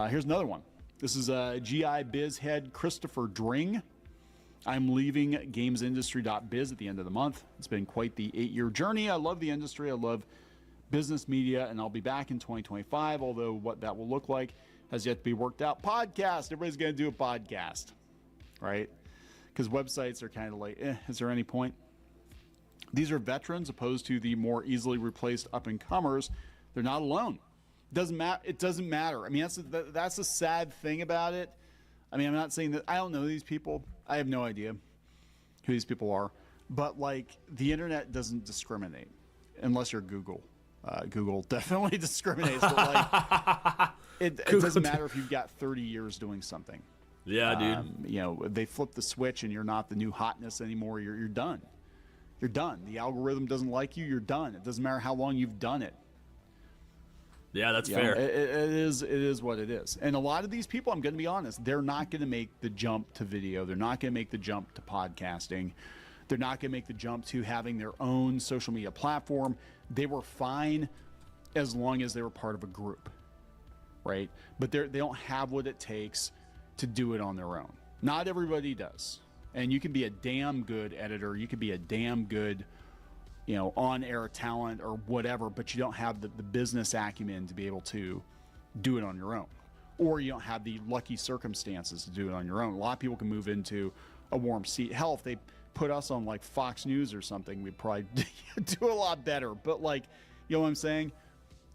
Here's another one. This is GI Biz head Christopher Dring. I'm leaving GamesIndustry.biz at the end of the month. It's been quite the 8-year journey. I love the industry. I love business media, and I'll be back in 2025, although what that will look like has yet to be worked out. Podcast. Everybody's going to do a podcast, right? Because websites are kind of like, is there any point? These are veterans opposed to the more easily replaced up-and-comers. They're not alone. It doesn't matter. I mean, that's the sad thing about it. I mean, I'm not saying that I don't know these people. I have no idea who these people are. But, like, the internet doesn't discriminate unless you're Google. Google definitely discriminates. But, like, it doesn't matter if you've got 30 years doing something. Yeah, dude. You know, they flip the switch and you're not the new hotness anymore. You're done. You're done. The algorithm doesn't like you. You're done. It doesn't matter how long you've done it. Yeah, that's fair. It is what it is. And a lot of these people, I'm going to be honest, they're not going to make the jump to video. They're not going to make the jump to podcasting. They're not going to make the jump to having their own social media platform. They were fine as long as they were part of a group, right? But they don't have what it takes to do it on their own. Not everybody does. And you can be a damn good editor. You can be a damn good, you know, on-air talent or whatever, but you don't have the business acumen to be able to do it on your own. Or you don't have the lucky circumstances to do it on your own. A lot of people can move into a warm seat. Hell, if they put us on like Fox News or something, we'd probably do a lot better. But like, you know what I'm saying?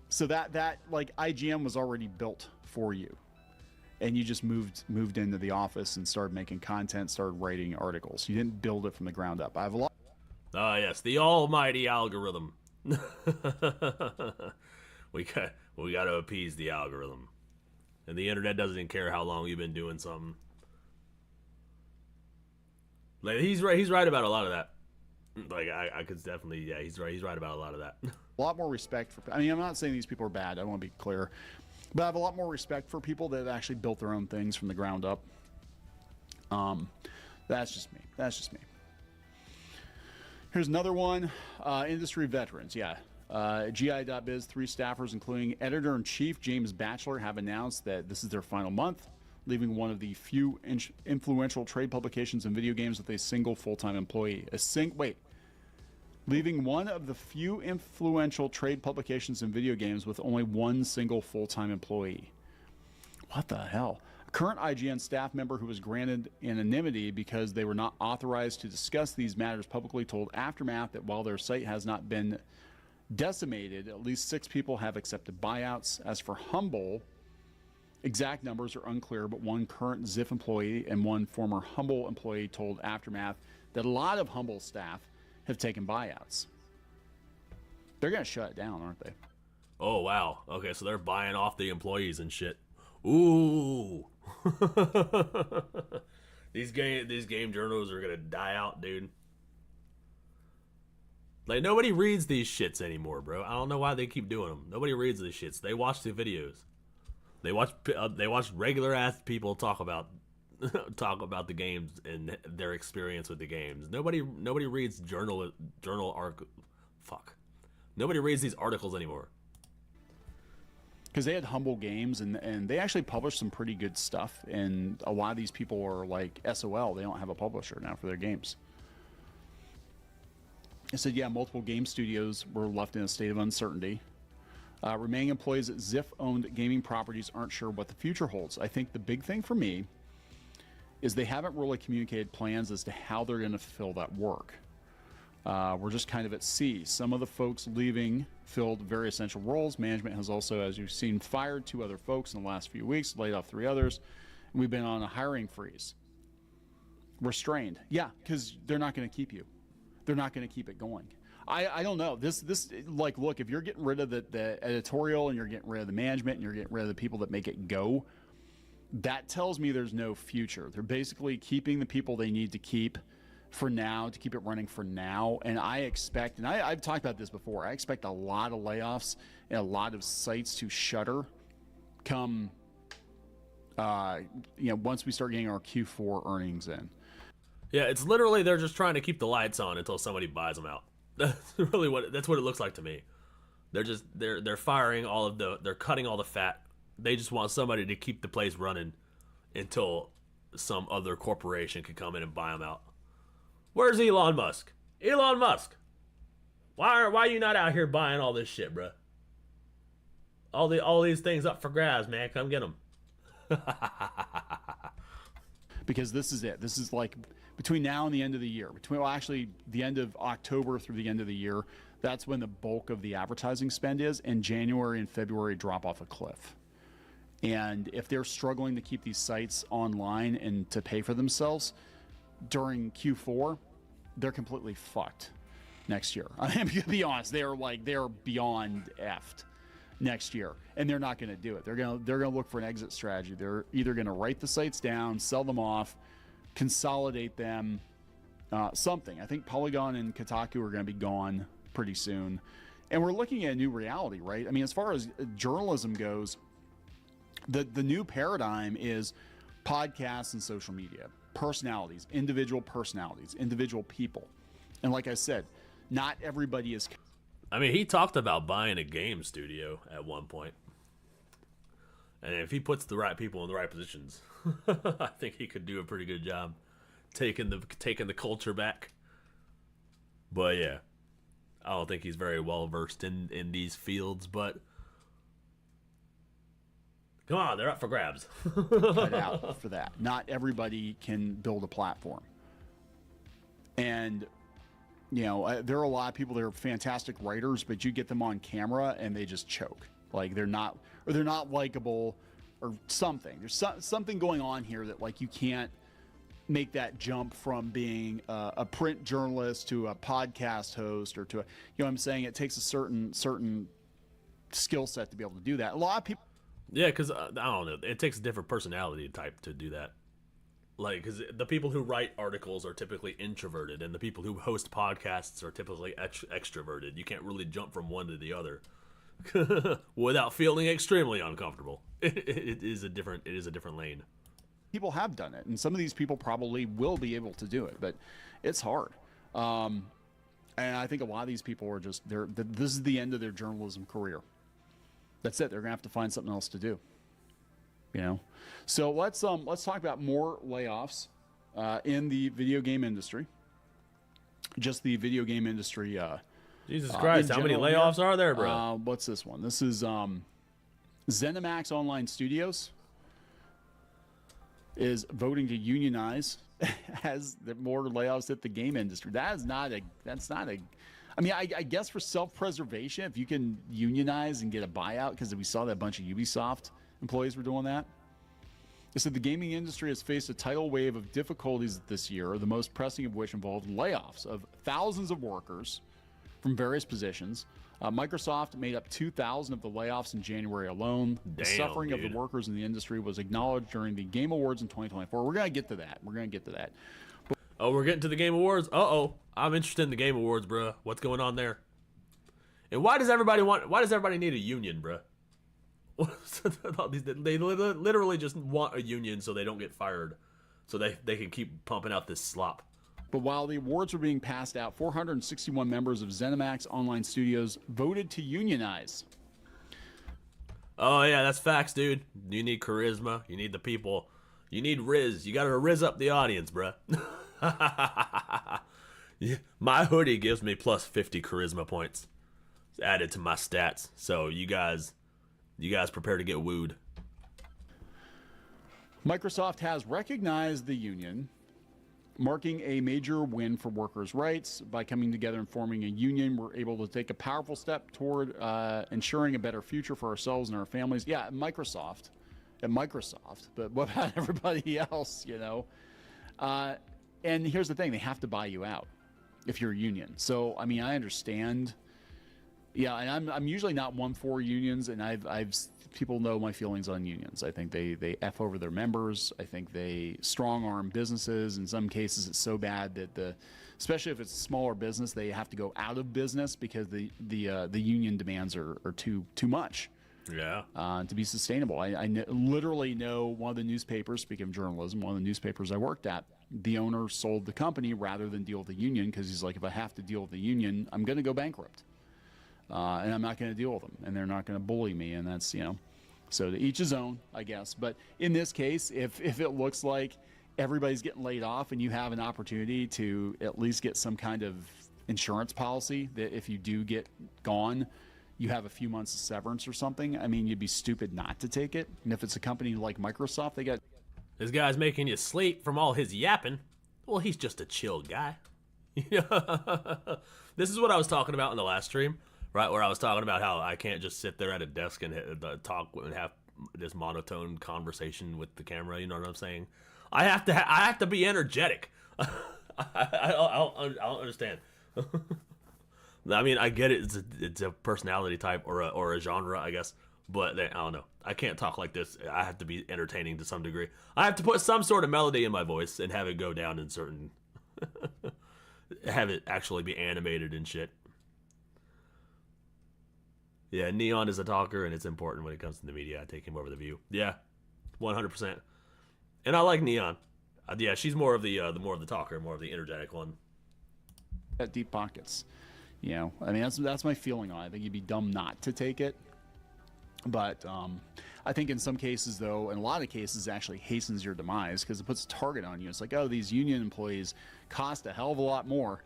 So that like IGN was already built for you. And you just moved into the office and started making content, started writing articles. You didn't build it from the ground up. I have a lot. Ah, yes, the almighty algorithm. we got to appease the algorithm, and the internet doesn't care how long you've been doing something. Like he's right about a lot of that. Like I could definitely, yeah, he's right about a lot of that. A lot more respect for. I mean, I'm not saying these people are bad. I want to be clear. But I have a lot more respect for people that have actually built their own things from the ground up. That's just me. Here's another one. Industry veterans. Yeah. GI.biz, 3 staffers, including editor-in-chief James Batchelor, have announced that this is their final month, leaving one of the few influential trade publications in video games with a single full-time employee. Leaving one of the few influential trade publications in video games with only one single full-time employee. What the hell? A current IGN staff member who was granted anonymity because they were not authorized to discuss these matters publicly told Aftermath that while their site has not been decimated, at least 6 people have accepted buyouts. As for Humble, exact numbers are unclear, but one current Ziff employee and one former Humble employee told Aftermath that a lot of Humble staff have taken buyouts. They're going to shut it down, aren't they? Oh, wow. Okay, so they're buying off the employees and shit. Ooh. These game journals are gonna die out, dude. Like, nobody reads these shits anymore, bro. I don't know why they keep doing them. Nobody reads these shits. They watch the videos. They watch regular ass people talk about the games and their experience with the games. Nobody reads Nobody reads these articles anymore. Because they had Humble Games, and they actually published some pretty good stuff. And a lot of these people are like SOL. They don't have a publisher now for their games. It said, yeah, multiple game studios were left in a state of uncertainty. Remaining employees at Ziff-owned gaming properties aren't sure what the future holds. I think the big thing for me is they haven't really communicated plans as to how they're going to fulfill that work. We're just kind of at sea. Some of the folks leaving filled very essential roles. Management has also, as you've seen, fired 2 other folks in the last few weeks, laid off 3 others, and we've been on a hiring freeze. We're strained. Yeah, because they're not going to keep you. They're not going to keep it going. I don't know. This like, look, if you're getting rid of the editorial and you're getting rid of the management and you're getting rid of the people that make it go, that tells me there's no future. They're basically keeping the people they need to keep for now, to keep it running for now. And I expect, and I've talked about this before, I expect a lot of layoffs and a lot of sites to shutter come, once we start getting our Q4 earnings in. Yeah, it's literally they're just trying to keep the lights on until somebody buys them out. That's really that's what it looks like to me. They're firing they're cutting all the fat. They just want somebody to keep the place running until some other corporation can come in and buy them out. Where's Elon Musk? Elon Musk, why are you not out here buying all this shit, bro? All these things up for grabs, man. Come get them. Because this is it. This is like between now and the end of the year. Actually, the end of October through the end of the year, that's when the bulk of the advertising spend is, and January and February drop off a cliff. And if they're struggling to keep these sites online and to pay for themselves during Q4, they're completely fucked next year. I'm going to be honest. They're beyond effed next year, and they're not going to do it. They're going to look for an exit strategy. They're either going to write the sites down, sell them off, consolidate them, something. I think Polygon and Kotaku are going to be gone pretty soon, and we're looking at a new reality, right? I mean, as far as journalism goes, the new paradigm is podcasts and social media, personalities, individual people, and like I said, not everybody is. I mean, he talked about buying a game studio at one point. And if he puts the right people in the right positions, I think he could do a pretty good job taking the culture back. But yeah, I don't think he's very well versed in these fields, but come on, they're up for grabs. Cut out for that. Not everybody can build a platform. And there are a lot of people that are fantastic writers, but you get them on camera and they just choke. Like they're not likable or something. There's something going on here that like you can't make that jump from being a print journalist to a podcast host or to a, what I'm saying? It takes a certain skill set to be able to do that. A lot of people. Yeah, because I don't know. It takes a different personality type to do that. Like, because the people who write articles are typically introverted, and the people who host podcasts are typically extroverted. You can't really jump from one to the other without feeling extremely uncomfortable. It is a different lane. People have done it, and some of these people probably will be able to do it, but it's hard. And I think a lot of these people are just this is the end of their journalism career. That's it. They're gonna have to find something else to do. So let's talk about more layoffs in the video game industry. Just the video game industry. Jesus Christ, how many layoffs are there, bro? What's this one? This is ZeniMax Online Studios is voting to unionize as the more layoffs hit the game industry. That's not a. I mean, I guess for self-preservation, if you can unionize and get a buyout, because we saw that a bunch of Ubisoft employees were doing that. They said the gaming industry has faced a tidal wave of difficulties this year, the most pressing of which involved layoffs of thousands of workers from various positions, Microsoft made up 2,000 of the layoffs in January alone. The Damn, suffering of dude. the workers in the industry was acknowledged during the Game Awards in 2024. We're going to get to that. Oh, we're getting to the Game Awards? Uh-oh. I'm interested in the Game Awards, bruh. What's going on there? And why does everybody need a union, bruh? They literally just want a union so they don't get fired. So they can keep pumping out this slop. But while the awards were being passed out, 461 members of ZeniMax Online Studios voted to unionize. Oh, yeah, that's facts, dude. You need charisma. You need the people. You need Riz. You got to Riz up the audience, bruh. Yeah, my hoodie gives me plus 50 charisma points. It's added to my stats. So you guys prepare to get wooed. Microsoft has recognized the union, marking a major win for workers' rights. By coming together and forming a union, we're able to take a powerful step toward ensuring a better future for ourselves and our families. Yeah, at Microsoft, but what about everybody else, you know? And here's the thing, they have to buy you out if you're a union. So, I mean, I understand. Yeah, and I'm usually not one for unions, and I've people know my feelings on unions. I think they F over their members. I think they strong arm businesses. In some cases, it's so bad that especially if it's a smaller business, they have to go out of business because the union demands are too much. Yeah. To be sustainable. I literally know one of the newspapers, speaking of journalism, one of the newspapers I worked at, the owner sold the company rather than deal with the union because he's like, if I have to deal with the union, I'm going to go bankrupt. And I'm not going to deal with them, and they're not going to bully me, and that's, you know, so to each his own, I guess. But in this case, if it looks like everybody's getting laid off and you have an opportunity to at least get some kind of insurance policy that if you do get gone, you have a few months of severance or something, I mean, you'd be stupid not to take it. And if it's a company like Microsoft, they got... This guy's making you sleep from all his yapping. Well, he's just a chill guy. This is what I was talking about in the last stream. Right, where I was talking about how I can't just sit there at a desk and talk and have this monotone conversation with the camera. You know what I'm saying? I have to be energetic. I don't understand. I mean, I get it. It's a personality type or a genre, I guess. But I don't know. I can't talk like this. I have to be entertaining to some degree. I have to put some sort of melody in my voice and have it go down in certain. Have it actually be animated and shit. Yeah, Neon is a talker, and it's important when it comes to the media. I take him over the view. Yeah, 100%. And I like Neon. Yeah, she's more of the talker, more of the energetic one. At deep pockets, you know. I mean, that's my feeling on it. I think you'd be dumb not to take it. But I think in some cases, though, in a lot of cases, it actually hastens your demise because it puts a target on you. It's like, oh, these union employees cost a hell of a lot more.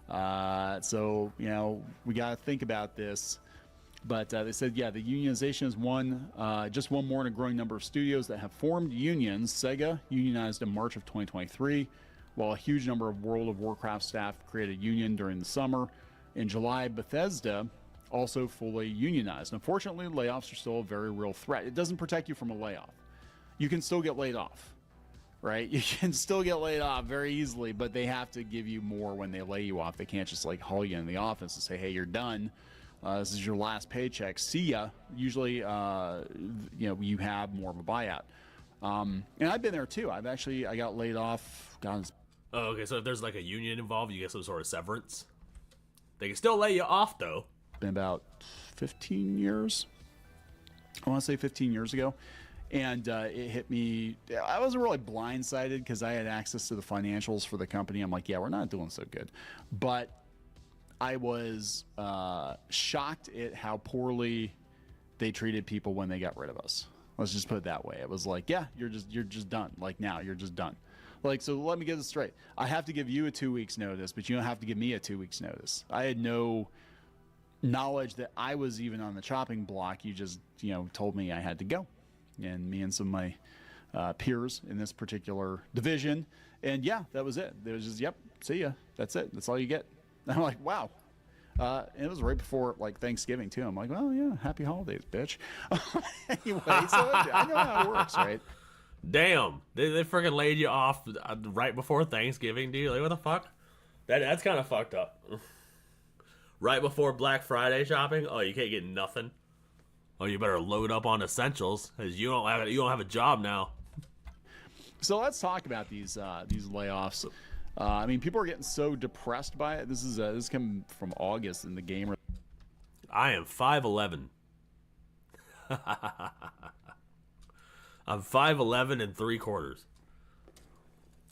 So, you know, we got to think about this. But they said, yeah, the unionization is just one more in a growing number of studios that have formed unions. Sega unionized in March of 2023, while a huge number of World of Warcraft staff created a union during the summer. In July, Bethesda also fully unionized. Unfortunately, layoffs are still a very real threat. It doesn't protect you from a layoff. You can still get laid off, right? You can still get laid off very easily, but they have to give you more when they lay you off. They can't just like haul you in the office and say, hey, you're done. This is your last paycheck. See ya. Usually, you know, you have more of a buyout. And I've been there too. I got laid off. Oh, okay. So if there's like a union involved, you get some sort of severance. They can still lay you off though. Been about 15 years. I want to say 15 years ago. And it hit me. I wasn't really blindsided because I had access to the financials for the company. I'm like, yeah, we're not doing so good. But I was shocked at how poorly they treated people when they got rid of us. Let's just put it that way. It was like, yeah, you're just done. Like now, you're just done. Like, so let me get this straight. I have to give you a 2 weeks notice, but you don't have to give me a 2 weeks notice. I had no knowledge that I was even on the chopping block. You just, you know, told me I had to go. And me and some of my peers in this particular division. And yeah, that was it. It was just, yep, see ya. That's it. That's all you get. And I'm like, wow. And it was right before like Thanksgiving too. I'm like, well, yeah, happy holidays, bitch. Anyway, so I know how it works, right? Damn, they freaking laid you off right before Thanksgiving, dude. Like, what the fuck? That's kind of fucked up. Right before Black Friday shopping? Oh, you can't get nothing. Oh, you better load up on essentials, because you don't have a job now. So let's talk about these layoffs. I mean, people are getting so depressed by it. This is coming from August in the gamer. I am 5'11". I'm 5'11 and 3/4.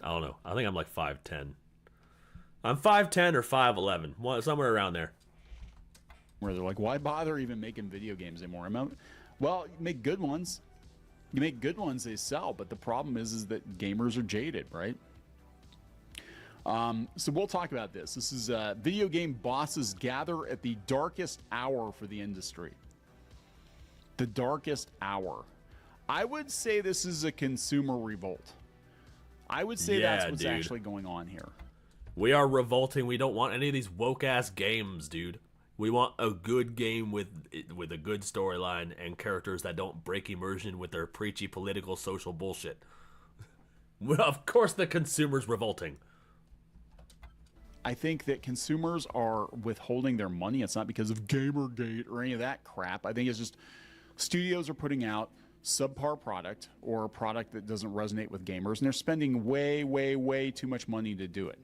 I don't know. I think I'm like 5'10". I'm 5'10 or 5'11", somewhere around there. Where they're like, why bother even making video games anymore? Well, you make good ones. You make good ones, they sell. But the problem is that gamers are jaded, right? So we'll talk about this. This is video game bosses gather at the darkest hour for the industry. The darkest hour. I would say this is a consumer revolt. I would say that's what's actually going on here. We are revolting. We don't want any of these woke-ass games, dude. We want a good game with a good storyline and characters that don't break immersion with their preachy political social bullshit. Well, of course the consumer's revolting. I think that consumers are withholding their money. It's not because of Gamergate or any of that crap. I think it's just studios are putting out subpar product or a product that doesn't resonate with gamers, and they're spending way, way, way too much money to do it.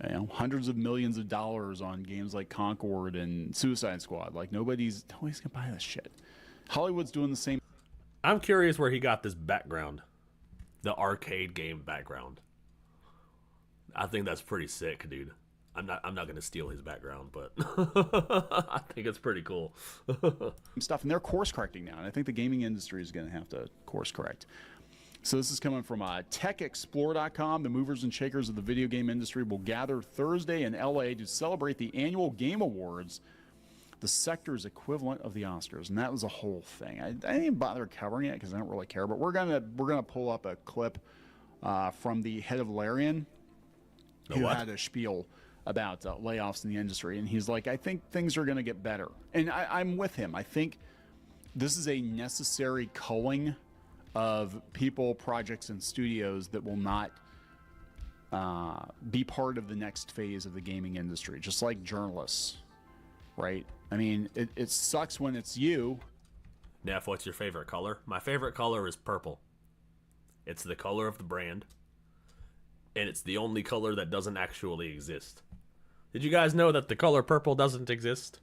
You know, hundreds of millions of dollars on games like Concord and Suicide Squad. Like nobody's gonna buy this shit. Hollywood's doing the same. I'm curious where he got this background, the arcade game background. I think that's pretty sick, dude. I'm not gonna steal his background, but I think it's pretty cool. Stuff, and they're course correcting now, and I think the gaming industry is gonna have to course correct. So this is coming from TechExplore.com. The movers and shakers of the video game industry will gather Thursday in LA to celebrate the annual Game Awards, the sector's equivalent of the Oscars, and that was a whole thing. I didn't even bother covering it because I don't really care. But we're gonna pull up a clip from the head of Larian, who had a spiel about layoffs in the industry, and he's like, I think things are gonna get better, and I'm with him. I think this is a necessary culling of people, projects, and studios that will not be part of the next phase of the gaming industry, just like journalists, right? I mean, it sucks when it's you. Neff, what's your favorite color? My favorite color is purple. It's the color of the brand, and it's the only color that doesn't actually exist. Did you guys know that the color purple doesn't exist?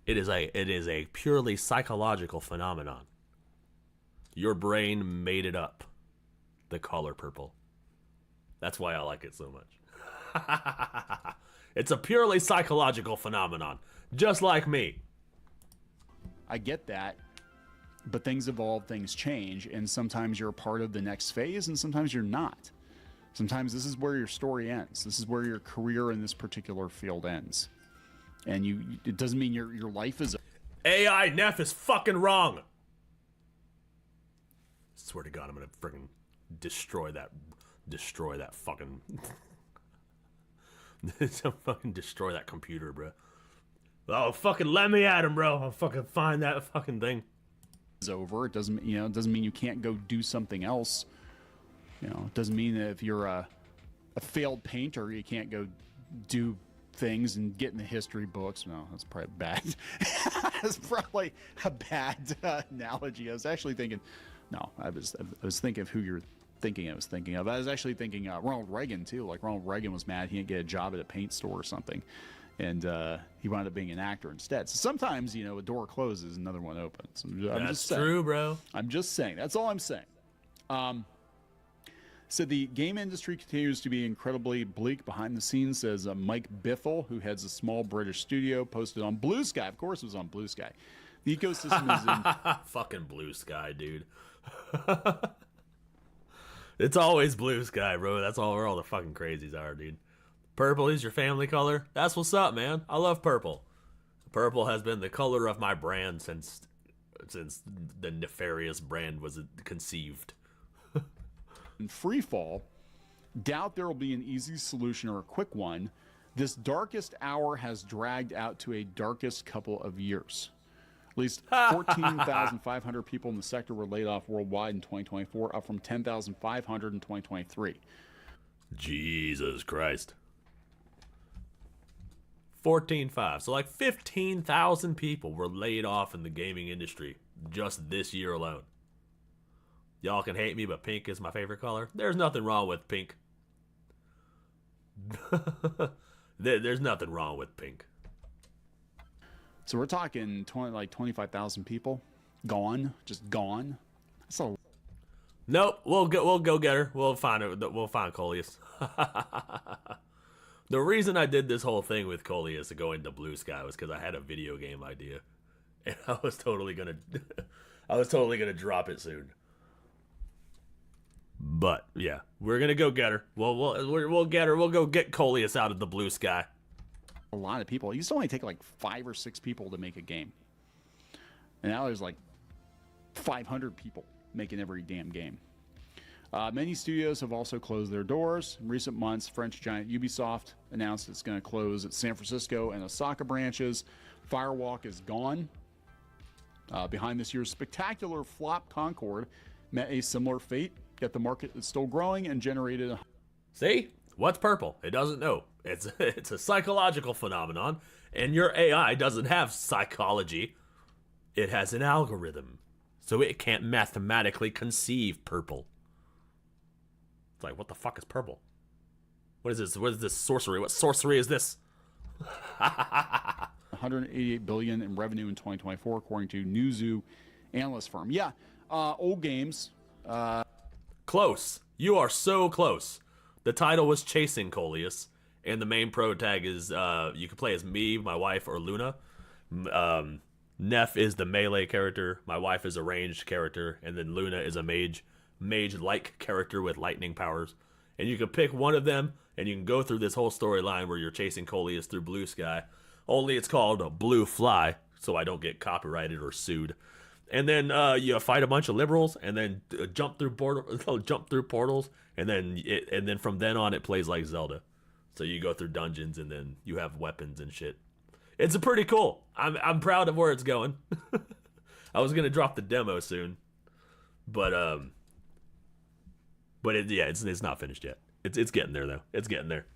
It is a purely psychological phenomenon. Your brain made it up. The color purple. That's why I like it so much. It's a purely psychological phenomenon. Just like me. I get that. But things evolve, things change, and sometimes you're a part of the next phase, and sometimes you're not. Sometimes this is where your story ends. This is where your career in this particular field ends. And it doesn't mean your life is... AI Neff is fucking wrong. Swear to God, I'm gonna freaking destroy that fucking fucking destroy that computer, bro. Oh, fucking let me at him, bro. I'll fucking find that fucking thing. It's over. It doesn't mean you can't go do something else. You know, it doesn't mean that if you're a failed painter, you can't go do things and get in the history books. No, that's probably bad. That's probably a bad analogy. I was actually thinking. No, I was thinking of who you're thinking I was thinking of. I was actually thinking Ronald Reagan, too. Like, Ronald Reagan was mad he didn't get a job at a paint store or something. And he wound up being an actor instead. So sometimes, you know, a door closes, another one opens. That's true, bro. I'm just saying. That's all I'm saying. So the game industry continues to be incredibly bleak behind the scenes, says Mike Bithell, who heads a small British studio, posted on Blue Sky. Of course it was on Blue Sky. The ecosystem is in... Fucking Blue Sky, dude. It's always Blue Sky, bro. That's all where all the fucking crazies are, dude. Purple is your family color? That's what's up, man. I love purple. Purple has been the color of my brand since the nefarious brand was conceived. In Freefall, doubt there will be an easy solution or a quick one. This darkest hour has dragged out to a darkest couple of years. At least 14,500 people in the sector were laid off worldwide in 2024, up from 10,500 in 2023. Jesus Christ. 14.5. So like 15,000 people were laid off in the gaming industry just this year alone. Y'all can hate me, but pink is my favorite color. There's nothing wrong with pink. There's nothing wrong with pink. So we're talking 25,000 people gone, just gone. That's a... Nope, we'll go get her. We'll find her. We'll find Coleus. The reason I did this whole thing with Coleus to go into Blue Sky was because I had a video game idea, and I was totally gonna drop it soon. But yeah, we're gonna go get her. We'll get her. We'll go get Coleus out of the Blue Sky. A lot of people. It used to only take like 5 or 6 people to make a game, and now there's like 500 people making every damn game. Many studios have also closed their doors. In recent months, French giant Ubisoft announced it's going to close its San Francisco and Osaka branches. Firewalk is gone. Behind this year's spectacular flop, Concord met a similar fate, yet the market is still growing and generated... See? What's purple? It doesn't know. It's a psychological phenomenon, and your AI doesn't have psychology. It has an algorithm, so it can't mathematically conceive purple. It's like, what the fuck is purple? What is this? What is this sorcery? What sorcery is this? $188 billion in revenue in 2024, according to Newzoo analyst firm. Yeah, old games. Close. You are so close. The title was Chasing Coleus, and the main pro tag is you can play as me, my wife, or Luna. Neff is the melee character. My wife is a ranged character, and then Luna is a mage-like character with lightning powers. And you can pick one of them, and you can go through this whole storyline where you're chasing Coleus through Blue Sky. Only it's called Blue Fly, so I don't get copyrighted or sued. And then you fight a bunch of liberals, and then jump through portals, and then from then on it plays like Zelda. So you go through dungeons, and then you have weapons and shit. It's pretty cool. I'm proud of where it's going. I was gonna drop the demo soon, but it's not finished yet. It's getting there though. It's getting there.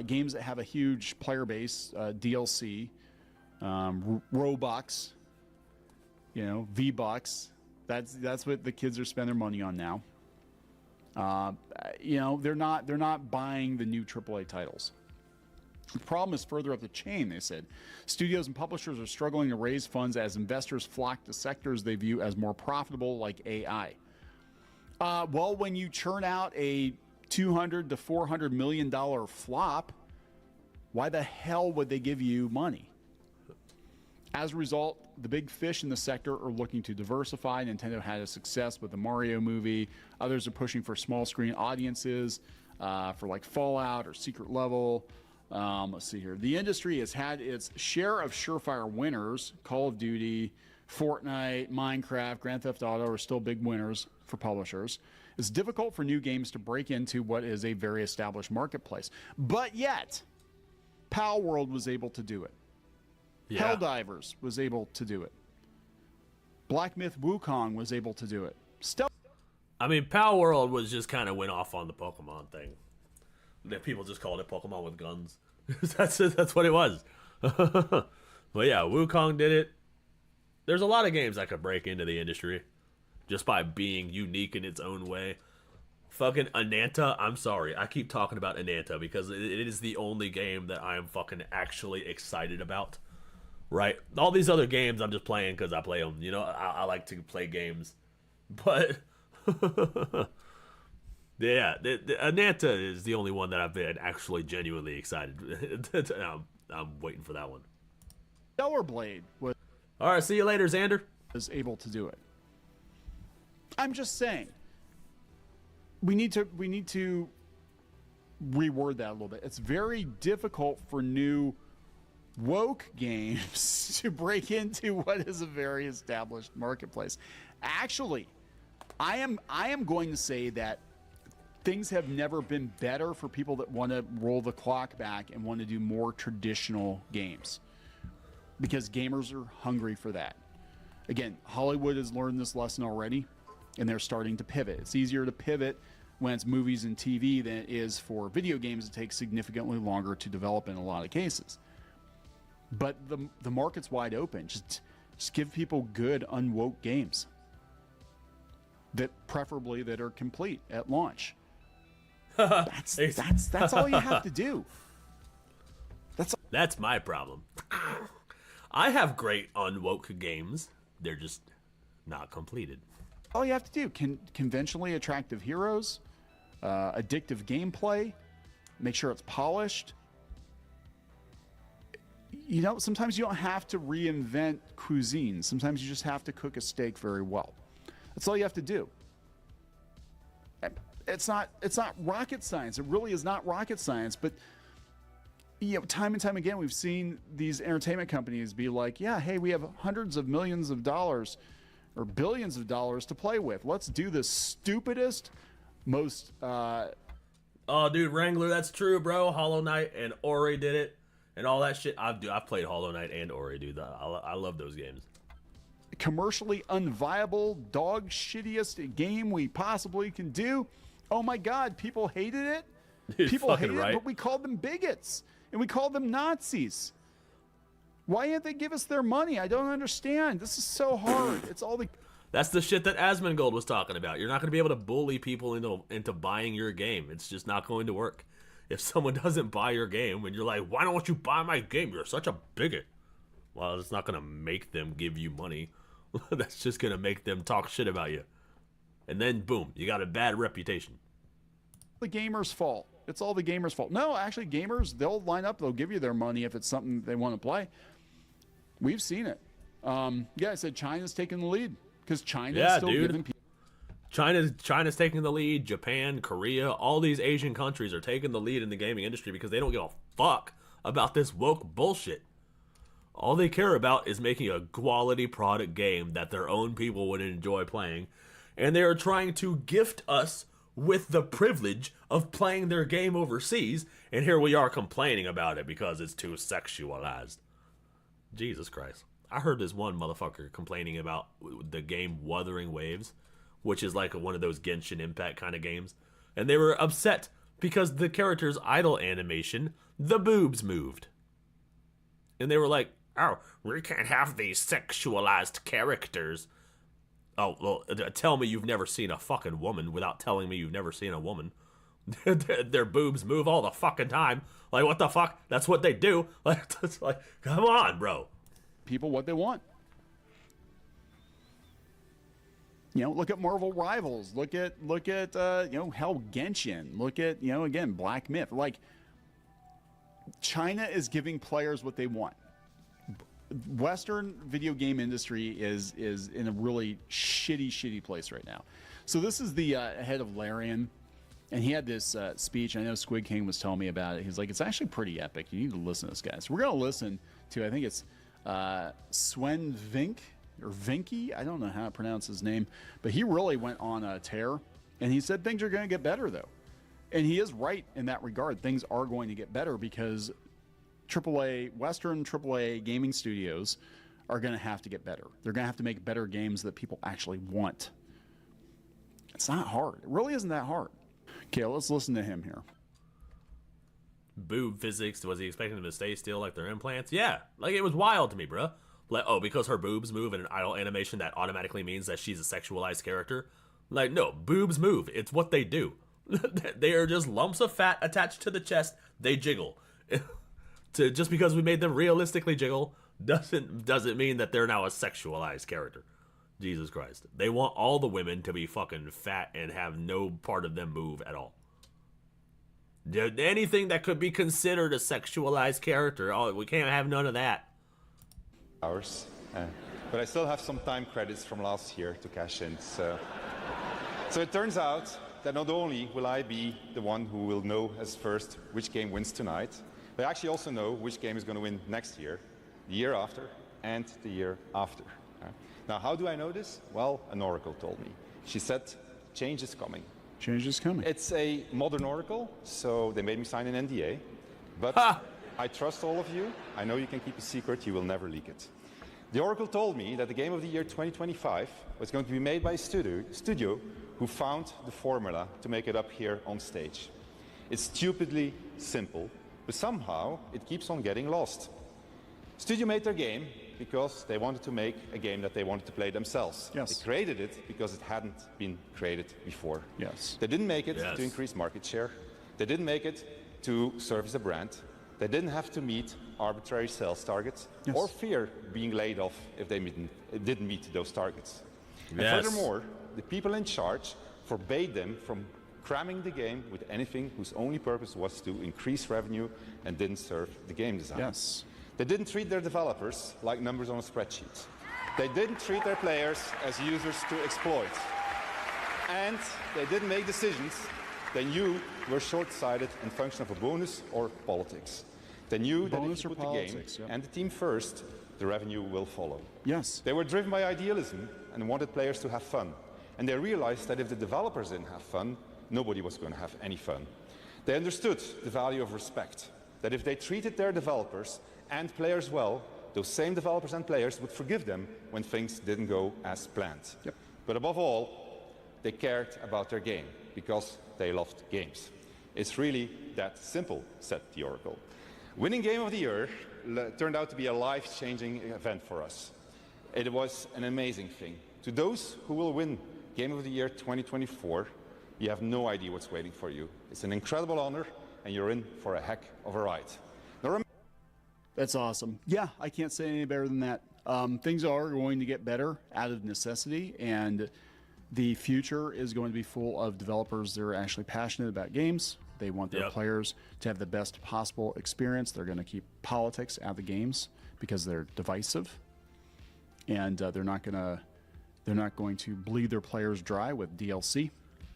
Games that have a huge player base, DLC, Robux, V-Bucks. That's what the kids are spending their money on now. They're not buying the new AAA titles. The problem is further up the chain, they said. Studios and publishers are struggling to raise funds as investors flock to sectors they view as more profitable, like AI. Well, when you churn out a $200 to $400 million flop, why the hell would they give you money? As a result, the big fish in the sector are looking to diversify. Nintendo had a success with the Mario movie. Others are pushing for small screen audiences for like Fallout or Secret Level. Let's see here. The industry has had its share of surefire winners. Call of Duty, Fortnite, Minecraft, Grand Theft Auto are still big winners for publishers. It's difficult for new games to break into what is a very established marketplace. But yet, Pal World was able to do it. Yeah. Helldivers was able to do it. Black Myth Wukong was able to do it. I mean, Pal World was just kind of went off on the Pokemon thing. That people just called it Pokemon with guns. That's what it was. But yeah, Wukong did it. There's a lot of games that could break into the industry just by being unique in its own way. Fucking Ananta, I'm sorry. I keep talking about Ananta because it is the only game that I am fucking actually excited about. Right? All these other games I'm just playing because I play them. I like to play games. But yeah, Ananta is the only one that I've been actually genuinely excited. I'm waiting for that one. Stellar Blade was... All right, see you later, Xander. ...was able to do it. I'm just saying, we need to reword that a little bit. It's very difficult for new woke games to break into what is a very established marketplace. Actually, I am going to say that things have never been better for people that want to roll the clock back and want to do more traditional games, because gamers are hungry for that. Again, Hollywood has learned this lesson already, and they're starting to pivot. It's easier to pivot when it's movies and TV than it is for video games that take significantly longer to develop in a lot of cases. But the market's wide open. Just give people good unwoke games that preferably that are complete at launch. That's all you have to do. That's my problem. I have great unwoke games. They're just not completed. All you have to do, conventionally attractive heroes, addictive gameplay, make sure it's polished. You know, sometimes you don't have to reinvent cuisine. Sometimes you just have to cook a steak very well. That's all you have to do. It's not rocket science. It really is not rocket science. But you know, time and time again, we've seen these entertainment companies be like, "Yeah, hey, we have hundreds of millions of dollars or billions of dollars to play with. Let's do the stupidest, most." Oh, dude, Wrangler, that's true, bro. Hollow Knight and Ori did it, and all that shit. I've played Hollow Knight and Ori, dude. I love those games. Commercially unviable, dog shittiest game we possibly can do. Oh my God, people hated it. Dude, people hated right. it, but we called them bigots and we called them Nazis. Why didn't they give us their money? I don't understand. This is so hard. It's all the. That's the shit that Asmongold was talking about. You're not going to be able to bully people into buying your game. It's just not going to work. If someone doesn't buy your game and you're like, "Why don't you buy my game? You're such a bigot." Well, it's not going to make them give you money. That's just going to make them talk shit about you. And then, boom, you got a bad reputation. The gamer's fault. It's all the gamer's fault. No, actually, gamers, they'll line up. They'll give you their money if it's something they want to play. We've seen it. Yeah, I said China's taking the lead because China's still giving people. China's taking the lead. Japan, Korea, all these Asian countries are taking the lead in the gaming industry because they don't give a fuck about this woke bullshit. All they care about is making a quality product game that their own people would enjoy playing. And they are trying to gift us with the privilege of playing their game overseas. And here we are complaining about it because it's too sexualized. Jesus Christ. I heard this one motherfucker complaining about the game Wuthering Waves, which is like one of those Genshin Impact kind of games. And they were upset because the character's idle animation, the boobs moved. And they were like, "Oh, we can't have these sexualized characters." Oh, well, tell me you've never seen a fucking woman without telling me you've never seen a woman. Their boobs move all the fucking time. Like, what the fuck? That's what they do. Like, it's like, come on, bro. People what they want. You know, look at Marvel Rivals. Look at you know, hell, Genshin. Look at, you know, again, Black Myth. Like, China is giving players what they want. Western video game industry is in a really shitty place right now. So this is the head of Larian, and he had this speech. I know Squid King was telling me about it. He's like, it's actually pretty epic. You need to listen to this guy. So we're going to listen to, I think it's Sven Vink, or Vinky. I don't know how to pronounce his name, but he really went on a tear, and he said things are going to get better, though. And he is right in that regard. Things are going to get better because Western AAA gaming studios are going to have to get better. They're going to have to make better games that people actually want. It's not hard. It really isn't that hard. Okay, let's listen to him here. Boob physics. Was he expecting them to stay still like their implants? Yeah. Like, it was wild to me, bruh. Like, oh, because her boobs move in an idle animation, that automatically means that she's a sexualized character? Like, no, boobs move. It's what they do. They are just lumps of fat attached to the chest. They jiggle. Just because we made them realistically jiggle doesn't mean that they're now a sexualized character. Jesus Christ. They want all the women to be fucking fat and have no part of them move at all. Anything that could be considered a sexualized character, oh, we can't have none of that. Hours, but I still have some time credits from last year to cash in. So it turns out that not only will I be the one who will know as first which game wins tonight, but I actually also know which game is going to win next year, the year after, and the year after. Now, how do I know this? Well, an oracle told me. She said, change is coming. Change is coming. It's a modern oracle, so they made me sign an NDA. But I trust all of you. I know you can keep a secret. You will never leak it. The Oracle told me that the Game of the Year 2025 was going to be made by a studio who found the formula to make it up here on stage. It's stupidly simple, but somehow it keeps on getting lost. Studio made their game because they wanted to make a game that they wanted to play themselves. Yes. They created it because it hadn't been created before. Yes. They didn't make it to increase market share. They didn't make it to service a brand. They didn't have to meet arbitrary sales targets or fear being laid off if they didn't meet those targets. And furthermore, the people in charge forbade them from cramming the game with anything whose only purpose was to increase revenue and didn't serve the game design. Yes. They didn't treat their developers like numbers on a spreadsheet. They didn't treat their players as users to exploit. And they didn't make decisions they knew were short-sighted in function of a bonus or politics. They knew that if you put the game and the team first, the revenue will follow. Yes. They were driven by idealism and wanted players to have fun. And they realized that if the developers didn't have fun, nobody was going to have any fun. They understood the value of respect, that if they treated their developers and players well, those same developers and players would forgive them when things didn't go as planned. Yep. But above all, they cared about their game because they loved games. It's really that simple, said the Oracle. Winning Game of the Year turned out to be a life-changing event for us. It was an amazing thing. To those who will win Game of the Year 2024, you have no idea what's waiting for you. It's an incredible honor, and you're in for a heck of a ride. Now, that's awesome. Yeah, I can't say any better than that. Things are going to get better out of necessity, and the future is going to be full of developers that are actually passionate about games. They want their players to have the best possible experience. They're going to keep politics out of the games because they're divisive, and they're not going to bleed their players dry with DLC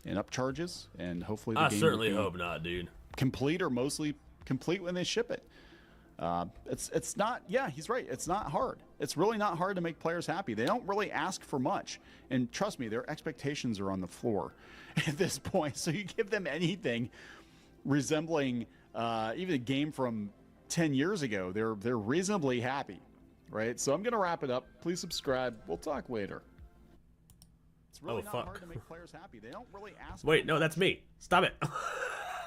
and upcharges. And hopefully, the game certainly will be hope not, dude. Complete or mostly complete when they ship it. It's not. Yeah, he's right. It's not hard. It's really not hard to make players happy. They don't really ask for much, and trust me, their expectations are on the floor at this point. So you give them anything resembling even a game from 10 years ago, they're reasonably happy, right? So I'm gonna wrap it up. Please subscribe. We'll talk later. It's really not hard to make players happy. They don't really ask. Wait, no, that's me. Stop it.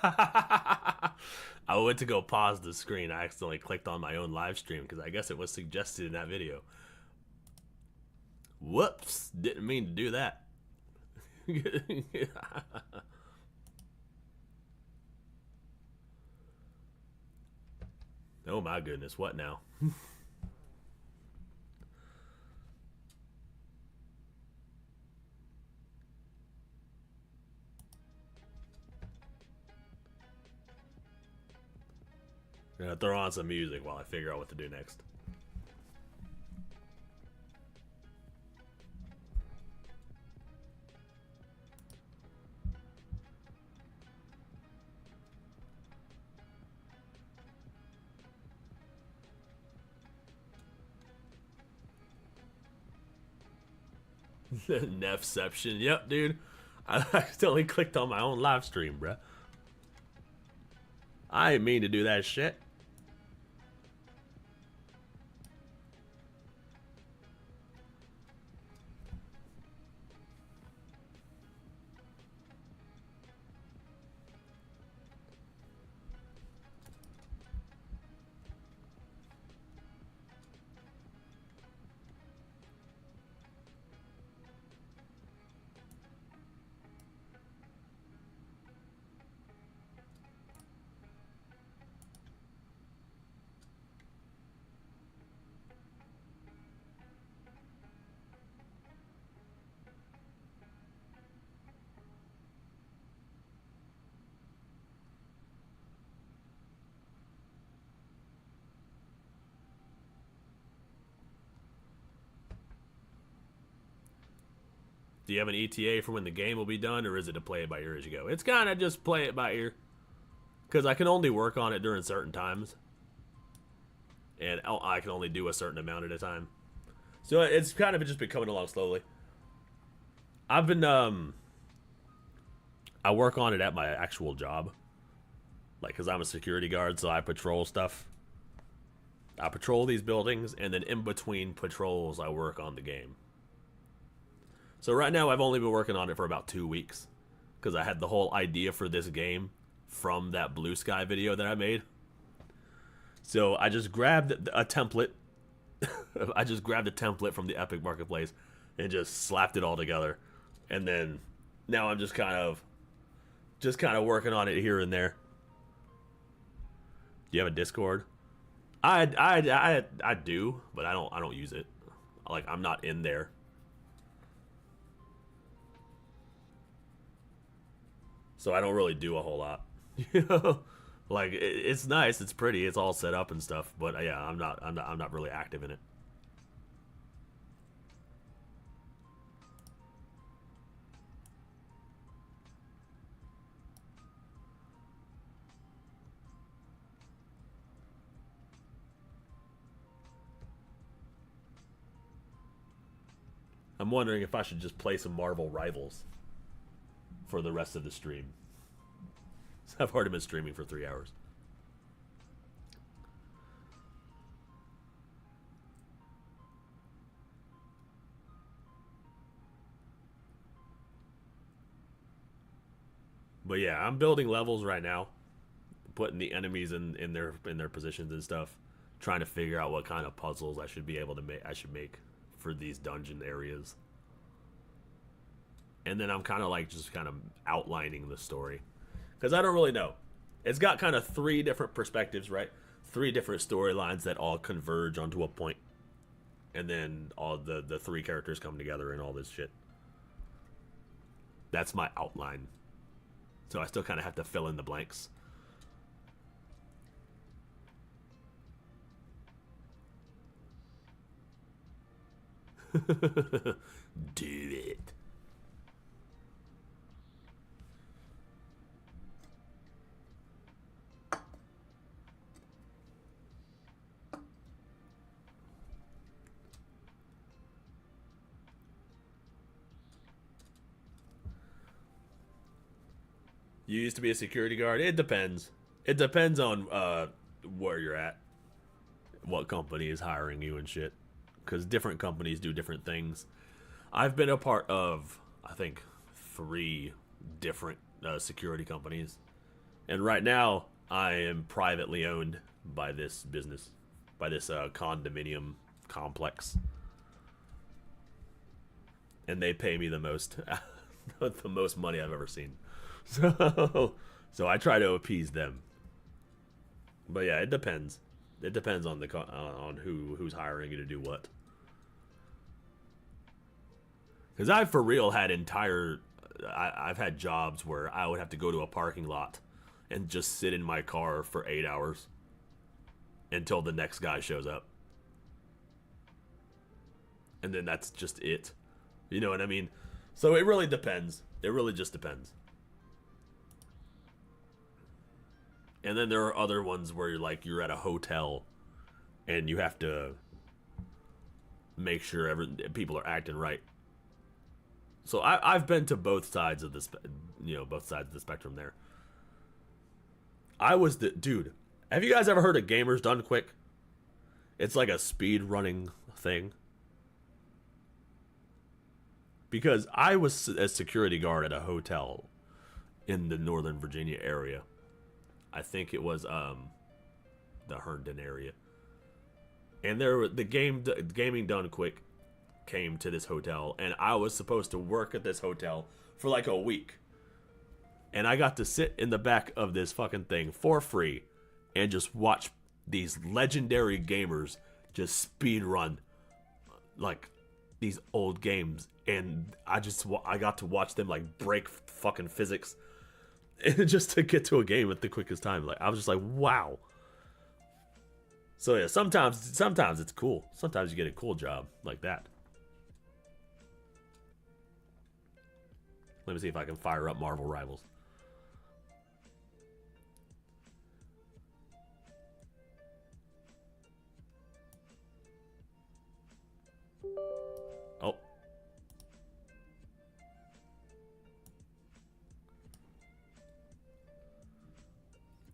I went to go pause the screen. I accidentally clicked on my own live stream because I guess it was suggested in that video. Whoops. Didn't mean to do that. Oh my goodness, what now? I'm gonna throw on some music while I figure out what to do next. Nefception. Yep, dude. I accidentally clicked on my own live stream, bruh. I didn't mean to do that shit. Do you have an ETA for when the game will be done, or is it to play it by ear as you go? It's kind of just play it by ear. Because I can only work on it during certain times. And I can only do a certain amount at a time. So it's kind of just been coming along slowly. I've been, I work on it at my actual job. Like, because I'm a security guard, so I patrol stuff. I patrol these buildings, and then in between patrols, I work on the game. So right now, I've only been working on it for about 2 weeks, because I had the whole idea for this game from that Blue Sky video that I made. So I just grabbed a template. I just grabbed a template from the Epic Marketplace and just slapped it all together. And then now I'm just kind of working on it here and there. Do you have a Discord? I do, but I don't use it. Like, I'm not in there. So I don't really do a whole lot. You know? Like, it's nice, it's pretty, it's all set up and stuff, but yeah, I'm not really active in it. I'm wondering if I should just play some Marvel Rivals for the rest of the stream. I've already been streaming for 3 hours. But yeah, I'm building levels right now, putting the enemies in their positions and stuff, trying to figure out what kind of puzzles I should be able to make for these dungeon areas. And then I'm kind of like just kind of outlining the story. Because I don't really know. It's got kind of 3 different perspectives, right? 3 different storylines that all converge onto a point. And then all the 3 characters come together and all this shit. That's my outline. So I still kind of have to fill in the blanks. Do it. You used to be a security guard? It depends. It depends on where you're at. What company is hiring you and shit. Because different companies do different things. I've been a part of, I think, 3 different security companies. And right now, I am privately owned by this business. By this condominium complex. And they pay me the most, the most money I've ever seen. So I try to appease them. But yeah, it depends. It depends on who's hiring you to do what. Because I've for real had I've had jobs where I would have to go to a parking lot and just sit in my car for 8 hours until the next guy shows up. And then that's just it. You know what I mean? So it really depends. It really just depends. And then there are other ones where you're at a hotel and you have to make sure people are acting right. So I've been to both sides of the spectrum there. Dude, have you guys ever heard of Gamers Done Quick? It's like a speed running thing. Because I was a security guard at a hotel in the Northern Virginia area. I think it was the Herndon area. And Gaming Done Quick came to this hotel, and I was supposed to work at this hotel for like a week. And I got to sit in the back of this fucking thing for free and just watch these legendary gamers just speed run like these old games. And I got to watch them like break fucking physics just to get to a game at the quickest time. Like, I was just like, wow. So yeah, sometimes it's cool. Sometimes you get a cool job like that. Let me see if I can fire up Marvel Rivals. Oh.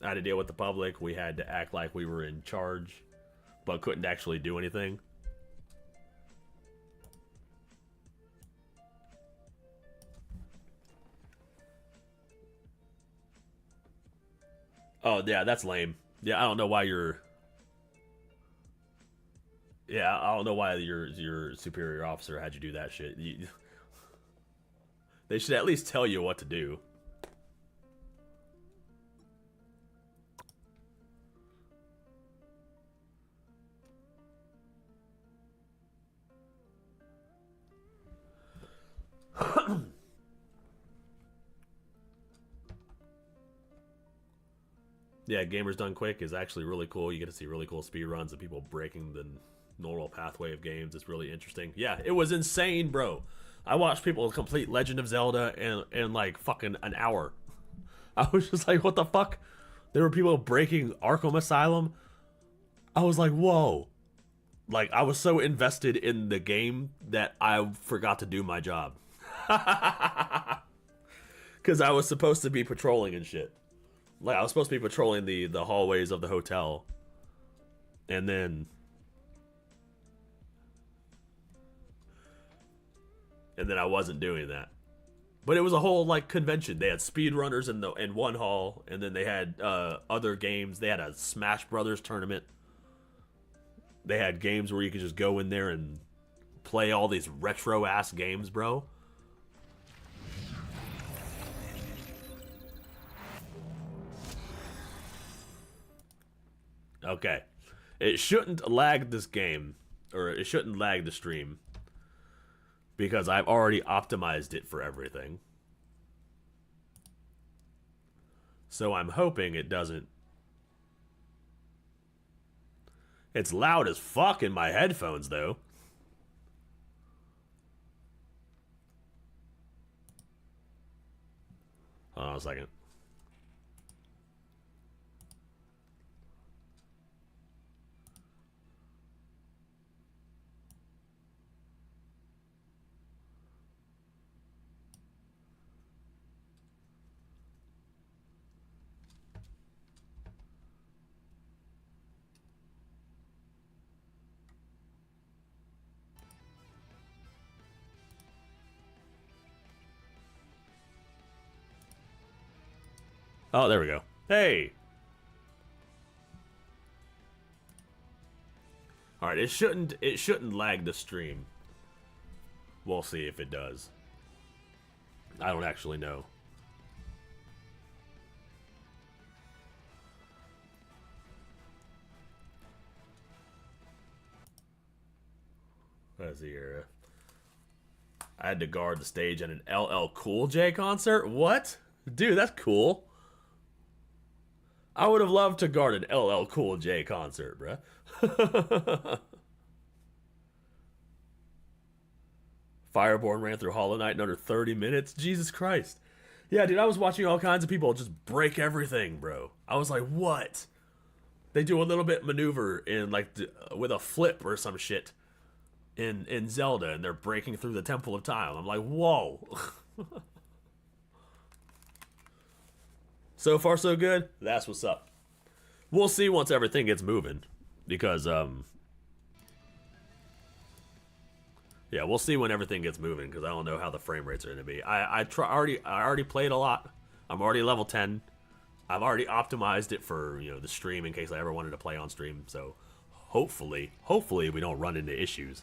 I had to deal with the public. We had to act like we were in charge. but couldn't actually do anything. Oh, yeah, that's lame. Yeah, I don't know why you're... Yeah, I don't know why your superior officer had you do that shit. They should at least tell you what to do. Yeah, Gamers Done Quick is actually really cool. You get to see really cool speed runs of people breaking the normal pathway of games. It's really interesting. Yeah, it was insane, bro. I watched people complete Legend of Zelda in like fucking an hour. I was just like, what the fuck? There were people breaking Arkham Asylum. I was like, whoa. Like, I was so invested in the game that I forgot to do my job. Because I was supposed to be patrolling and shit. Like, I was supposed to be patrolling the hallways of the hotel. And then... I wasn't doing that. But it was a whole, like, convention. They had speedrunners in one hall. And then they had other games. They had a Smash Brothers tournament. They had games where you could just go in there and play all these retro-ass games, bro. Okay. It shouldn't lag this game, or it shouldn't lag the stream, because I've already optimized it for everything. So I'm hoping it doesn't. It's loud as fuck in my headphones, though. Hold on a second. Oh, there we go. Hey! Alright, it shouldn't lag the stream. We'll see if it does. I don't actually know. Let's see here. I had to guard the stage at an LL Cool J concert? What? Dude, that's cool. I would have loved to guard an LL Cool J concert, bruh. Fireborn ran through Hollow Knight in under 30 minutes. Jesus Christ. Yeah, dude, I was watching all kinds of people just break everything, bro. I was like, what? They do a little bit maneuver in like with a flip or some shit in Zelda, and they're breaking through the Temple of Time. I'm like, whoa. So far, so good. That's what's up. We'll see once everything gets moving, because yeah, we'll see when everything gets moving, because I don't know how the frame rates are going to be. I already played a lot. I'm already level 10. I've already optimized it for, you know, the stream in case I ever wanted to play on stream. So hopefully we don't run into issues.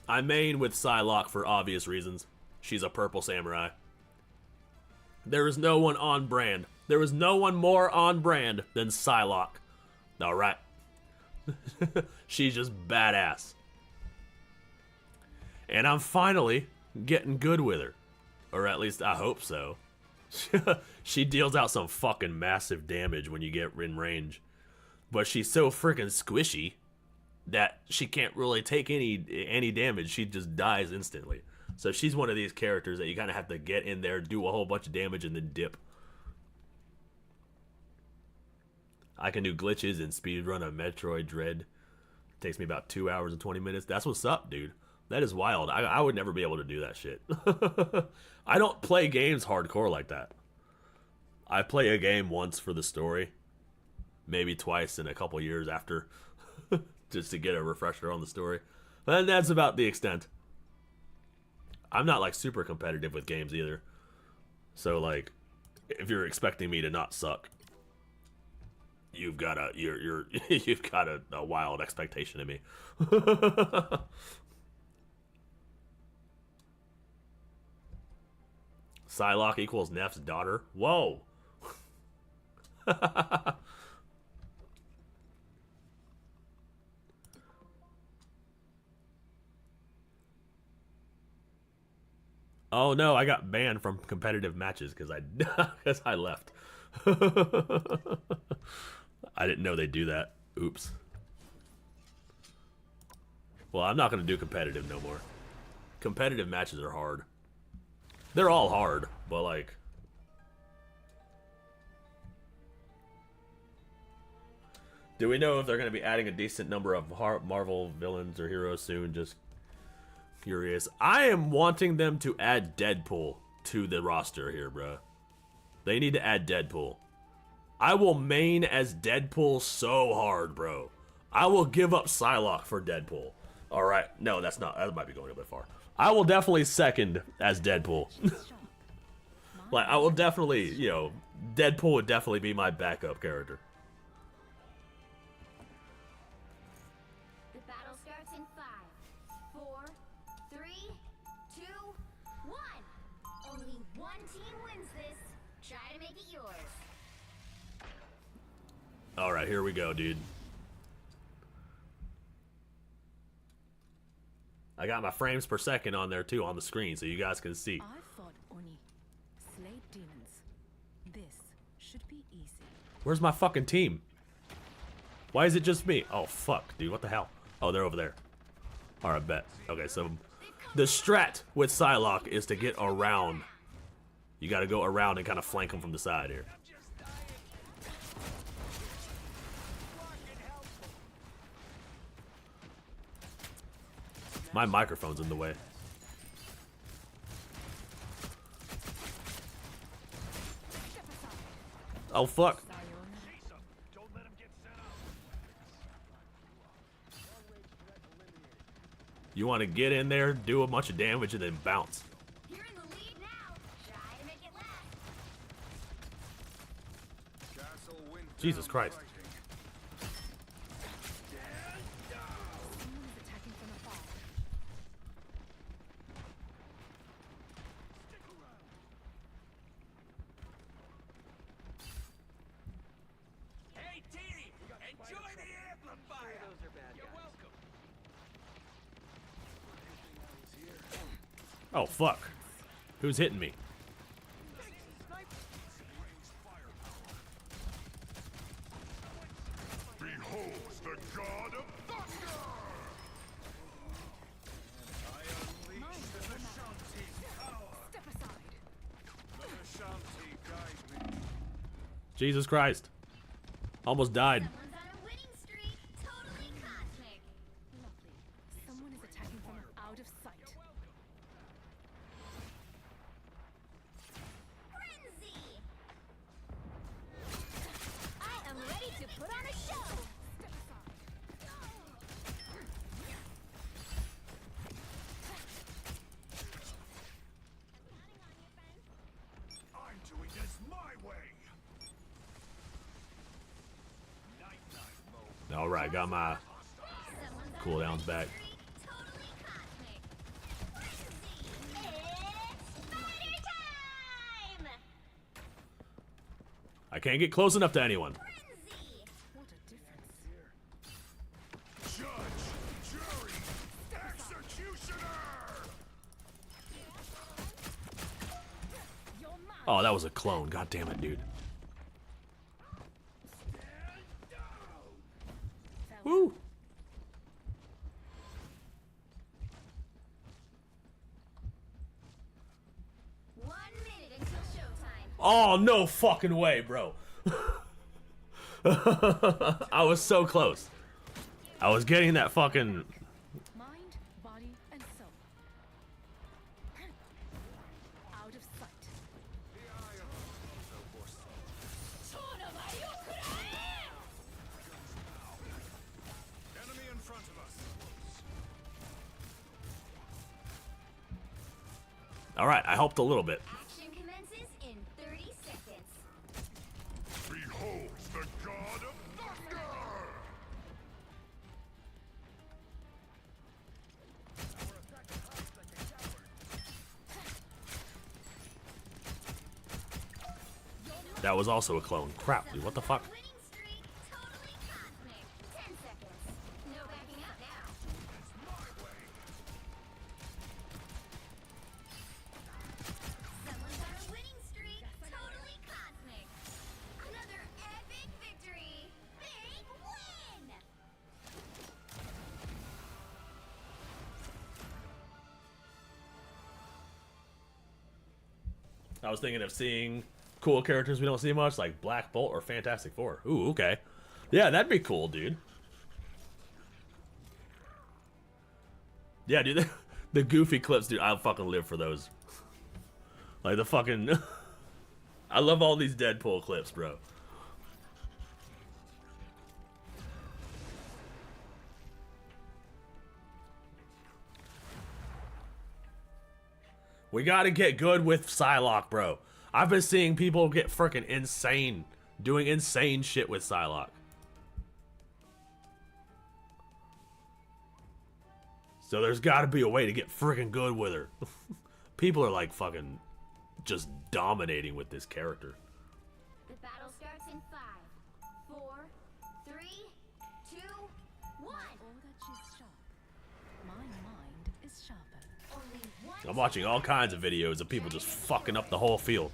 I main with Psylocke for obvious reasons. She's a purple samurai. There is no one on brand. There is no one more on brand than Psylocke. Alright. She's just badass. And I'm finally getting good with her. Or at least I hope so. She deals out some fucking massive damage when you get in range. But she's so freaking squishy that she can't really take any damage. She just dies instantly. So she's one of these characters that you kind of have to get in there, do a whole bunch of damage, and then dip. I can do glitches and speedrun a Metroid Dread Takes me about 2 hours and 20 minutes. That's what's up, dude. That is wild. I would never be able to do that shit. I don't play games hardcore like that. I play a game once for the story. Maybe twice in a couple years after. Just to get a refresher on the story. And that's about the extent. I'm not like super competitive with games either. So like, if you're expecting me to not suck, you've got you've got a wild expectation of me. Psylocke equals Neff's daughter. Whoa. Oh no, I got banned from competitive matches because I left. I didn't know they'd do that. Oops. Well, I'm not going to do competitive no more. Competitive matches are hard. They're all hard, but like... Do we know if they're going to be adding a decent number of Marvel villains or heroes soon? Just curious. I am wanting them to add Deadpool to the roster here, bro. They need to add Deadpool. I will main as Deadpool so hard, bro. I will give up Psylocke for Deadpool. Alright, no, that's not. That might be going a bit far. I will definitely second as Deadpool. Like, I will definitely, you know, Deadpool would definitely be my backup character. The battle starts in 5, 4, 3, 2, 1. Only one team wins this. Try to make it yours. Alright, here we go, dude. I got my frames per second on there too on the screen so you guys can see. I fought Oni, slayed demons. This should be easy. Where's my fucking team? Why is it just me? Oh fuck, dude, what the hell? Oh, they're over there. Alright, bet. Okay, so the strat with Psylocke is to get around. You gotta go around and kind of flank them from the side here. My microphone's in the way. Oh fuck. You want to get in there, do a bunch of damage, and then bounce. You're in the lead now. Try to make it last. Jesus Christ. Oh fuck. Who's hitting me? Behold the god of thunder! I unleash the Ashanti's power! Step aside. Let Ashanti guide me. Jesus Christ. Almost died. Someone is attacking from out of sight. Frenzy! I am ready to put on a show. I'm doing this my way! Alright, got my cooldowns back. I can't get close enough to anyone. Judge, jury, executioner! Oh, that was a clone. God damn it, dude. Woo! Oh, no fucking way, bro. I was so close. I was getting that fucking. Mind, body, and soul. Out of sight. Enemy in front of us. All right, I helped a little bit. Action commences in 30 seconds. Behold the god of thunder! That was also a clone. Crap, dude. What the fuck? Winning streak, totally cosmic. 10 seconds. No backing out now. Someone's on a winning streak, totally cosmic. Another epic victory. Big win! I was thinking of seeing cool characters we don't see much, like Black Bolt or Fantastic Four. Ooh, okay. Yeah, that'd be cool, dude. Yeah, dude, the goofy clips, dude, I'll fucking live for those. Like the fucking... I love all these Deadpool clips, bro. We gotta get good with Psylocke, bro. I've been seeing people get freaking insane, doing insane shit with Psylocke. So there's gotta be a way to get freaking good with her. People are like fucking just dominating with this character. The battle starts in 5, 4, 3, 2, 1. All that she's sharp. My mind is sharper. Only one. I'm watching all kinds of videos of people just fucking up the whole field.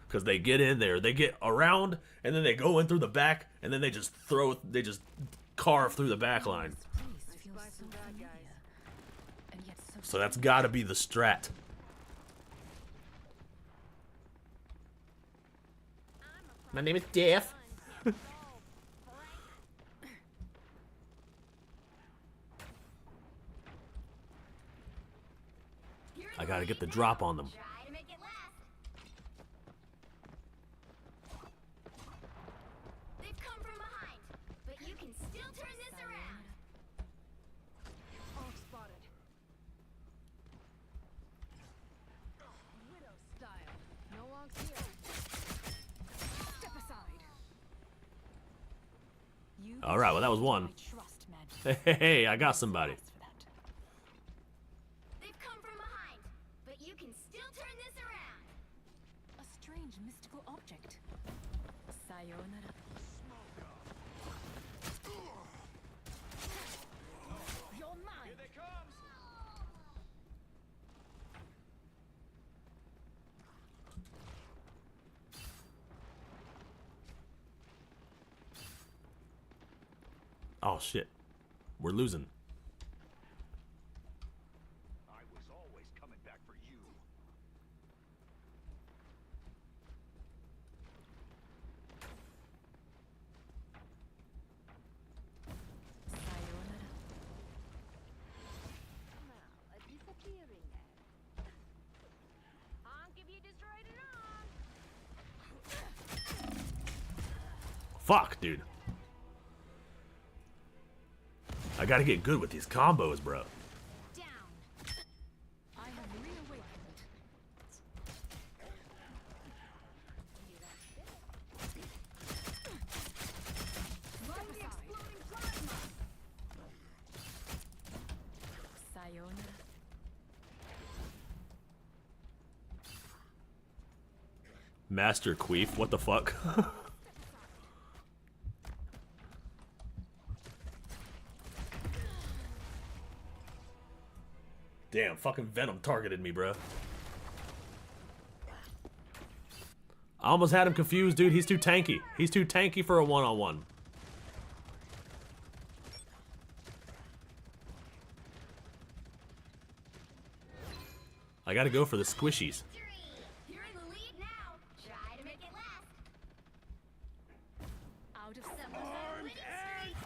Because they get in there, they get around, and then they go in through the back, and then they just carve through the back line. Place feels so familiar, and yet so So that's gotta be the strat. My name is Def. I gotta get the drop on them. Try to make it last. They've come from behind, but you can still turn this around. all spotted. Widow style. No logs here. Step aside. You All right, well that was one. trust magic. Hey, I got somebody. They've come from behind, but you can still turn this around. A strange mystical object. Sayonara. You're mine. Here they come! Oh shit. We're losing. I was always coming back for you. Sayonara. A disappearing egg. Honk if you destroyed it all. Fuck, dude. I gotta get good with these combos, bro. Down. I have reawakened. Step aside. Sayonara. Master Queef, what the fuck? Damn, fucking Venom targeted me, bro. I almost had him confused, dude. He's too tanky. He's too tanky for a one-on-one. I gotta go for the squishies. You're in the lead now. Try to make it last. Out of Someone's on a winning streak.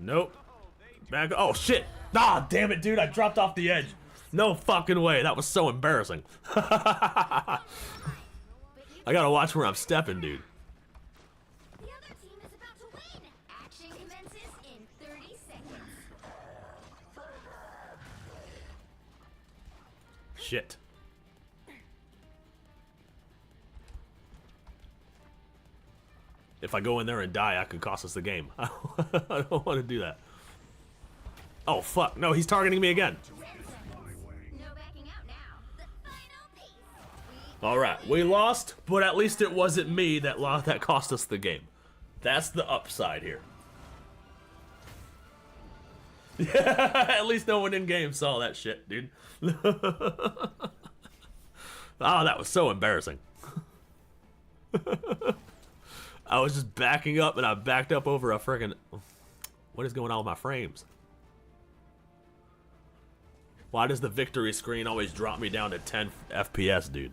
Nope. Back. Oh shit. Ah, damn it, dude. I dropped off the edge. No fucking way. That was so embarrassing. I gotta watch where I'm stepping, dude. The other team is about to win. Action commences in 30 seconds. Shit. If I go in there and die, I could cost us the game. I don't want to do that. Oh, fuck. No, he's targeting me again. Alright, we lost, but at least it wasn't me that cost us the game. That's the upside here. Yeah, at least no one in game saw that shit, dude. Oh, that was so embarrassing. I was just backing up and I backed up over a friggin'... What is going on with my frames? Why does the victory screen always drop me down to 10 FPS, dude?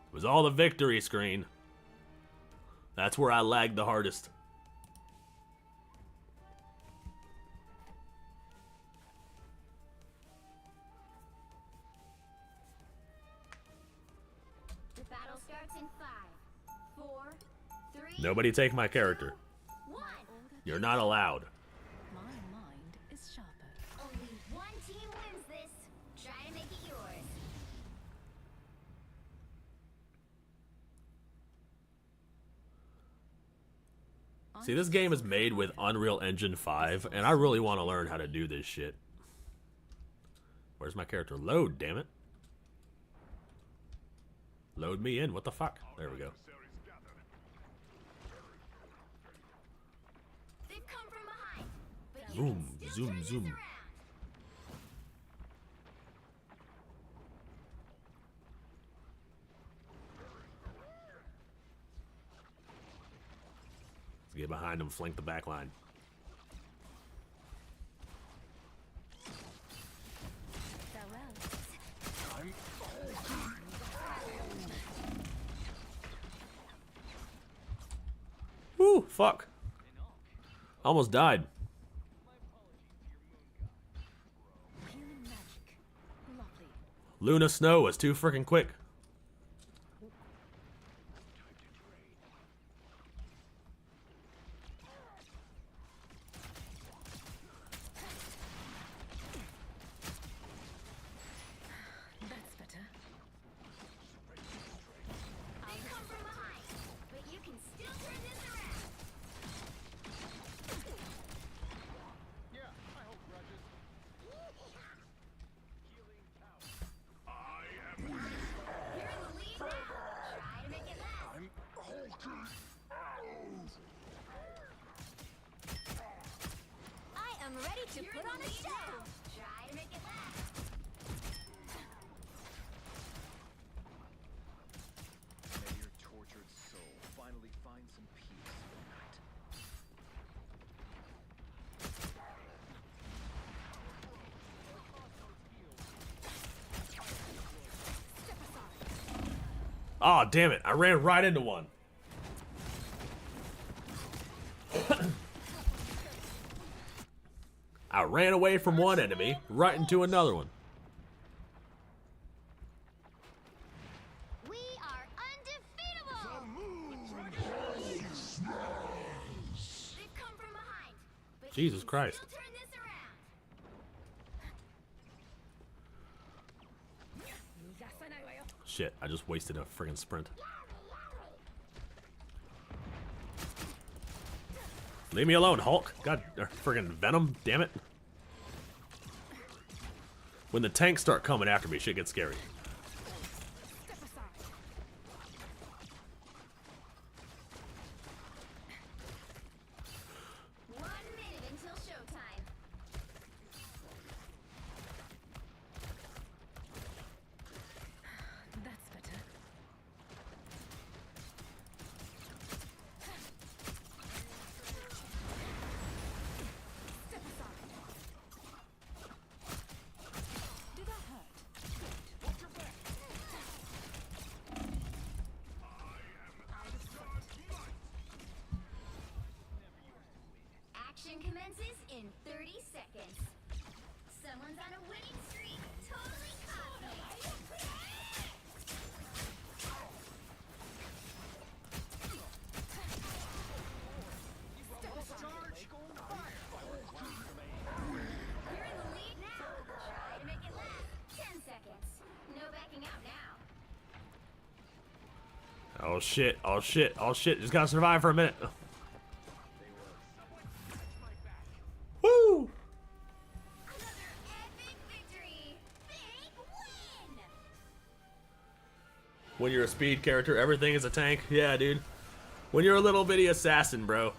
It was all the victory screen. That's where I lagged the hardest. The battle starts in 5, 4, 3. Nobody take my character. You're not allowed. My mind is sharper. Only one team wins this. Try to make it yours. See, this game is made with Unreal Engine 5, and I really want to learn how to do this shit. Where's my character? Load, damn it. Load me in. What the fuck? There we go. They've come from behind, but you Zoom, can still zoom, turn this zoom. around. Let's get behind him, flank the back line. Woo, fuck. Almost died. Healing magic. Lovely. Luna Snow was too freaking quick. That's better. They come from behind, but you can still turn this around. You're in the lead now. Try to make it last. I am ready to put on a show. Try to make it last. May your tortured soul finally find some peace tonight. Oh, damn it. I ran right into one. I ran away from one enemy, right into another one. We are undefeatable. They've come from behind, but Jesus Christ. still turn this around. Shit, I just wasted a friggin' sprint. Leave me alone, Hulk. God, friggin' Venom, damn it. When the tanks start coming after me, shit gets scary. Step aside. 1 minute until showtime. That's better. Step aside. Did that hurt? on a winning streak. Totally cosmic. You're in the lead now. Try to make it last 10 seconds. No backing out now. Oh shit, oh shit, oh shit. Just gotta survive for a minute. Woo! When you're a speed character, everything is a tank. Yeah, dude. When you're a little bitty assassin, bro.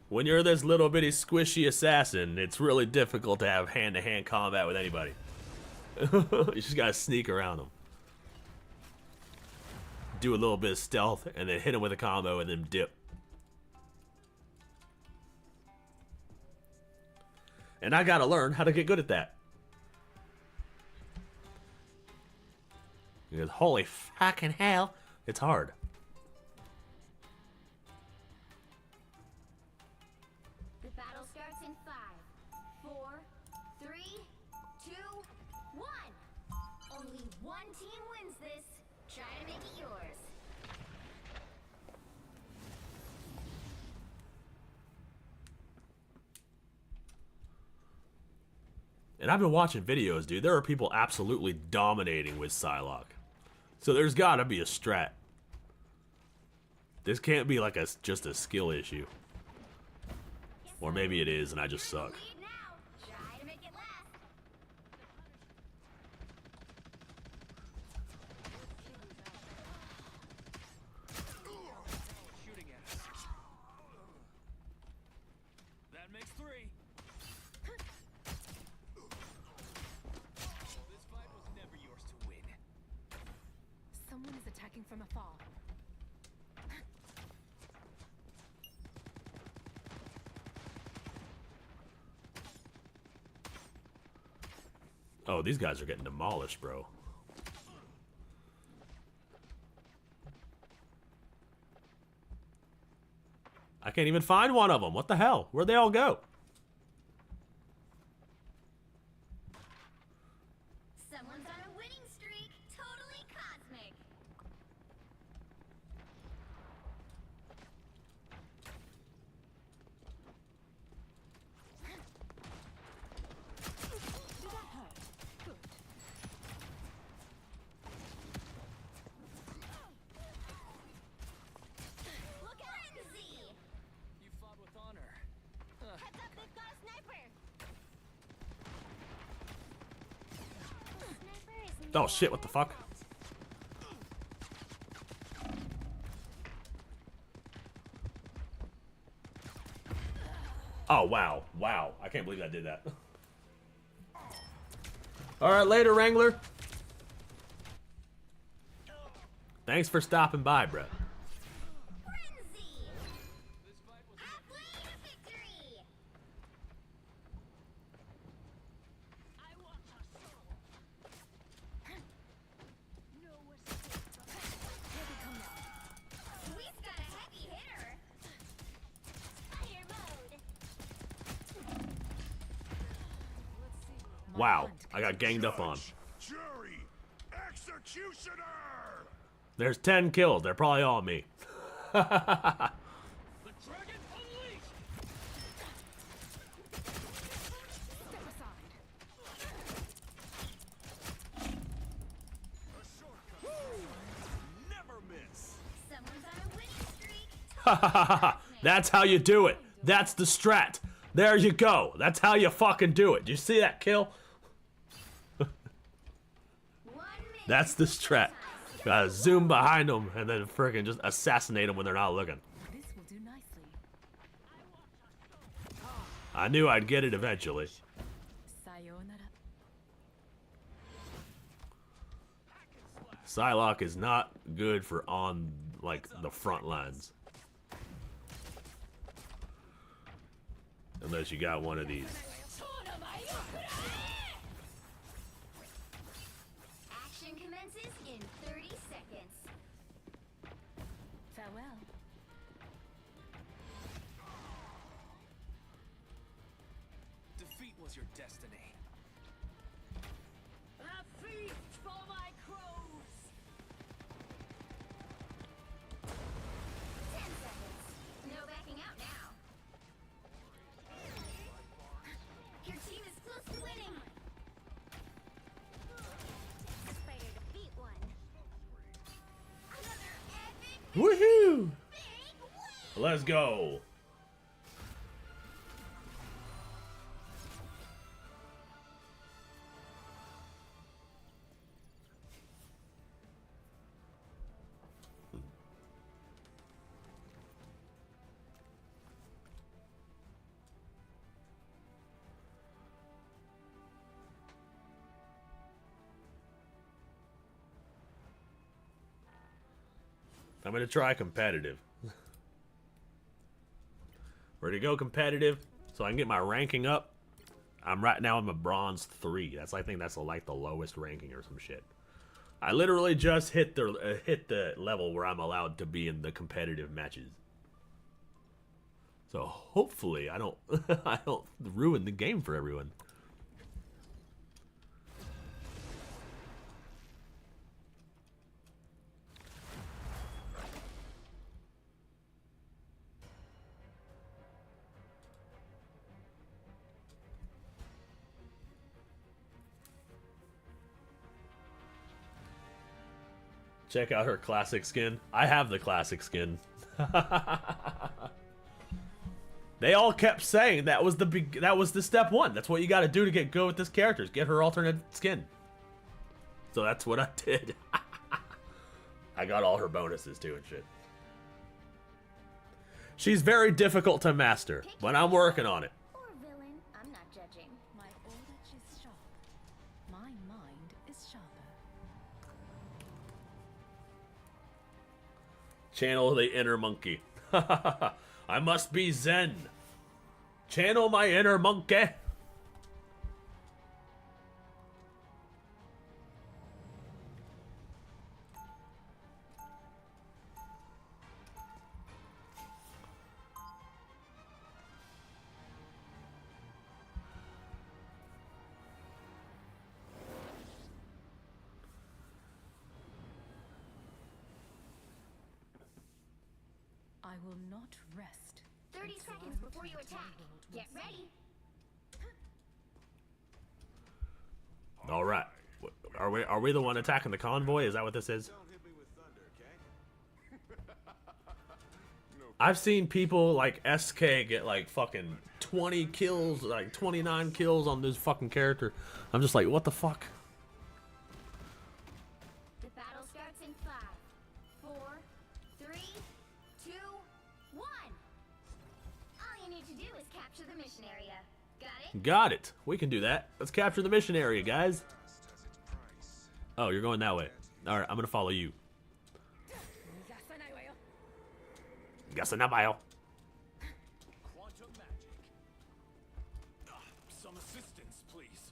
When you're this little bitty squishy assassin, it's really difficult to have hand-to-hand combat with anybody. You just gotta sneak around them. Do a little bit of stealth, and then hit him with a combo, and then dip. And I gotta learn how to get good at that. Because holy fucking hell, it's hard. The battle starts in 5, 4, 3, 2, 1. Only one team wins this. Try to make it yours. And I've been watching videos, dude. There are people absolutely dominating with Psylocke. So there's gotta be a strat. This can't be like just a skill issue. Or maybe it is and I just suck. Try to make it last. Shooting at us. That makes 3. This fight was never yours to win. Someone is attacking from afar. Oh, these guys are getting demolished, bro. I can't even find one of them. What the hell? Where'd they all go? Someone's on a winning streak. Totally cosmic. Did that hurt? Good. Look at Lindsay. You fought with honor. Heads up, they've got a sniper. Sniper is Oh shit, what the fuck? Oh wow, wow. I can't believe I did that. Alright, later, Wrangler. Thanks for stopping by, bro. We've got a heavy hitter. Fire mode. Wow, I got ganged up on. Jury, executioner. There's 10 kills. They're probably all me. The dragon unleashed. Step aside. A shortcut. Never miss. Someone's on a winning streak. That's how you do it. That's the strat. There you go. That's how you fucking do it. Do you see that kill? That's the strat. Gotta zoom behind them and then freaking just assassinate them when they're not looking. This will do nicely. I knew I'd get it eventually. Sayonara. Psylocke is not good for on like the front lines. Unless you got one of these. Action commences in 30 Defeat was your destiny. A feast for my crows! 10 seconds. No backing out now. Your team is close to winning. Spider defeat one. Another epic Woohoo! Let's go. I'm gonna try competitive. We're gonna go competitive so I can get my ranking up. I'm a bronze 3. I think that's like the lowest ranking or some shit. I literally just hit the level where I'm allowed to be in the competitive matches. So hopefully I don't I don't ruin the game for everyone. Check out her classic skin. I have the classic skin. They all kept saying that was the step 1. That's what you got to do to get good with this character. Is get her alternate skin. So that's what I did. I got all her bonuses too and shit. She's very difficult to master, but I'm working on it. or villain. I'm not judging. My knowledge is sharp. My mind is sharper. Channel the inner monkey. I must be Zen. Channel my inner monkey. I will not rest. 30 seconds before you attack. Get ready. All right. Are we the one attacking the convoy? Is that what this is? I've seen people like SK get like fucking 20 kills, like 29 kills on this fucking character. I'm just like, what the fuck? The battle starts in 5, 4, 3, 2, 1. All you need to do is capture the mission area. Got it? Got it. We can do that. Let's capture the mission area, guys. Oh, you're going that way. All right, I'm gonna follow you. Gasanabayo. Quantum magic. Some assistance, please.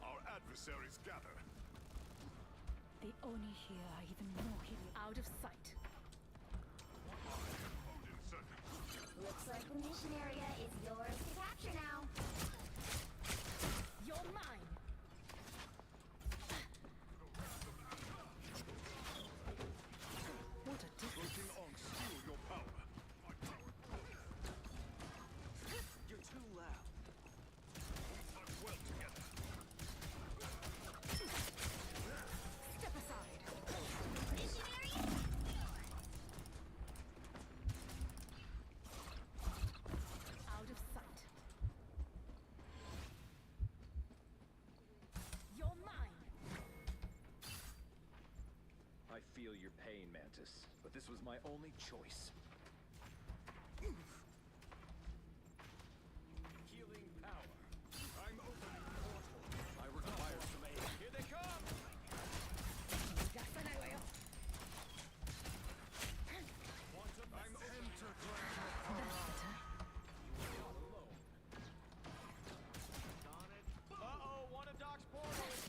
Our adversaries gather. The Oni here are even more hidden out of sight. Looks like the mission area is yours to capture now. You're mine. What a difference. Your power. You're too loud. Work well together. Step aside. Mission area? Out of sight. You're mine. I feel your pain, Mantis, but this was my only choice. Healing power. I'm opening portal. I require some aid. Here they come. Quantum. I'm Uh-oh, one of Doc's portals.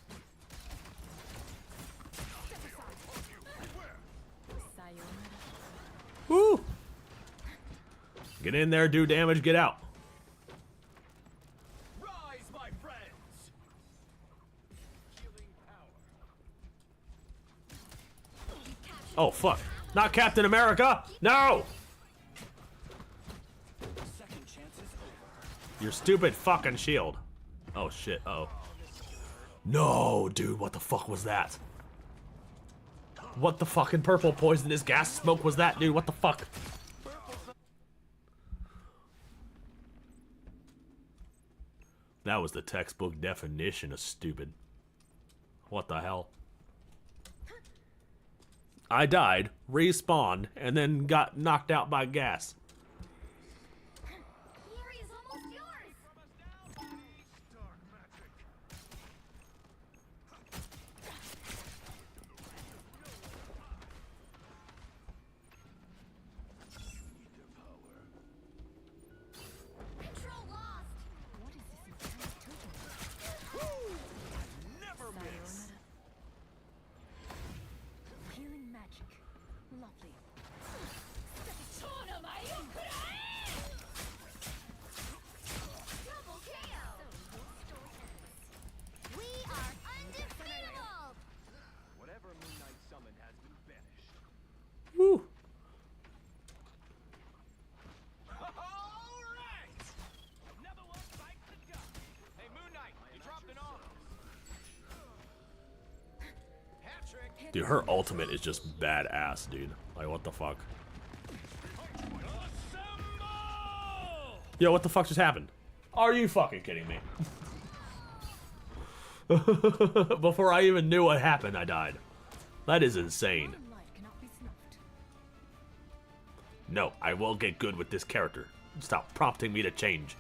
Woo! Get in there, do damage, get out. Run! Oh, fuck. Not Captain America! No! Your stupid fucking shield. Oh, shit. Uh oh. No, dude, what the fuck was that? What the fucking purple poisonous gas smoke was that, dude? What the fuck? That was the textbook definition of stupid. What the hell? I died, respawned, and then got knocked out by gas. Healing magic. Lovely. We are undefeatable! Whatever Moon Knight summoned has been banished. Woo. Alright! Another one bites the dust. Hey, Moon Knight, you dropped an arm. Patrick! Dude, her ultimate is just badass, dude. Like, what the fuck? Yo, what the fuck just happened? Are you fucking kidding me? Before I even knew what happened, I died. That is insane. No, I will get good with this character. Stop prompting me to change.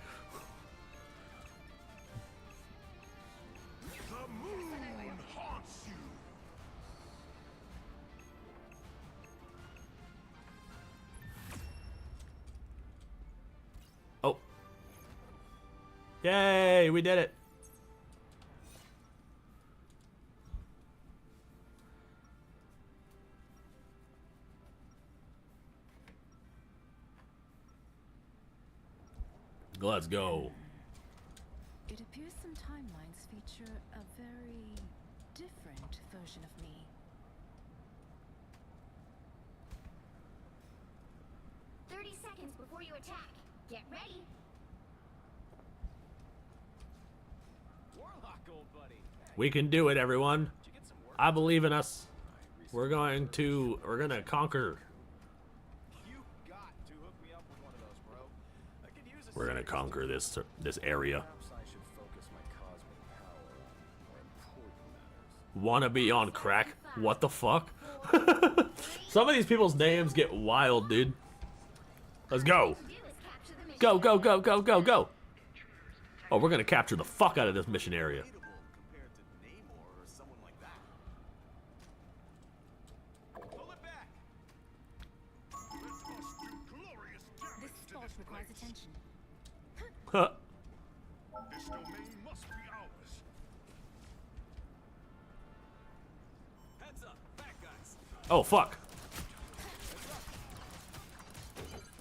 Oh. Yay, we did it. Let's go. It appears some timelines feature a very different version of me. Seconds before you attack. Get ready. Warlock, old buddy. We can do it, everyone. I believe in us. We're gonna conquer. You got to hook me up with one of those, bro. I could use a We're gonna conquer this area. Perhaps I should focus my cosmic power on more important matters. Wanna be on crack? What the fuck? Some of these people's names get wild, dude. Let's go. Go, go, go, go, go, go. Oh, we're gonna capture the fuck out of this mission area. This spot requires attention. Huh. This domain must be ours. Heads up, back guys. Oh, fuck.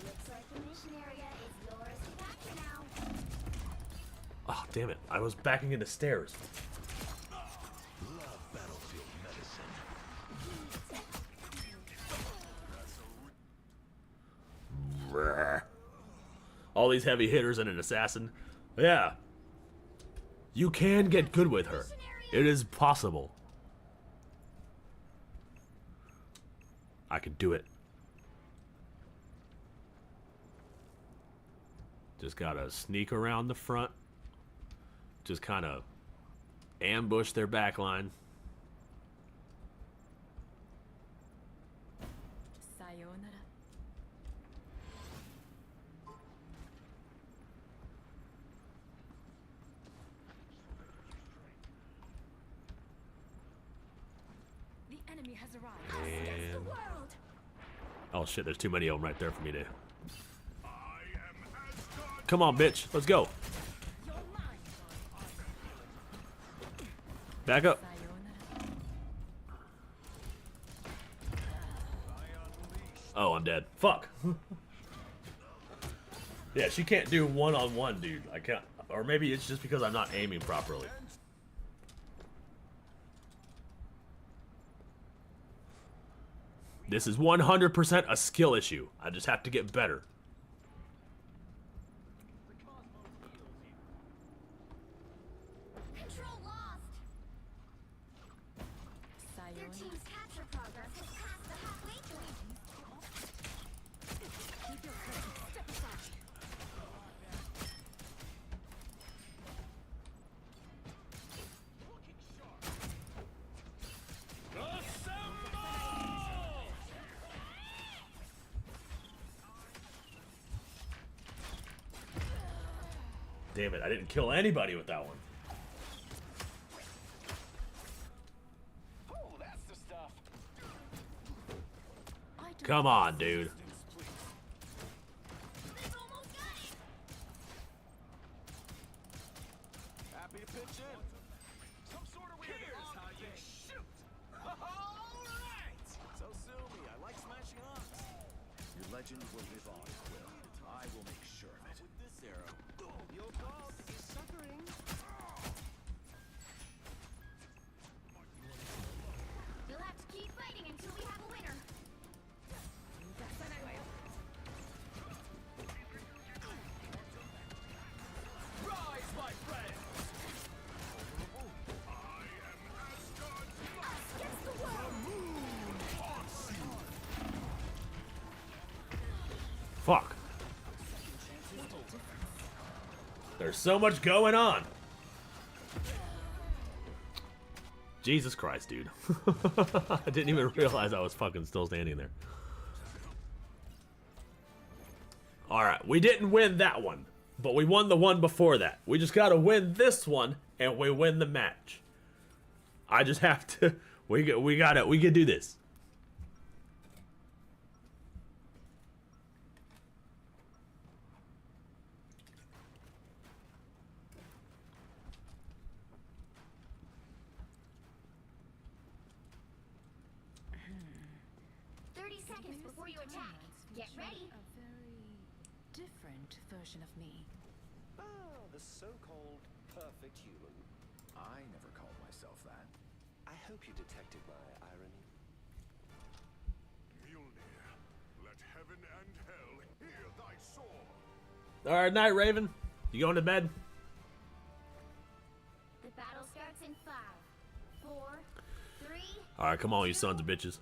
Looks like the mission area is yours to capture now. Oh, damn it. I was backing into stairs. Love battlefield medicine. All these heavy hitters and an assassin. Yeah. You can get good with her. It is possible. I can do it. Just gotta sneak around the front. Just kind of ambush their back line. Sayonara. The enemy has arrived. And... oh shit, there's too many of them right there for me to... come on, bitch. Let's go. Back up. Oh, I'm dead. Fuck. Yeah, she can't do one-on-one, dude. I can't. Or maybe it's just because I'm not aiming properly. This is 100% a skill issue. I just have to get better. Control lost. Their team's capture progress has passed the halfway point. Keep your focus. Step aside. Damn it, I didn't kill anybody with that one. Oh, that's the stuff. Come on, dude. Happy to pitch in. Some sort of weird. Here's how you shoot. All right. So sue me. I like smashing arms. Your legend will live on, Quill. I will make sure of it. With this arrow. Your boss is suffering. You'll have to keep fighting until we have a winner. Rise, my friend. Fuck. There's so much going on. Jesus Christ, dude. I didn't even realize I was fucking still standing there. Alright, we didn't win that one, but we won the one before that. We just gotta win this one, and we win the match. I just have to... We can do this. Before you attack, get ready. A very different version of me. Oh, the so-called perfect human. I never called myself that. I hope you detected my irony. Mjolnir, let heaven and hell hear thy sword. Alright, night, Raven. You going to bed? The battle starts in 5, 4, 3. Alright, come on, you sons of bitches.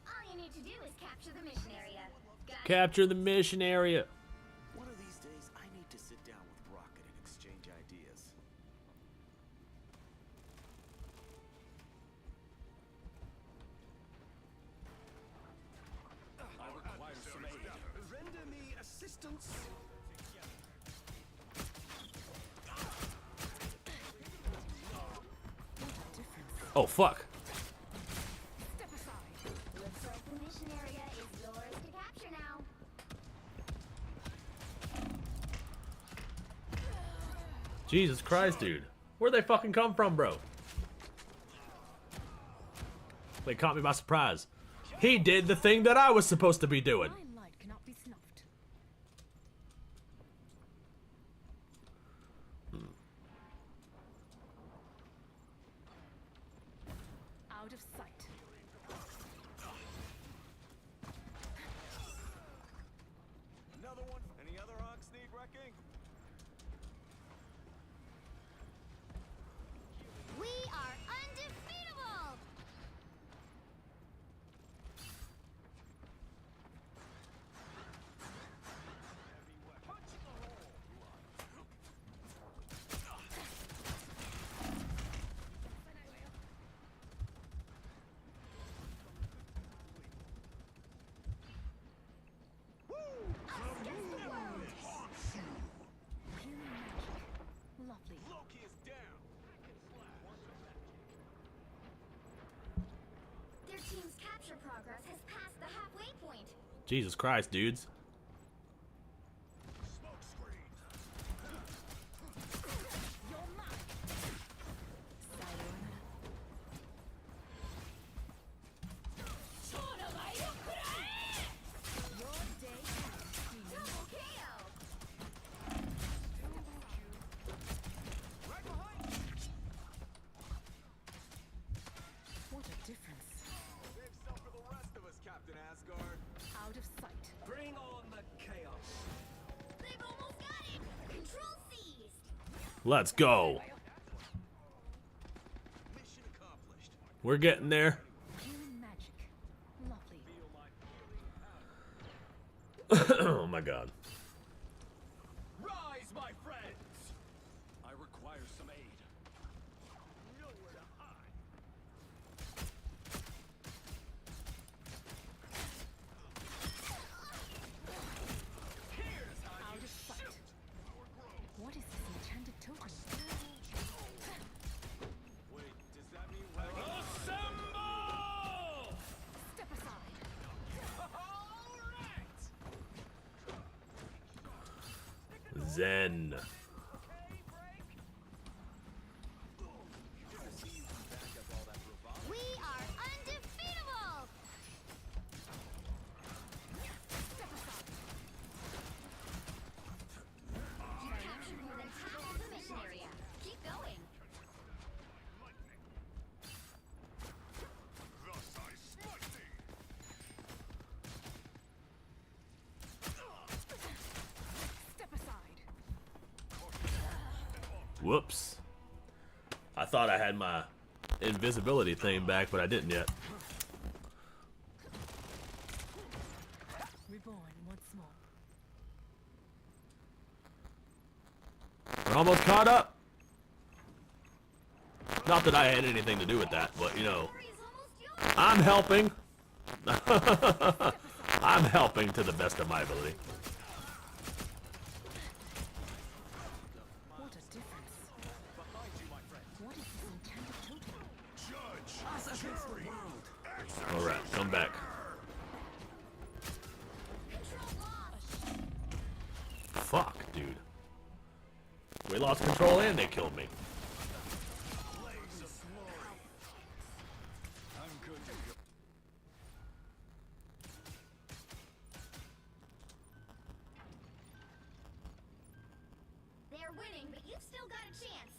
All you need to do is capture the mission area. Got it? Capture the mission area. One of these days, I need to sit down with Rocket and exchange ideas. I require some aid. Render me assistance. Oh, fuck. Step aside. Looks like the mission area is yours to capture now. Jesus Christ, dude. Where'd they fucking come from, bro? They caught me by surprise. He did the thing that I was supposed to be doing. Limelight cannot be snuffed. Out of sight. Another one. Any other Hawks need wrecking? We are undefeatable. Lovely. Loki is down. Their team's capture progress has passed the halfway point. Jesus Christ, dudes. You're mine. Sayonara. Your day ends, demon. Double KO. What a difference. Save some for the Let's go. We're getting there. Human magic. Lovely. Oh my god. Rise, my friends! I require some aid. Nowhere to hide. Here's how you shoot. What is this enchanted totem? Wait, does that mean assemble? Step aside. Zen. We are undefeatable! Step aside. You captured more than half of the mission area. Keep going. Thus I smite thee. Step aside. Whoops. I thought I had my invisibility thing back, but I didn't yet. Reborn once more. We're almost caught up. Not that I had anything to do with that, but you know, I'm helping. I'm helping to the best of my ability. What a difference. What is this enchanted totem? Judge, jury, All right, come back. Fuck, dude. We lost control and they killed me. blaze of glory. I'm good to go. They're winning, but you've still got a chance.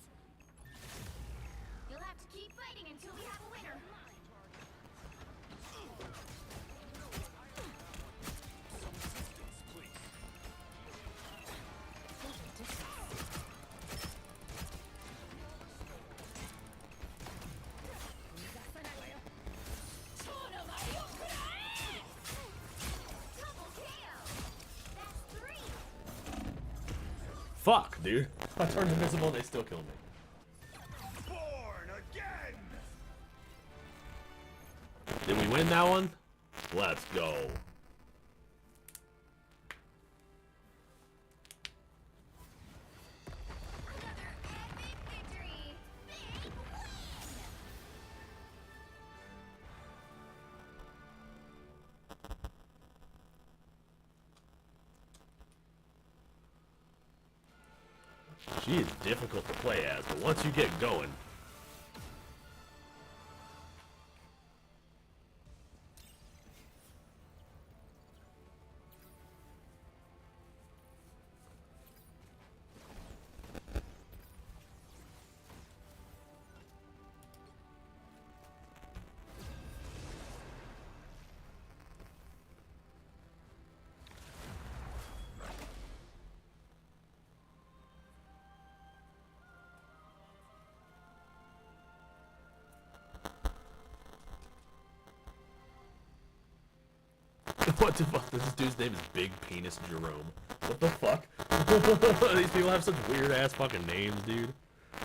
You'll have to keep fighting until we have a winner. Fuck, dude. I turned invisible and they still killed me. born again. Did we win that one? Let's go. She is difficult to play as, but once you get going, what the fuck? This dude's name is Big Penis Jerome. What the fuck? These people have such weird ass fucking names, dude.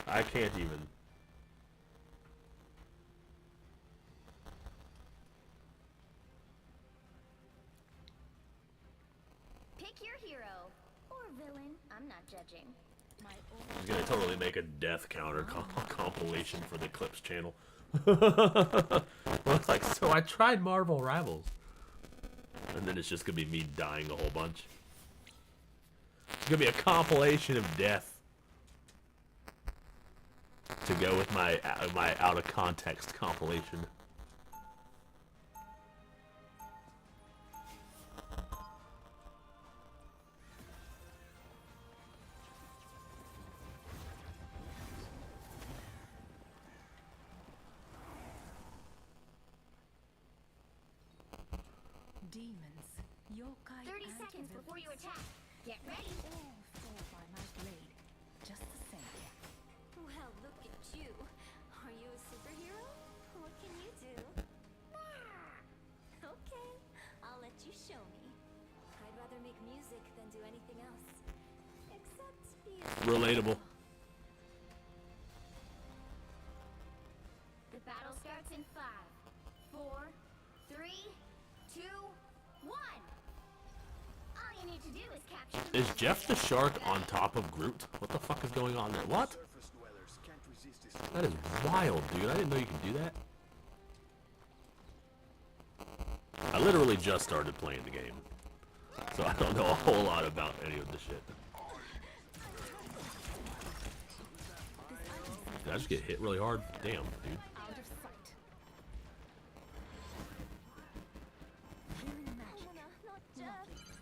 I can't even. Pick your hero or villain. I'm not judging. He's gonna totally make a death counter compilation for the Clips channel. It's like, so I tried Marvel Rivals. And then it's just gonna be me dying a whole bunch. It's gonna be a compilation of death to go with my out of context compilation. Demons, yokai, 30 seconds and before you villains. attack. Get ready. All fall by my blade, just the same. Is Jeff the Shark on top of Groot? What the fuck is going on there? What? That is wild, dude. I didn't know you could do that. I literally just started playing the game, so I don't know a whole lot about any of this shit. Did I just get hit really hard? Damn, dude.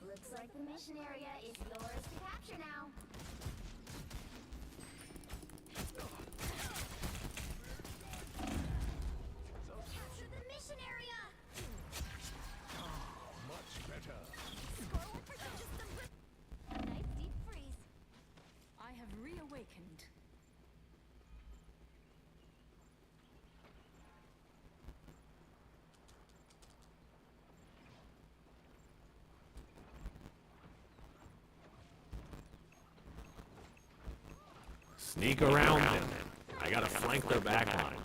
Looks like the mission area is yours to capture now. Capture the mission area! Much better. Nice deep freeze. I have reawakened. Sneak around them. I gotta flank their backline.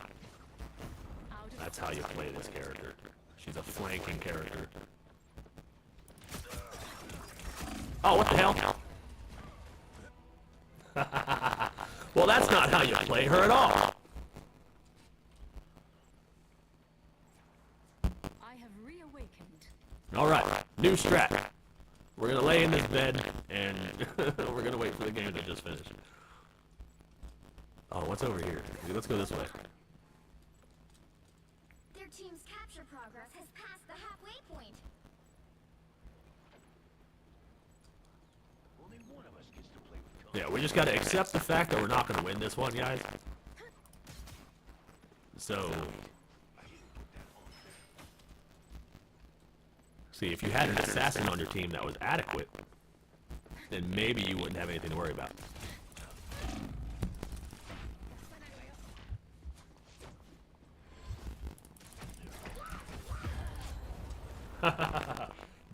That's how you play this character. She's a flanking character. Oh, what the hell? Well, that's not how you play her at all. I have reawakened. Alright, new strat. We're gonna lay in this bed, and we're gonna wait for the game to just finish. Oh, what's over here? Let's go this way. Their team's capture progress has passed the halfway point. Only one of us gets to play with Yeah, we just gotta accept the fact that we're not gonna win this one, guys. So... See, if you had an assassin on your team that was adequate, then maybe you wouldn't have anything to worry about.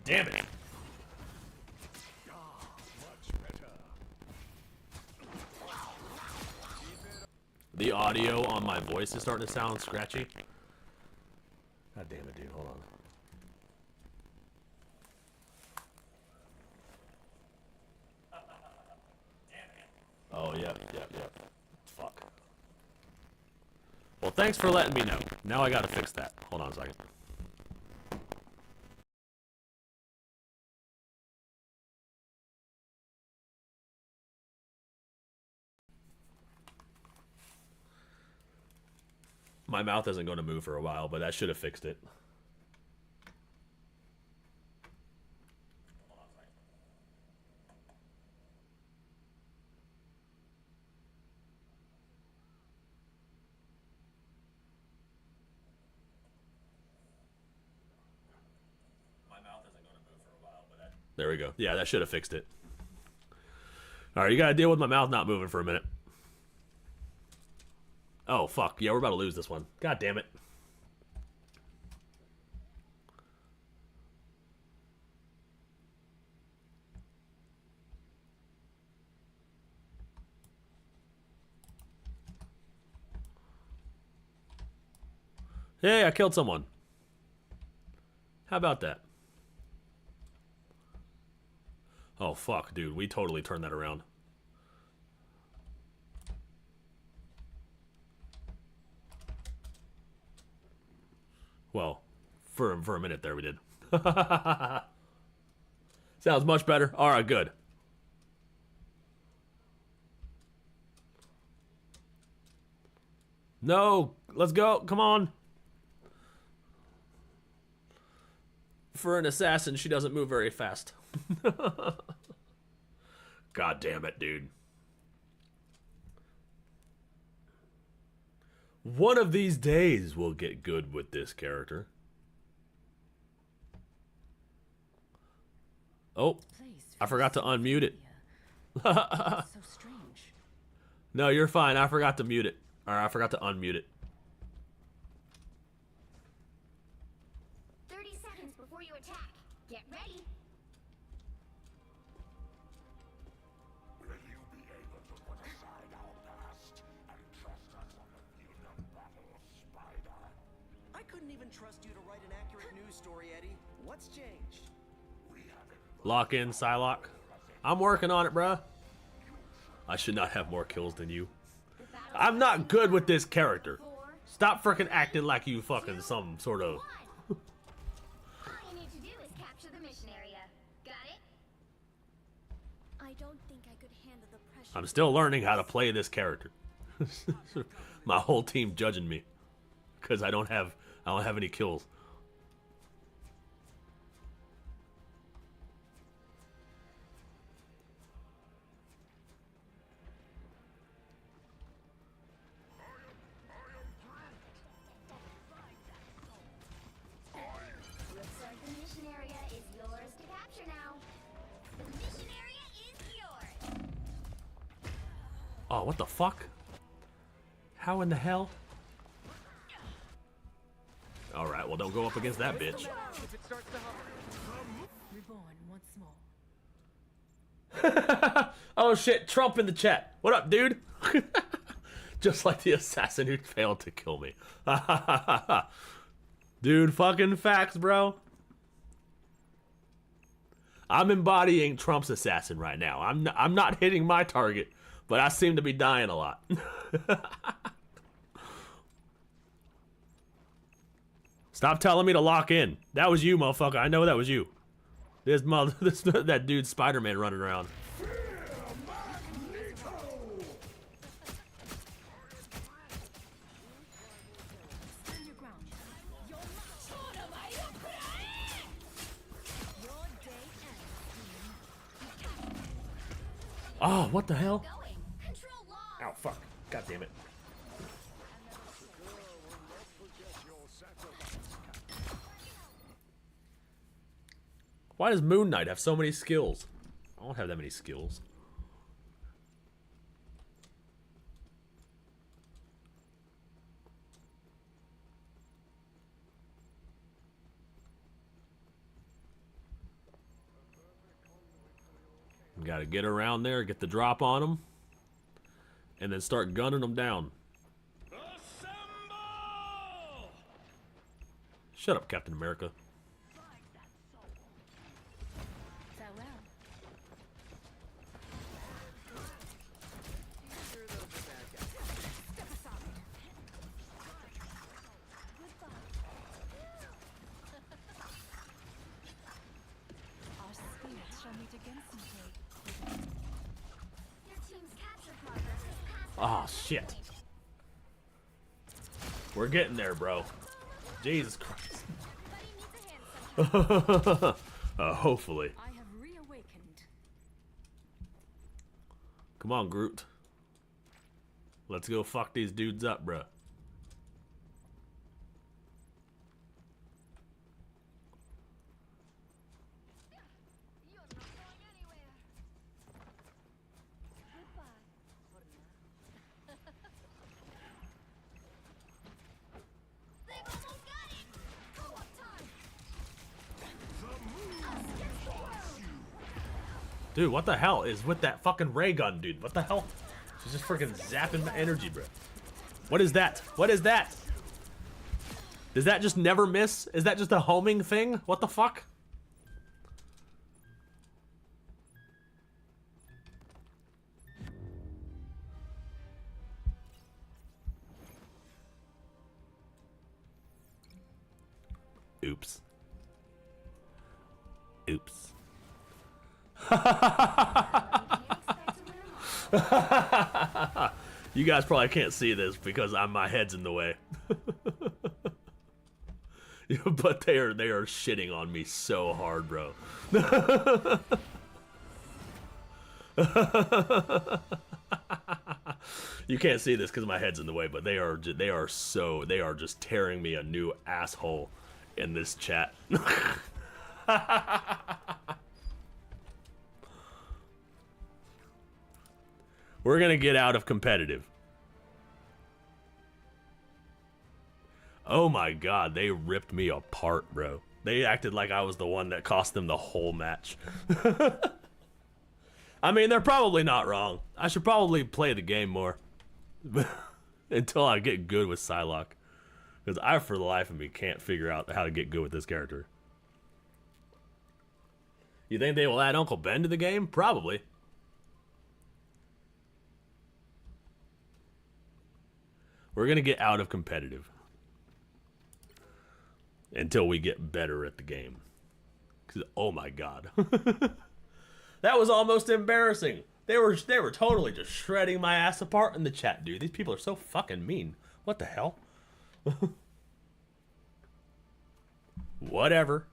Damn it. The audio on my voice is starting to sound scratchy. God damn it, dude. Hold on. Oh, yep. Fuck. Well, thanks for letting me know. Now I gotta fix that. Hold on a second. My mouth isn't going to move for a while, but that should have fixed it. There we go. Yeah, that should have fixed it. Alright, you gotta deal with my mouth not moving for a minute. Oh, fuck. Yeah, we're about to lose this one. God damn it. Hey, I killed someone. How about that? Oh, fuck, dude. We totally turned that around. Well, for a minute there we did. Sounds much better. All right, good. No, let's go. Come on. For an assassin, she doesn't move very fast. God damn it, dude. One of these days we'll get good with this character. Oh, I forgot to unmute it. So strange. No, you're fine. I forgot to mute it. Or I forgot to unmute it. 30 seconds before you attack. Get ready. Will you be able to put aside our past and trust us on the field of battle, Spider? I couldn't even trust you to write an accurate news story, Eddie. What's changed? Lock in, Psylocke. I'm working on it, bruh. I should not have more kills than you. I'm not good with this character. Stop freaking acting like you fucking some sort of... All you need to do is capture the mission area. Got it? I don't think I could handle the pressure. I'm still learning how to play this character. My whole team judging me because I don't have any kills. Looks like the mission area is yours to capture now. The mission area is yours. Oh, what the fuck? How in the hell? Alright, well don't go up against that bitch. Reborn once more. Oh shit, Trump in the chat. What up, dude? Just like the assassin who failed to kill me. Dude, fucking facts, bro. I'm embodying Trump's assassin right now. I'm not hitting my target, but I seem to be dying a lot. Stop telling me to lock in. That was you, motherfucker. I know that was you. That dude Spider-Man running around. Stand your ground. Oh, what the hell? Ow, fuck. God damn it. Why does Moon Knight have so many skills? I don't have that many skills. Gotta get around there, get the drop on them, and then start gunning them down. Shut up, Captain America. Farewell. Step aside. Our spirits shall meet again someday. Your team's capture progress is Oh, past. shit. We're getting there, bro. Jesus Christ. Hopefully. I have reawakened. Come on, Groot. Let's go fuck these dudes up, bro. Dude, what the hell is with that fucking ray gun, dude? What the hell? She's just freaking zapping my energy, bro. What is that? What is that? Does that just never miss? Is that just a homing thing? What the fuck? Oops. Oops. You guys probably can't see this because my head's in the way. But they are shitting on me so hard, bro. You can't see this because my head's in the way, but they are just tearing me a new asshole in this chat. We're gonna get out of competitive. Oh my god, they ripped me apart, bro. They acted like I was the one that cost them the whole match. I mean, they're probably not wrong. I should probably play the game more. Until I get good with Psylocke. Because I, for the life of me, can't figure out how to get good with this character. You think they will add Uncle Ben to the game? Probably. We're going to get out of competitive until we get better at the game. 'Cause, oh my god. That was almost embarrassing. They were totally just shredding my ass apart in the chat, dude. These people are so fucking mean. What the hell? Whatever.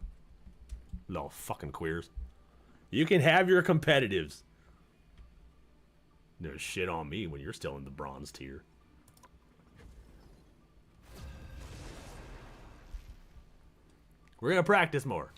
Little fucking queers. You can have your competitives. No shit on me when you're still in the bronze tier. We're gonna practice more.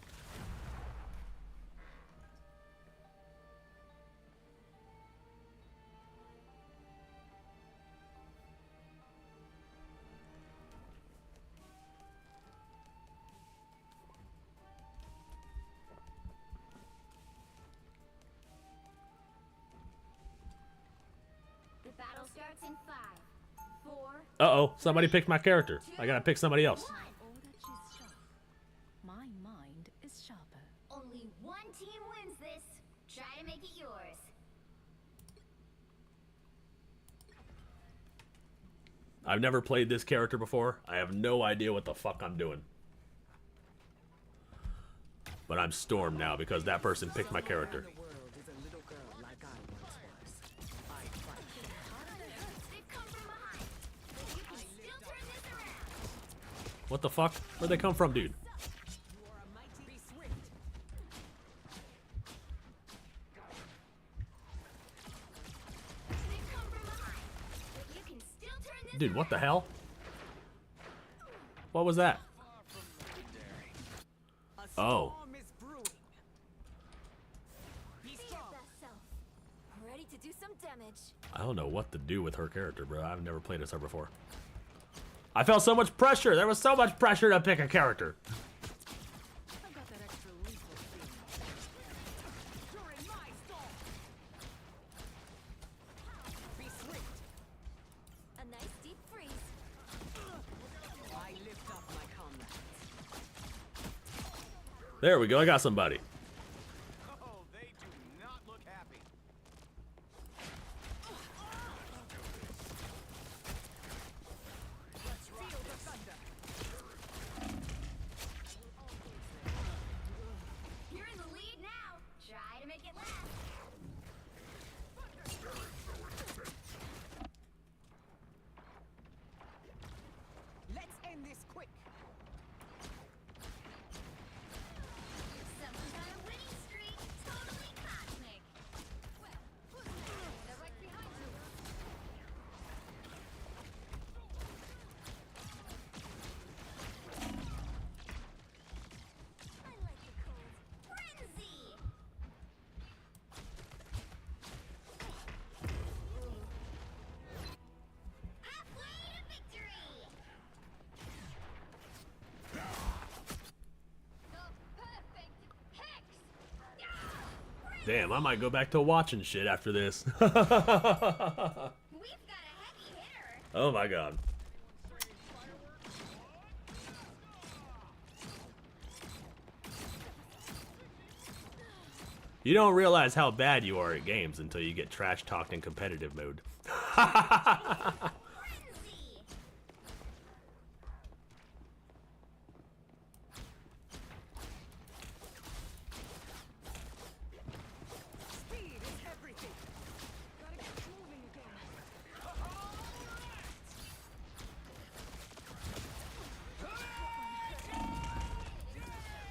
The battle starts in 5, 4. Uh-oh, somebody picked my character. I gotta pick somebody else. My mind is sharper. Only one team wins this. Try to make it yours. I've never played this character before. I have no idea what the fuck I'm doing. But I'm Storm now because that person picked my character. What the fuck? Where'd they come from, dude? Dude, what the hell? What was that? Oh. Ready to do some damage. I don't know what to do with her character, bro. I've never played as her before. I felt so much pressure. There was so much pressure to pick a character. A nice deep freeze. I lift up my comrades. There we go. I got somebody. Oh, they do not look happy. Let's feel the thunder. You're in the lead now. Try to make it last. Let's end this quick. Someone's on a winning streak. Totally cosmic. Well, they're right behind you. I like the cold. Frenzy! Halfway to victory! The perfect hex! Damn, I might go back to watching shit after this. Oh my god. You don't realize how bad you are at games until you get trash talked in competitive mode. Speed is everything. Gotta get moving again.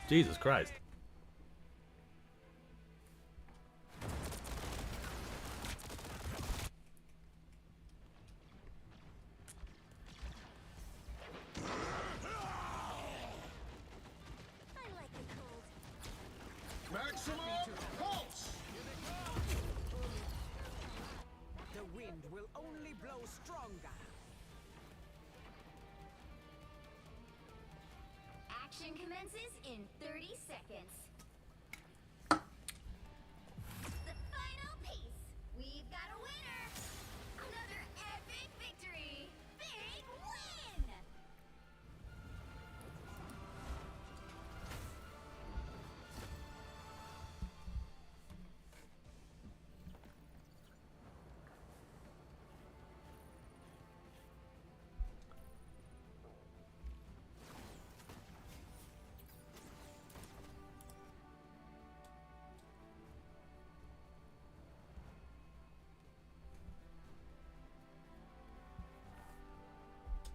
Jesus Christ. Maximum pulse. The wind will only blow stronger. Action commences in 30 seconds. The final piece. We've got a winner. Another epic victory. Big win!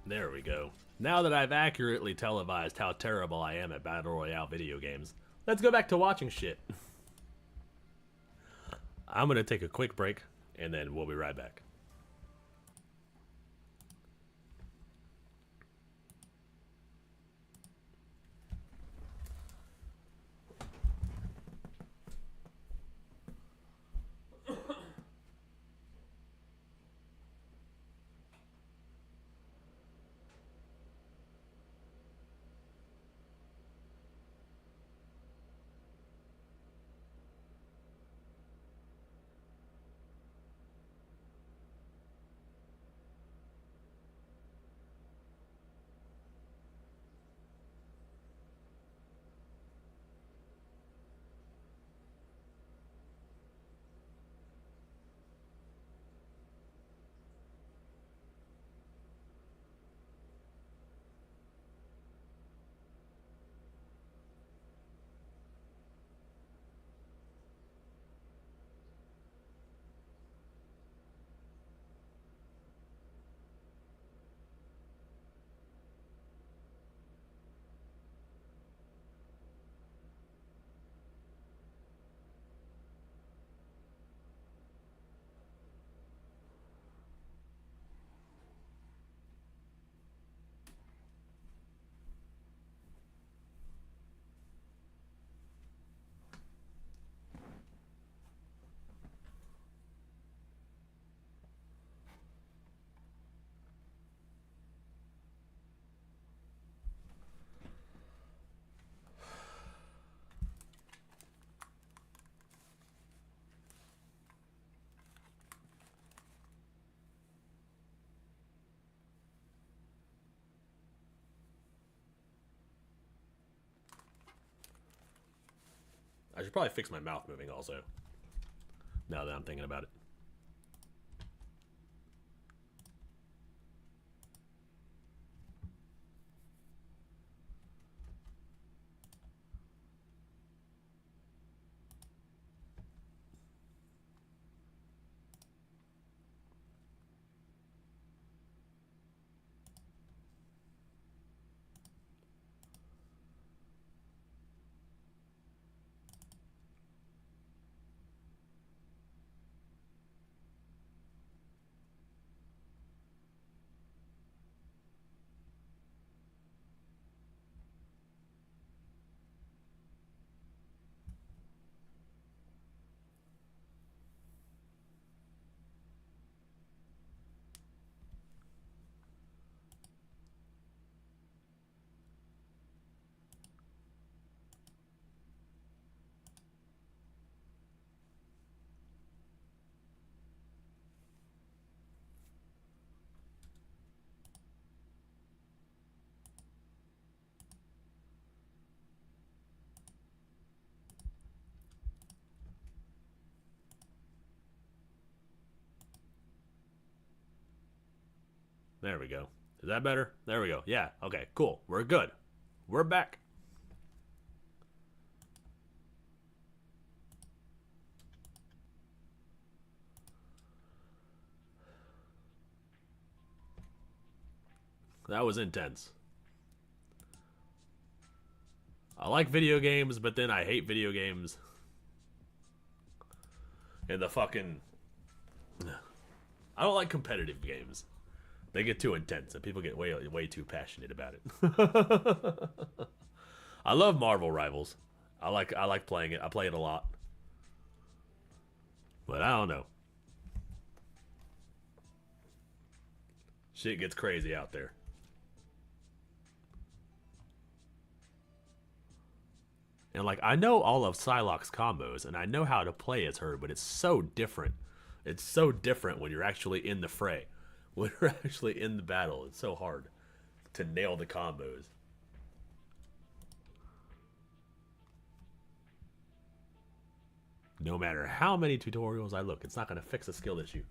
There we go. Now that I've accurately televised how terrible I am at Battle Royale video games, let's go back to watching shit. I'm gonna take a quick break, and then we'll be right back. I should probably fix my mouth moving also, now that I'm thinking about it. There we go. Is that better? There we go. Yeah, okay, cool. We're good. We're back. That was intense. I like video games, but then I hate video games. And the fucking... I don't like competitive games. They get too intense, and people get way too passionate about it. I love Marvel Rivals. I like playing it. I play it a lot. But I don't know. Shit gets crazy out there. And like, I know all of Psylocke's combos, and I know how to play as her, but it's so different. It's so different when you're actually in the fray. When you're actually in the battle, it's so hard to nail the combos. No matter how many tutorials I look, it's not going to fix a skill issue.